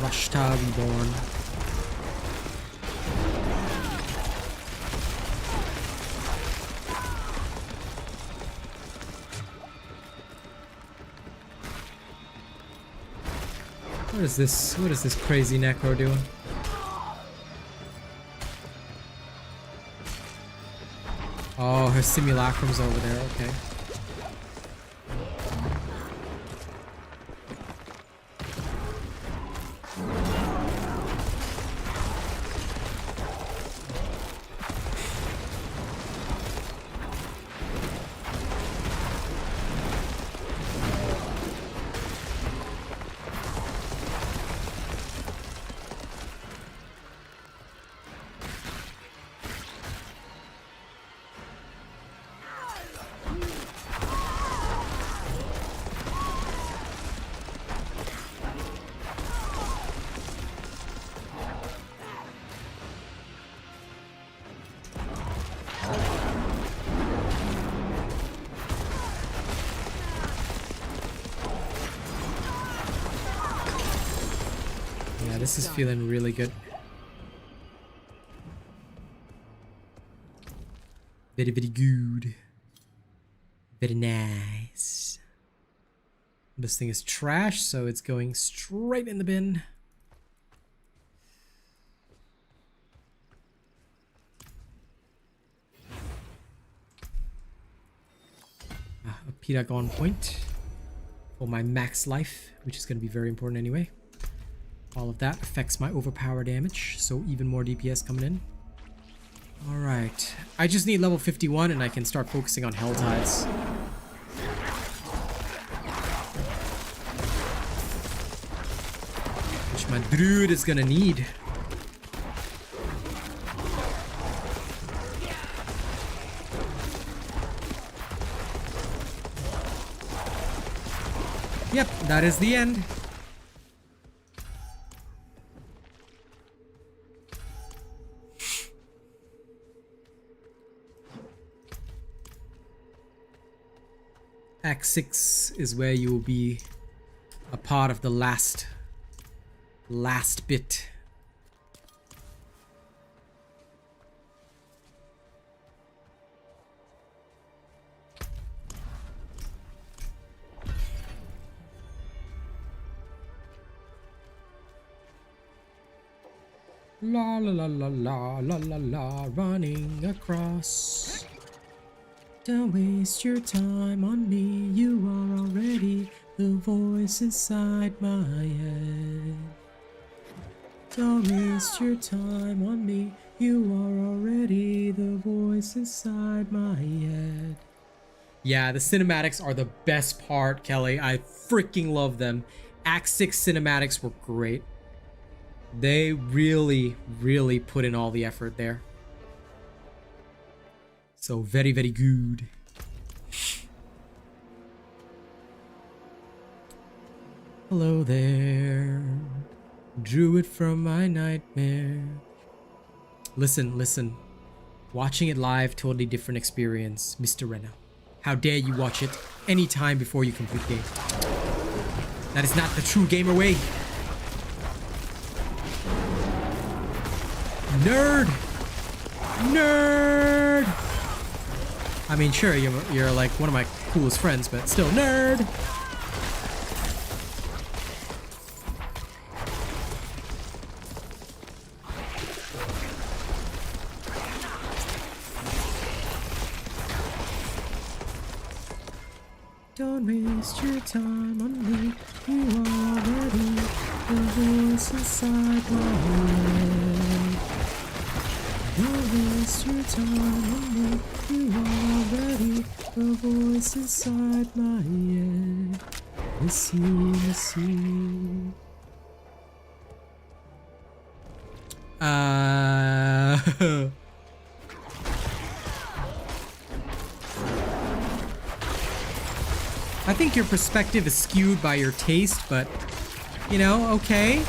Rashta Reborn. What is this? What is this crazy necro doing? Oh, her simulacrum's over there. Okay. this is feeling really good. Very, very good. Very nice. This thing is trash, so it's going straight in the bin. A PDAC on point for my max life, which is going to be very important anyway. All of that affects my overpower damage, so even more DPS coming in. Alright, I just need level 51 and I can start focusing on Hell Tides. Which my Druid is gonna need. Yep, that is the end. Act 6 is where you will be a part of the last bit. La la la la la la la la, running across. Don't waste your time on me, you are already the voice inside my head. Don't waste your time on me, you are already the voice inside my head. Yeah, the cinematics are the best part, Kelly. I freaking love them. Act 6 cinematics were great. They really, really put in all the effort there. So very, very good. Hello there, Druid from my nightmare. Listen, listen. Watching it live, totally different experience, Mr. Rena. How dare you watch it any time before you complete game. That is not the true gamer way. Nerd! Nerd! I mean, sure, you're like one of my coolest friends, but still, nerd! Don't waste your time on me, you are already the voice inside my head. Don't waste your time on me, you are already the voice inside my head. Listen. I think your perspective is skewed by your taste, but, you know, okay.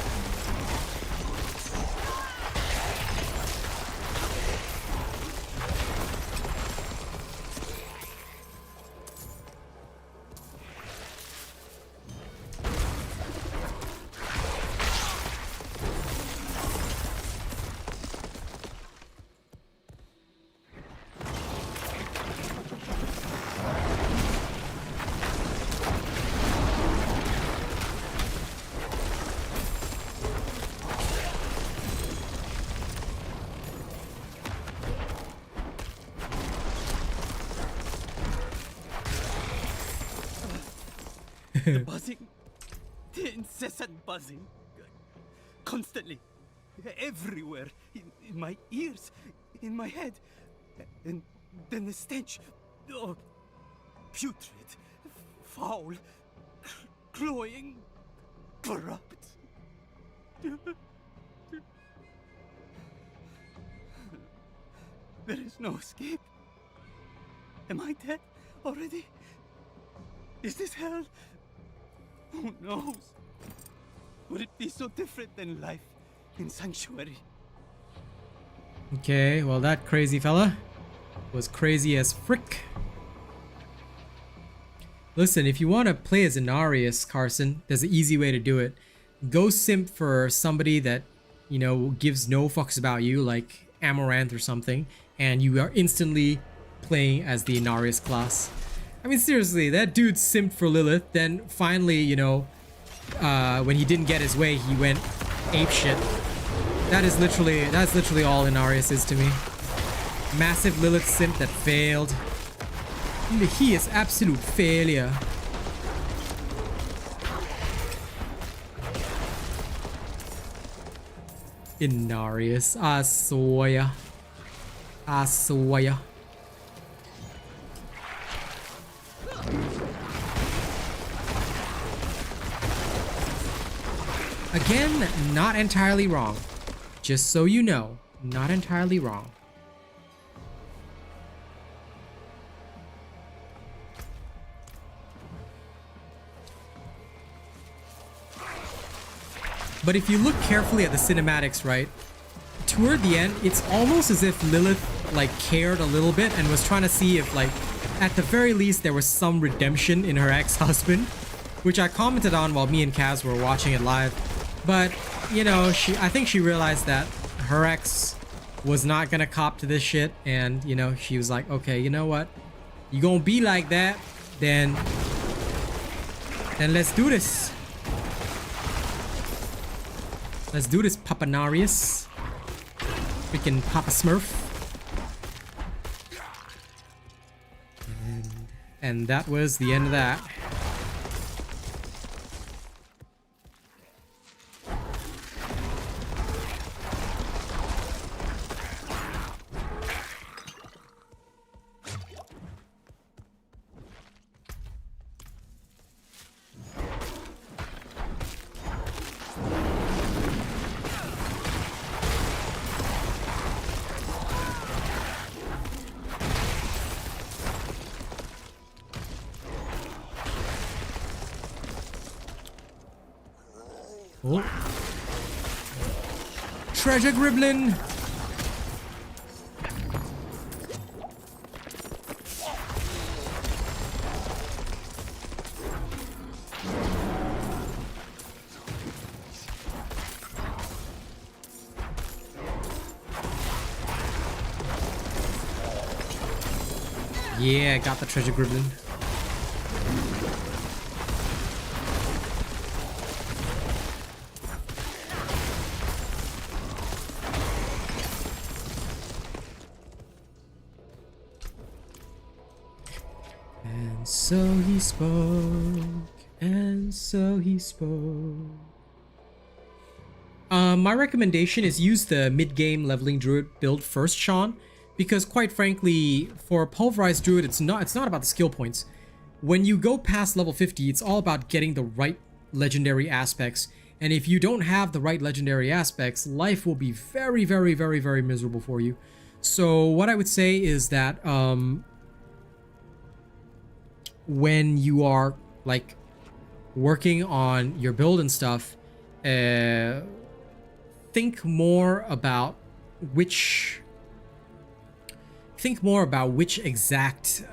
The buzzing, the incessant buzzing, constantly, everywhere, in my ears, in my head, and then the stench, oh, putrid, foul, cloying, corrupt. There is no escape. Am I dead already? Is this hell? Who knows? Would it be so different than life in Sanctuary? Okay, well that crazy fella was crazy as frick. Listen, if you want to play as Inarius, Carson, there's an easy way to do it. go simp for somebody that, you know, gives no fucks about you, like Amaranth or something, and you are instantly playing as the Inarius class. I mean, seriously, that dude simped for Lilith, then finally, you know, when he didn't get his way, he went apeshit. That's literally all Inarius is to me. Massive Lilith simp that failed. He is absolute failure. Inarius, I swear. I swear. Again, not entirely wrong. Just so you know, not entirely wrong. But if you look carefully at the cinematics, right, toward the end, it's almost as if Lilith, like, cared a little bit and was trying to see if, like, at the very least, there was some redemption in her ex-husband, which I commented on while me and Kaz were watching it live. But, you know, I think she realized that her ex was not gonna cop to this shit, and, you know, she was like, okay, you know what? You gonna be like that, then let's do this. Let's do this, Papa Narius. Freaking Papa Smurf. And that was the end of that. Oh. Treasure Griblin! Yeah, got the Treasure Griblin. And so he spoke, and so he spoke. My recommendation is use the mid-game leveling druid build first, Sean, because quite frankly, for a pulverized druid, it's not about the skill points. When you go past level 50, it's all about getting the right legendary aspects, and if you don't have the right legendary aspects, life will be very, very, very, very miserable for you. So what I would say is that when you are like working on your build and stuff, think more about which exact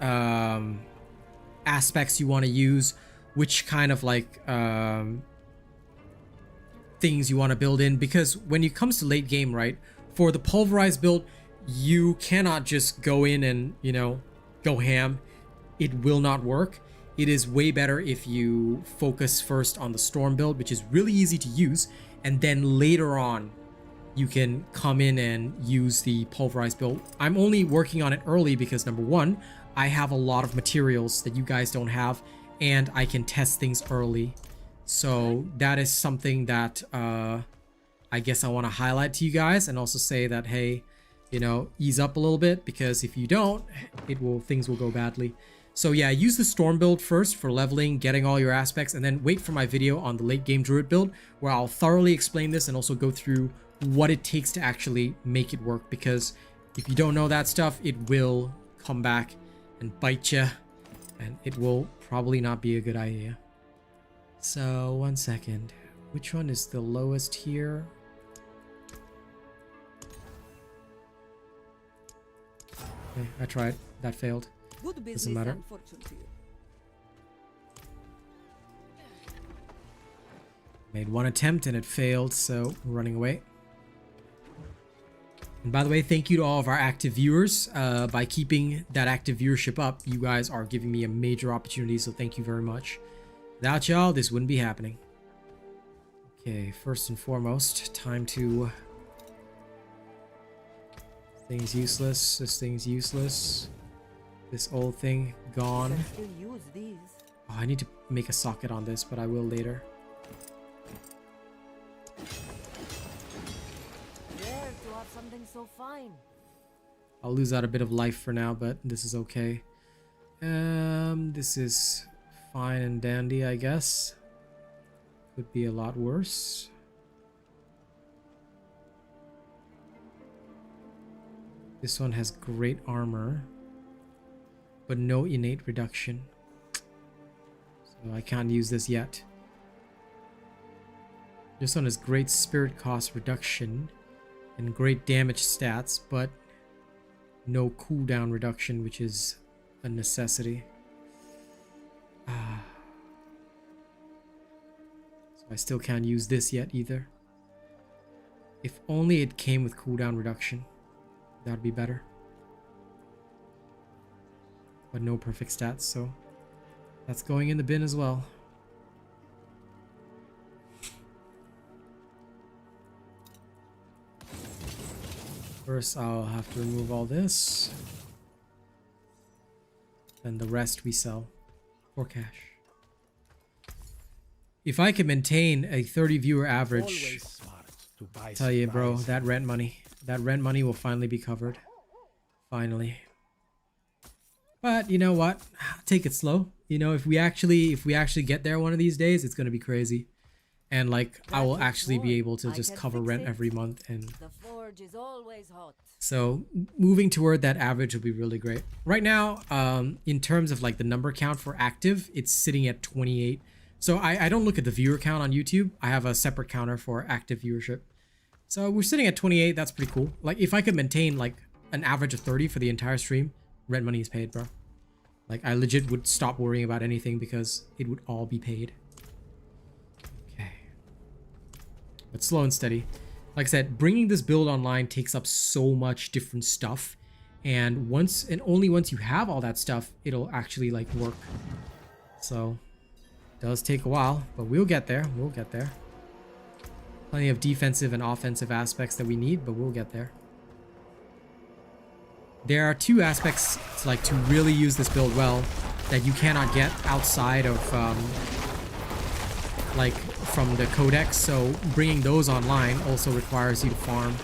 aspects you want to use, which kind of like things you want to build in, because when it comes to late game, right, for the pulverized build, you cannot just go in and, you know, go ham. It will not work. It is way better if you focus first on the storm build, which is really easy to use, and then later on you can come in and use the pulverized build. I'm only working on it early because, number one, I have a lot of materials that you guys don't have, and I can test things early. So that is something that I guess I want to highlight to you guys, and also say that, hey, you know, ease up a little bit, because if you don't, things will go badly. So yeah, use the storm build first for leveling, getting all your aspects, and then wait for my video on the late game druid build, where I'll thoroughly explain this and also go through what it takes to actually make it work, because if you don't know that stuff, it will come back and bite you, and it will probably not be a good idea. So 1 second, which one is the lowest here? Okay, I tried, that failed. Good business Doesn't matter. and fortune to you. Made one attempt and it failed, so we're running away. And by the way, thank you to all of our active viewers. By keeping that active viewership up, you guys are giving me a major opportunity, so thank you very much. Without y'all, this wouldn't be happening. Okay, first and foremost, time to... This thing's useless. This thing's useless. This old thing, gone. Oh, I need to make a socket on this, but I will later. Rare to have something so fine. I'll lose out a bit of life for now, but this is okay. This is fine and dandy, I guess. Could be a lot worse. This one has great armor, but no innate reduction. So I can't use this yet. This one has great spirit cost reduction and great damage stats, but no cooldown reduction, which is a necessity. So I still can't use this yet either. If only it came with cooldown reduction, that'd be better. But no perfect stats, so that's going in the bin as well. First, I'll have to remove all this. Then the rest we sell for cash. If I can maintain a 30 viewer average, I tell you, bro, that rent money will finally be covered. Finally. But you know what? Take it slow. You know, if we actually get there one of these days, it's gonna be crazy. And like, I will actually be able to just cover rent every month, and The forge is always hot. so moving toward that average will be really great. Right now, in terms of like the number count for active, it's sitting at 28. So I don't look at the viewer count on YouTube. I have a separate counter for active viewership. So we're sitting at 28. That's pretty cool. Like if I could maintain like an average of 30 for the entire stream, rent money is paid, bro. Like I legit would stop worrying about anything because it would all be paid. Okay. But slow and steady. Like I said, bringing this build online takes up so much different stuff. And only once you have all that stuff, it'll actually like work. So it does take a while, but we'll get there. We'll get there. Plenty of defensive and offensive aspects that we need, but we'll get there. There are two aspects to really use this build well that you cannot get outside of from the codex, so bringing those online also requires you to farm.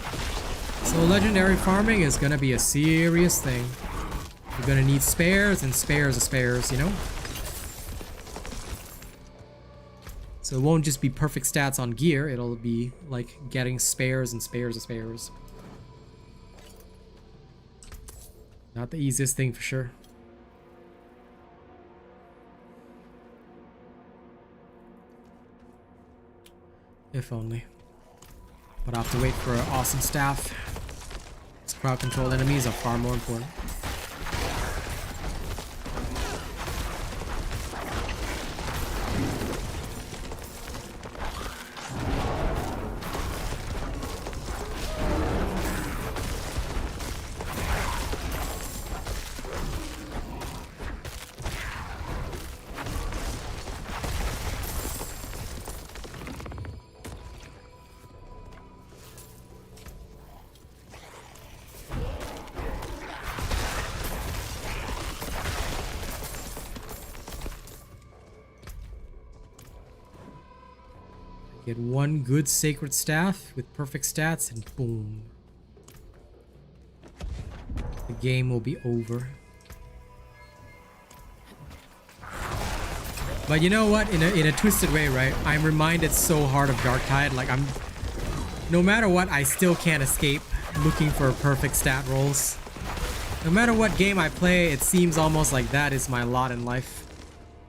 So legendary farming is gonna be a serious thing. You're gonna need spares and spares of spares, you know? So it won't just be perfect stats on gear, it'll be like getting spares and spares of spares. Not the easiest thing for sure. If only. But I have to wait for an awesome staff. These crowd control enemies are far more important. Get one good sacred staff with perfect stats and boom. The game will be over. But you know what? In a twisted way, right? I'm reminded so hard of Darktide. Like no matter what, I still can't escape looking for perfect stat rolls. No matter what game I play, it seems almost like that is my lot in life.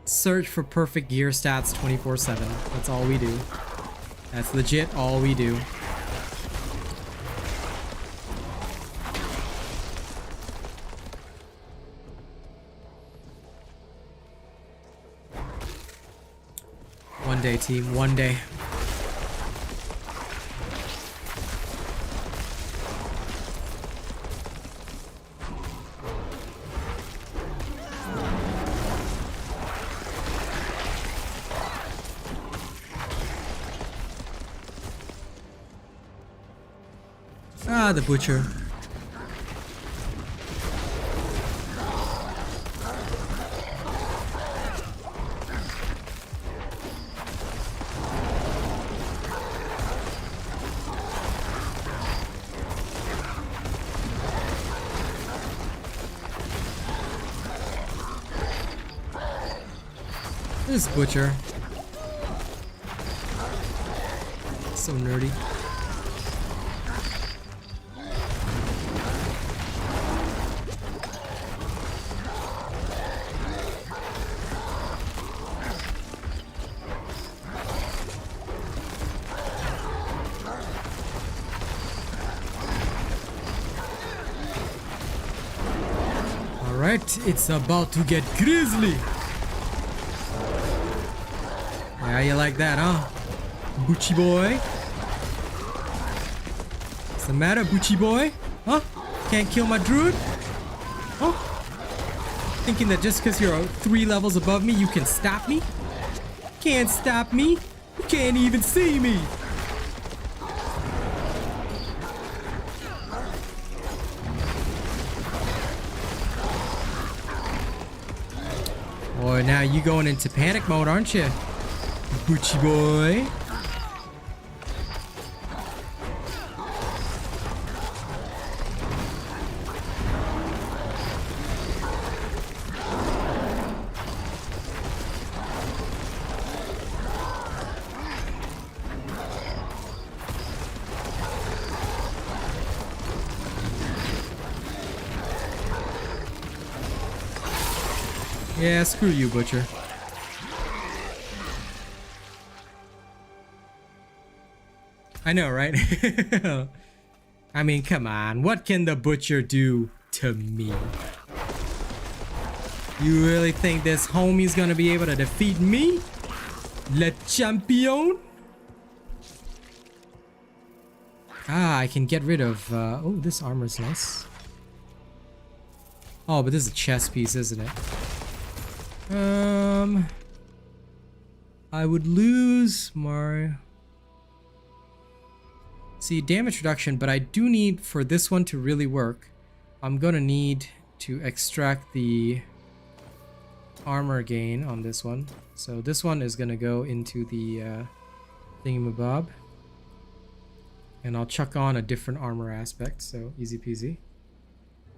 Search for perfect gear stats 24/7. That's all we do. That's legit all we do. One day, team, one day. the butcher. This butcher. So nerdy. Alright, it's about to get grisly. Yeah, you like that, huh? Butchie boy? What's the matter, Butchie boy? Huh? Can't kill my druid? Huh? Thinking that just because you're 3 levels above me, you can stop me? Can't stop me. You can't even see me. Boy, now you going into panic mode, aren't you? Butchie boy. Yeah, screw you, butcher. I know, right? I mean, come on. What can the butcher do to me? You really think this homie's gonna be able to defeat me? Le champion? Ah, I can get rid of... oh, this armor's nice. Oh, but this is a chest piece, isn't it? I would lose Mario. See, damage reduction, but I do need, for this one to really work, I'm gonna need to extract the armor gain on this one. So this one is gonna go into the thingamabob. And I'll chuck on a different armor aspect, so easy peasy.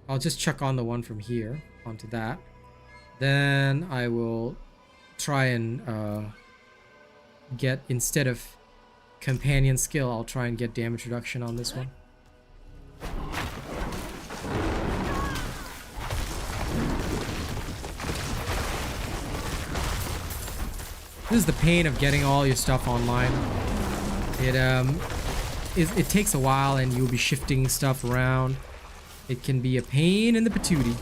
I'll just chuck on the one from here onto that. Then I will try and get, instead of companion skill, I'll try and get damage reduction on this one. This is the pain of getting all your stuff online. It takes a while and you'll be shifting stuff around. It can be a pain in the patootie.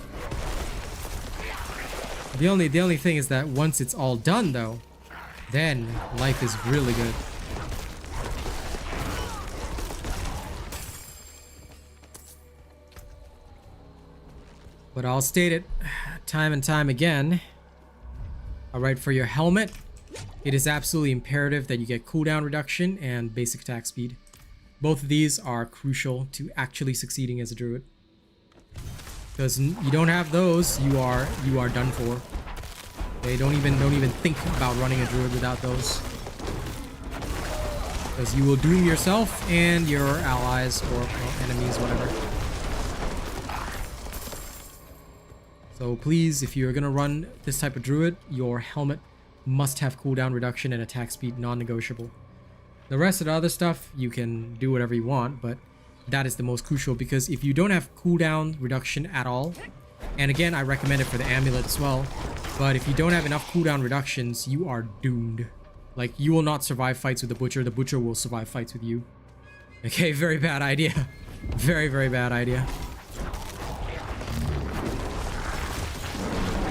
The only thing is that once it's all done though, then life is really good. But I'll state it time and time again. Alright, for your helmet, it is absolutely imperative that you get cooldown reduction and basic attack speed. Both of these are crucial to actually succeeding as a druid. Because you don't have those, you are done for. They don't even think about running a druid without those. Because you will doom yourself and your allies or enemies, whatever. So please, if you're gonna run this type of druid, your helmet must have cooldown reduction and attack speed non-negotiable. The rest of the other stuff, you can do whatever you want, but that is the most crucial, because if you don't have cooldown reduction at all, and again, I recommend it for the amulet as well, but if you don't have enough cooldown reductions, you are doomed. Like, you will not survive fights with the butcher will survive fights with you. Okay, very bad idea. Very, very bad idea.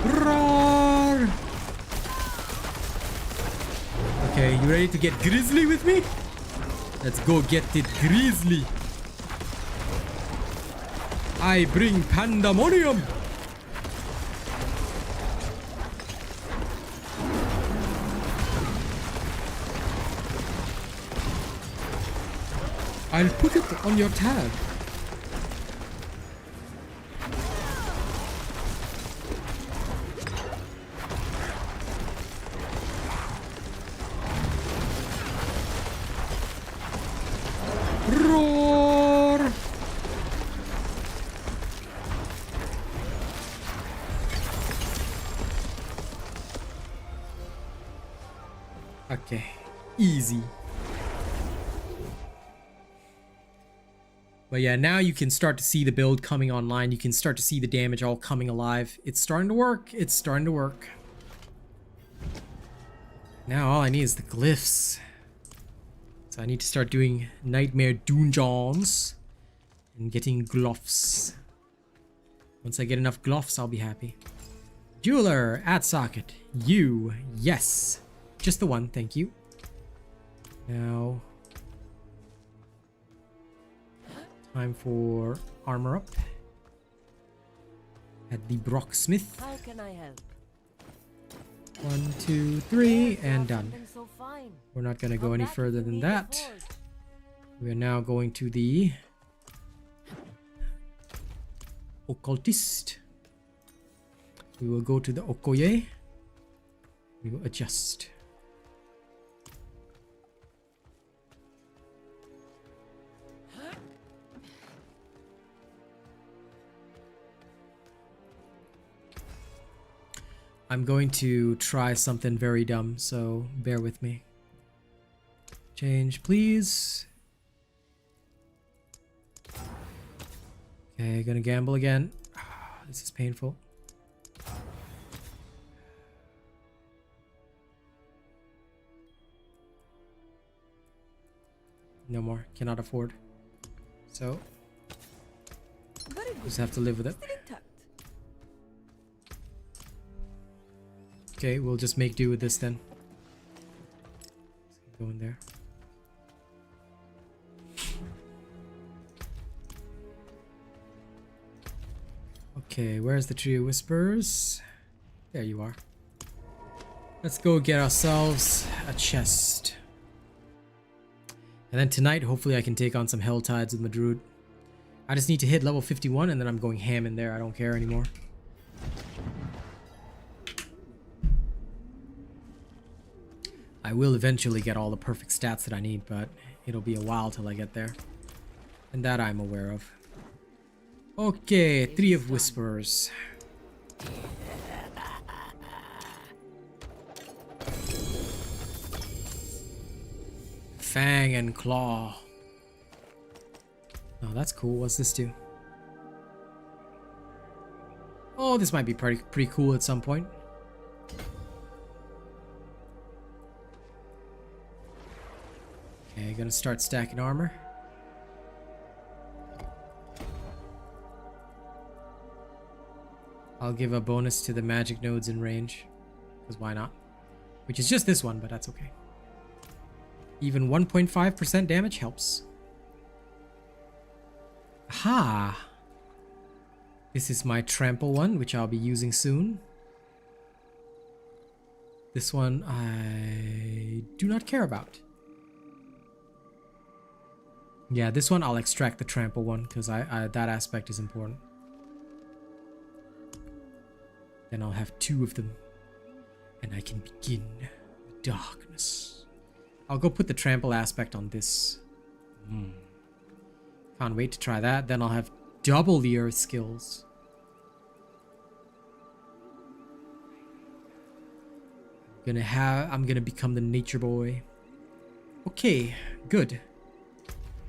Roar! Okay, you ready to get grizzly with me? Let's go get it grizzly. I bring pandemonium. I'll put it on your tab. Okay, easy. But yeah, now you can start to see the build coming online. You can start to see the damage all coming alive. It's starting to work. It's starting to work. Now all I need is the glyphs. So I need to start doing nightmare dungeons and getting gloves. Once I get enough gloves, I'll be happy. Jeweler, add socket. You, yes. Just the one, thank you. Now, time for armor up. At the Brocksmith. How can I help? 1, 2, 3, and done. Something so fine. We're not going to go Come any back further if you than need that. a hold. We are now going to the Occultist. We will go to the Okoye. We will adjust. I'm going to try something very dumb, so bear with me. Change, please. Okay, gonna gamble again. This is painful. No more. Cannot afford. So, Very good. just have to live with it. Still intact. Okay, we'll just make do with this then. Go in there. Okay, where's the Tree of Whispers? There you are. Let's go get ourselves a chest. And then tonight, hopefully I can take on some Hell Tides with my Druid. I just need to hit level 51 and then I'm going ham in there. I don't care anymore. I will eventually get all the perfect stats that I need, but it'll be a while till I get there. And that I'm aware of. Okay, Tree of Whispers. Fang and Claw. Oh, that's cool. What's this do? Oh, this might be pretty cool at some point. Okay, gonna start stacking armor. I'll give a bonus to the magic nodes in range, because why not? Which is just this one, but that's okay. Even 1.5% damage helps. Aha! This is my trample one, which I'll be using soon. This one I do not care about. Yeah, this one I'll extract the trample one, because that aspect is important. Then I'll have 2 of them. And I can begin the darkness. I'll go put the trample aspect on this. Can't wait to try that. Then I'll have double the earth skills. I'm gonna become the nature boy. Okay, good.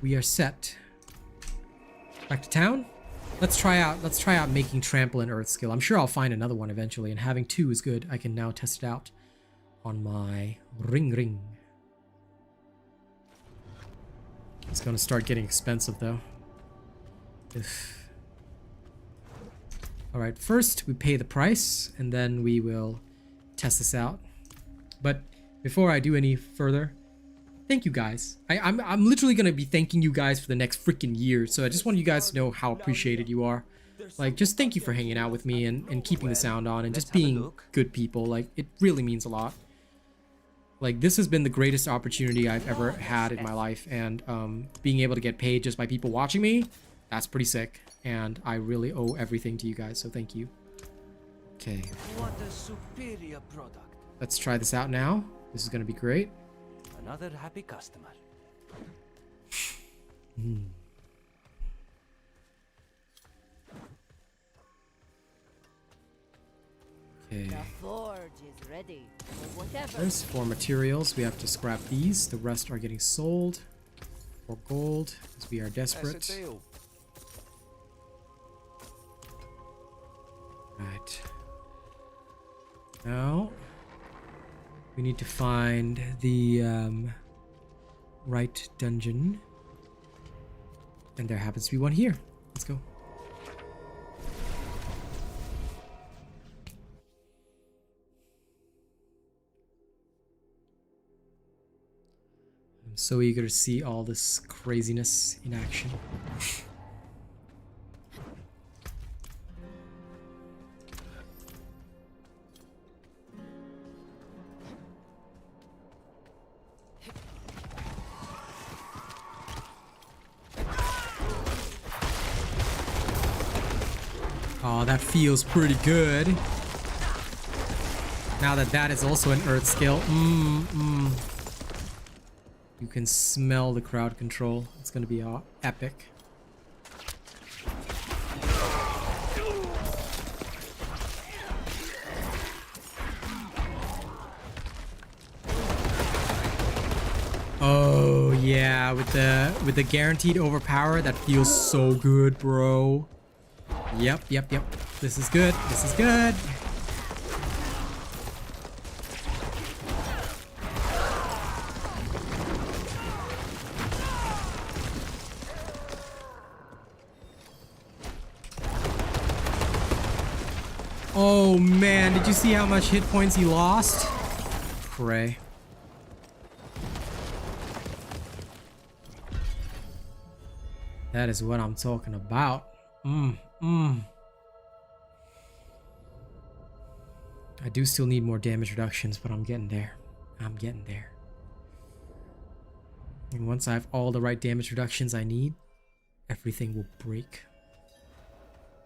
We are set. Back to town. Let's try out making trample and earth skill. I'm sure I'll find another one eventually, and having 2 is good. I can now test it out on my ring. It's gonna start getting expensive though. Alright, first we pay the price and then we will test this out. But before I do any further, thank you guys. I'm literally gonna be thanking you guys for the next freaking year. So I just want you guys to know how appreciated you are. Like, just thank you for hanging out with me and keeping the sound on and just being good people. Like, it really means a lot. Like, this has been the greatest opportunity I've ever had in my life, and being able to get paid just by people watching me, that's pretty sick, and I really owe everything to you guys, so thank you. Okay. What a superior product. Let's try this out now. This is gonna be great. Another happy customer. Okay. The forge is ready for whatever. There's 4 materials. We have to scrap these. The rest are getting sold for gold because we are desperate. That's a deal. Right. Now we need to find the right dungeon. And there happens to be one here. Let's go. I'm so eager to see all this craziness in action. Oh, that feels pretty good. Now that that is also an earth skill. You can smell the crowd control. It's gonna be epic. Oh yeah, with the guaranteed overpower, that feels so good, bro. Yep. This is good. This is good. Oh man, did you see how much hit points he lost? Pray. That is what I'm talking about. I do still need more damage reductions, but I'm getting there. I'm getting there. And once I have all the right damage reductions I need, everything will break.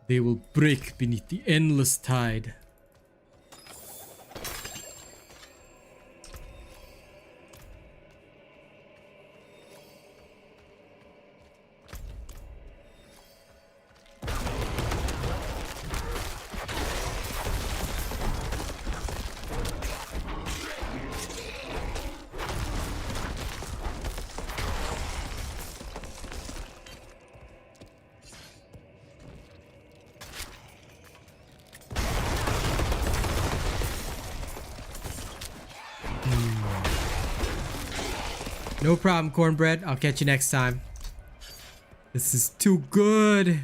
They will break beneath the endless tide. No problem, cornbread. I'll catch you next time. This is too good.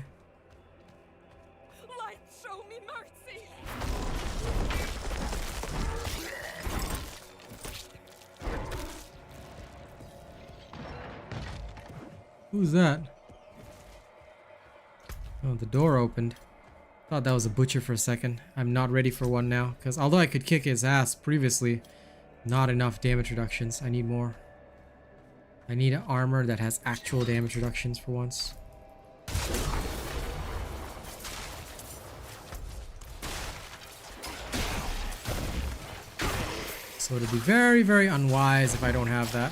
Light, show me mercy. Who's that? Oh, the door opened. Thought that was a butcher for a second. I'm not ready for one now, because although I could kick his ass previously, not enough damage reductions. I need more. I need an armor that has actual damage reductions for once. So it'll be very, very unwise if I don't have that.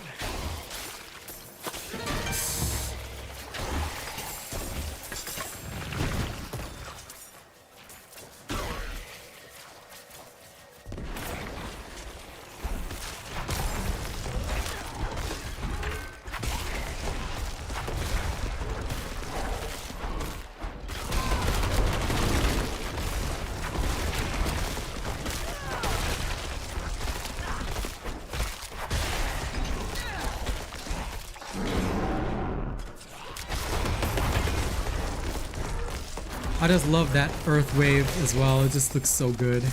I just love that earth wave as well. It just looks so good.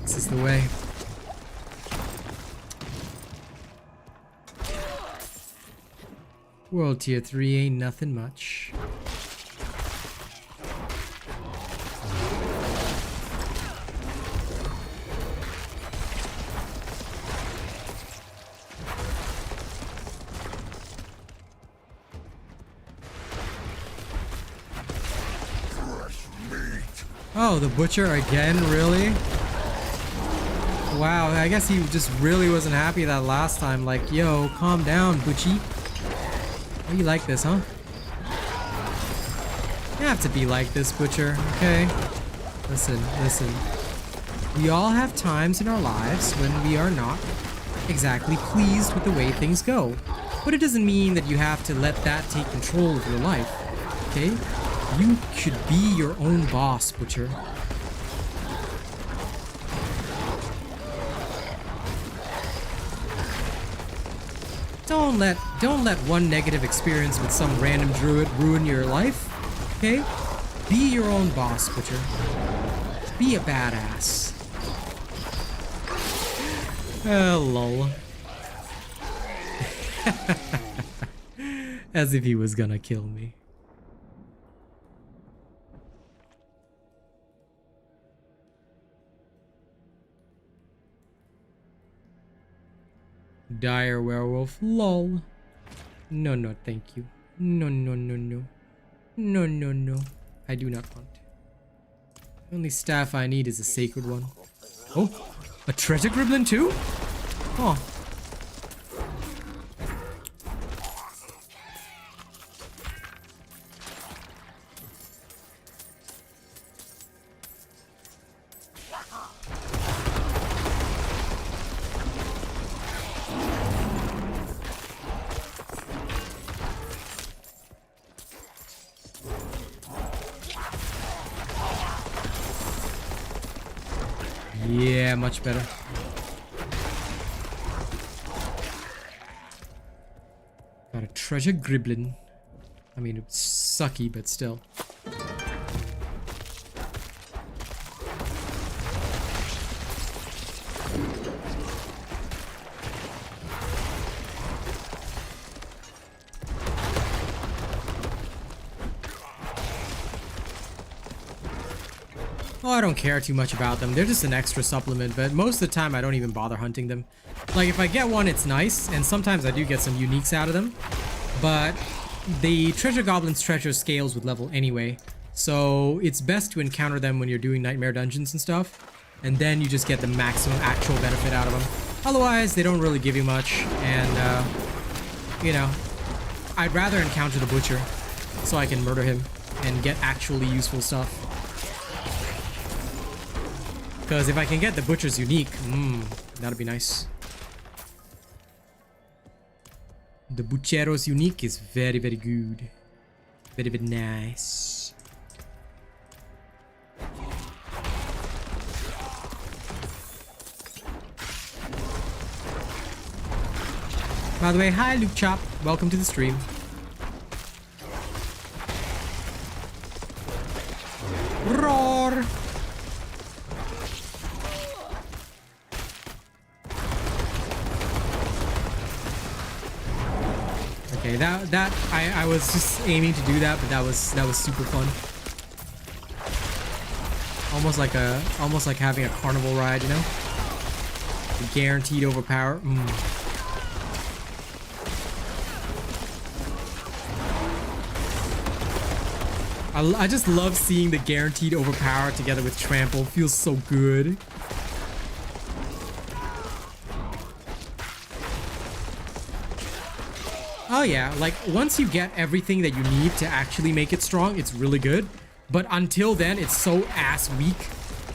This is the way. World tier 3 ain't nothing much. Oh, the butcher again? Really? Wow, I guess he just really wasn't happy that last time. Like, yo, calm down, Butchie. Why you like this, huh? You have to be like this, butcher, okay? Listen. We all have times in our lives when we are not exactly pleased with the way things go. But it doesn't mean that you have to let that take control of your life, okay? You should be your own boss, Butcher. Don't let one negative experience with some random druid ruin your life, okay? Be your own boss, Butcher. Be a badass. Lol. As if he was gonna kill me. Dire werewolf, lol. No, thank you. No. No. I do not want. The only staff I need is a sacred one. Oh, a treasure gremlin too? Oh. Yeah, much better. Got a treasure gremlin. I mean, it's sucky, but still. Oh, I don't care too much about them. They're just an extra supplement, but most of the time I don't even bother hunting them. Like, if I get one, it's nice, and sometimes I do get some uniques out of them. But the treasure goblin's treasure scales with level anyway, so it's best to encounter them when you're doing nightmare dungeons and stuff, and then you just get the maximum actual benefit out of them. Otherwise, they don't really give you much, and, you know, I'd rather encounter the butcher so I can murder him and get actually useful stuff. Because if I can get the butcher's unique, that'd be nice. The butchero's unique is very, very good. Very, very nice. By the way, hi Luke Chop. Welcome to the stream. Roar! Okay, that I was just aiming to do that, but that was super fun. Almost like having a carnival ride, you know? The guaranteed overpower. I just love seeing the guaranteed overpower together with trample. Feels so good. Oh yeah, like once you get everything that you need to actually make it strong, it's really good. But until then, it's so ass weak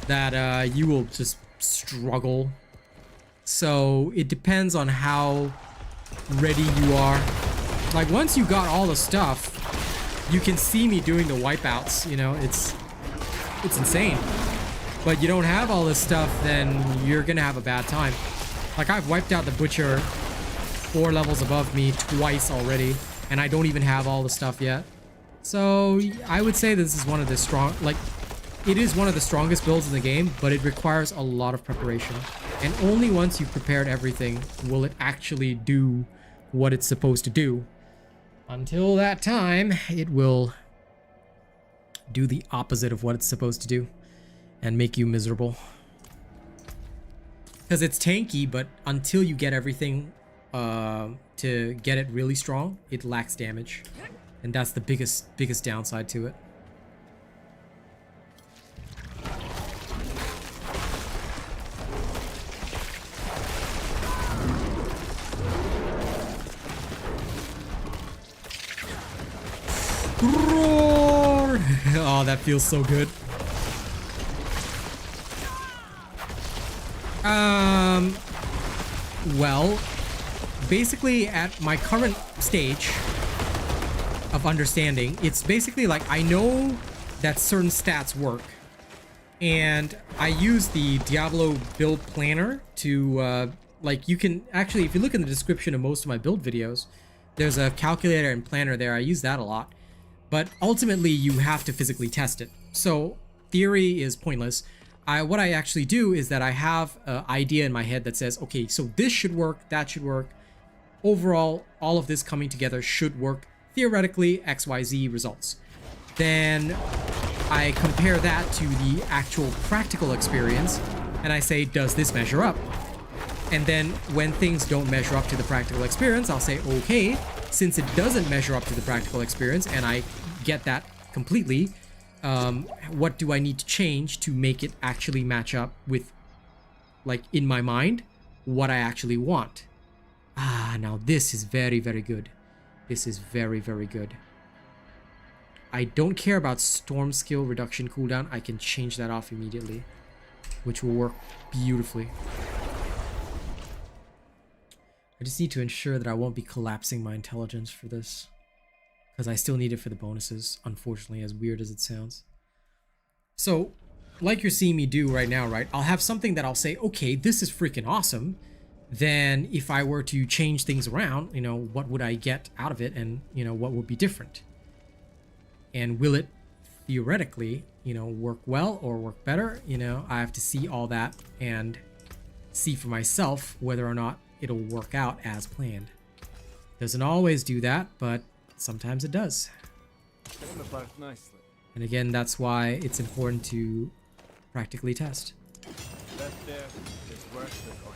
that you will just struggle. So it depends on how ready you are. Like once you got all the stuff, you can see me doing the wipeouts, you know, it's insane. But you don't have all this stuff, then you're gonna have a bad time. Like I've wiped out the butcher 4 levels above me twice already, and I don't even have all the stuff yet. So I would say this is one of the it is one of the strongest builds in the game, but it requires a lot of preparation. And only once you've prepared everything will it actually do what it's supposed to do. Until that time, it will do the opposite of what it's supposed to do and make you miserable. Because it's tanky, but until you get everything to get it really strong, it lacks damage, and that's the biggest downside to it. Roar! Oh, that feels so good. Well, basically at my current stage of understanding, it's basically like I know that certain stats work, and I use the Diablo build planner to like, you can actually, if you look in the description of most of my build videos, there's a calculator and planner there. I use that a lot, but ultimately you have to physically test it, so theory is pointless. What I actually do is that I have an idea in my head that says, okay, so this should work, that should work. Overall, all of this coming together should work. Theoretically, XYZ results. Then I compare that to the actual practical experience, and I say, does this measure up? And then when things don't measure up to the practical experience, I'll say, okay, since it doesn't measure up to the practical experience, and I get that completely, what do I need to change to make it actually match up with, like, in my mind, what I actually want? Ah, now this is very, very good. This is very, very good. I don't care about storm skill reduction cooldown. I can change that off immediately, which will work beautifully. I just need to ensure that I won't be collapsing my intelligence for this, because I still need it for the bonuses, unfortunately, as weird as it sounds. So, like you're seeing me do right now, right? I'll have something that I'll say, okay, this is freaking awesome. Then if I were to change things around, you know, what would I get out of it, and, you know, what would be different? And will it theoretically, you know, work well or work better? You know, I have to see all that and see for myself whether or not it'll work out as planned. Doesn't always do that, but sometimes it does. Came apart nicely. And again, that's why it's important to practically test. That there is worth the coin.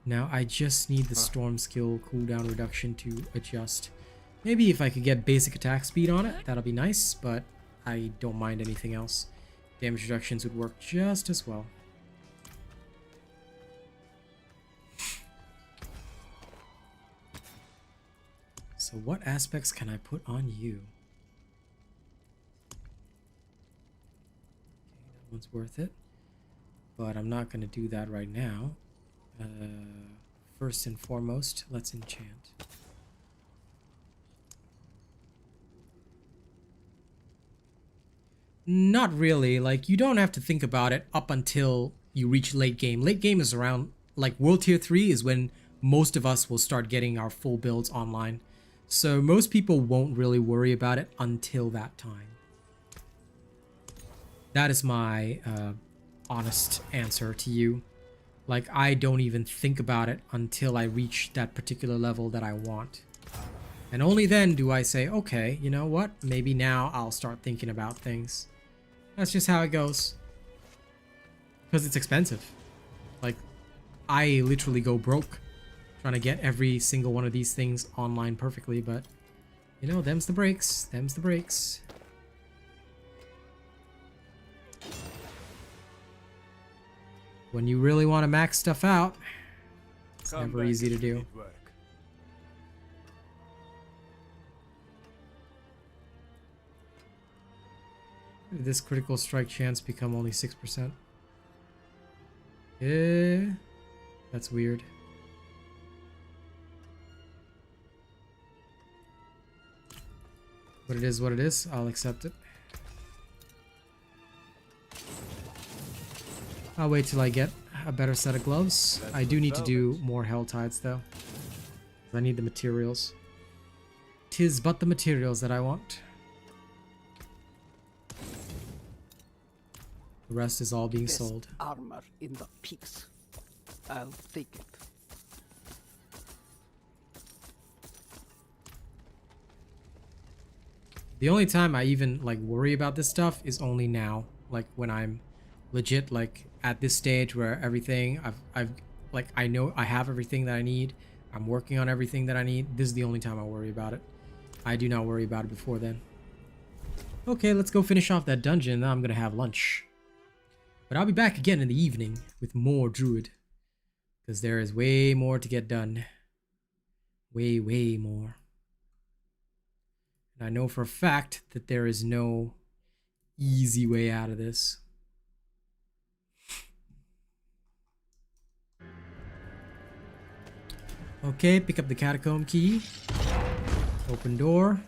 Now I just need the storm skill cooldown reduction to adjust. Maybe if I could get basic attack speed on it, that'll be nice, but I don't mind anything else. Damage reductions would work just as well. So what aspects can I put on you? Okay, that one's worth it, but I'm not going to do that right now. First and foremost, let's enchant. Not really. Like, you don't have to think about it up until you reach late game. Late game is around, like, World Tier 3 is when most of us will start getting our full builds online. So most people won't really worry about it until that time. That is my honest answer to you. Like, I don't even think about it until I reach that particular level that I want. And only then do I say, okay, you know what? Maybe now I'll start thinking about things. That's just how it goes. Because it's expensive. Like, I literally go broke trying to get every single one of these things online perfectly, but, you know, them's the breaks. Them's the breaks. When you really want to max stuff out, it's never easy to do. Did this critical strike chance become only 6%? That's weird. But it is what it is. I'll accept it. I'll wait till I get a better set of gloves. I do need to do more Hell Tides though. I need the materials. 'Tis but the materials that I want. The rest is all being sold. Armor in the peaks. I'll take it. The only time I even like worry about this stuff is only now, like when I'm legit like at this stage where everything I've like, I know I have everything that I need. I'm working on everything that I need. This is the only time I worry about it. I do not worry about it before then. Okay, let's go finish off that dungeon. Now I'm gonna have lunch. But I'll be back again in the evening with more Druid, because there is way more to get done. Way, way more. And I know for a fact that there is no easy way out of this. Okay, pick up the catacomb key. Open door.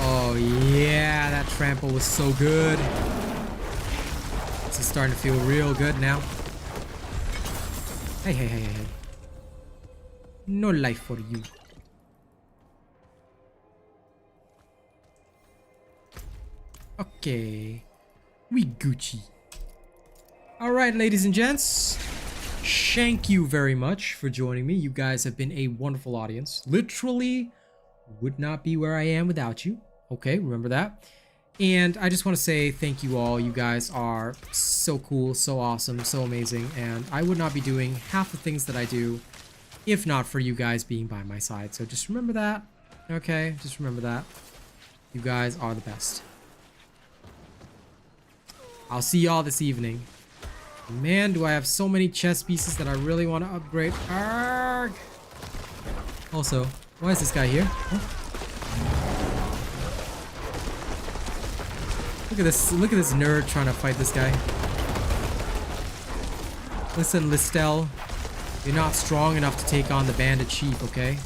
Oh yeah, that trample was so good. This is starting to feel real good now. Hey, hey, hey, hey, hey. No life for you. Okay. We Gucci. Alright, ladies and gents. Thank you very much for joining me. You guys have been a wonderful audience. Literally would not be where I am without you. Okay, remember that. And I just want to say thank you all. You guys are so cool, so awesome, so amazing. And I would not be doing half the things that I do if not for you guys being by my side. So just remember that. Okay, just remember that. You guys are the best. I'll see y'all this evening. Man, do I have so many chess pieces that I really want to upgrade. Arrgh! Also, why is this guy here? Huh? Look at this nerd trying to fight this guy. Listen, Listel, you're not strong enough to take on the bandit chief, okay?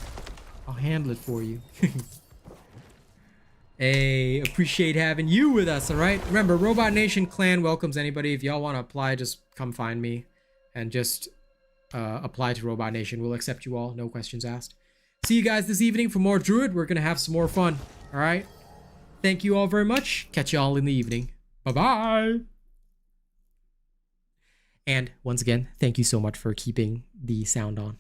I'll handle it for you. Hey, appreciate having you with us, alright? Remember, Robot Nation clan welcomes anybody. If y'all want to apply, just come find me and just apply to Robot Nation. We'll accept you all, no questions asked. See you guys this evening for more Druid. We're gonna have some more fun, alright? Thank you all very much. Catch y'all in the evening. Bye-bye! And once again, thank you so much for keeping the sound on.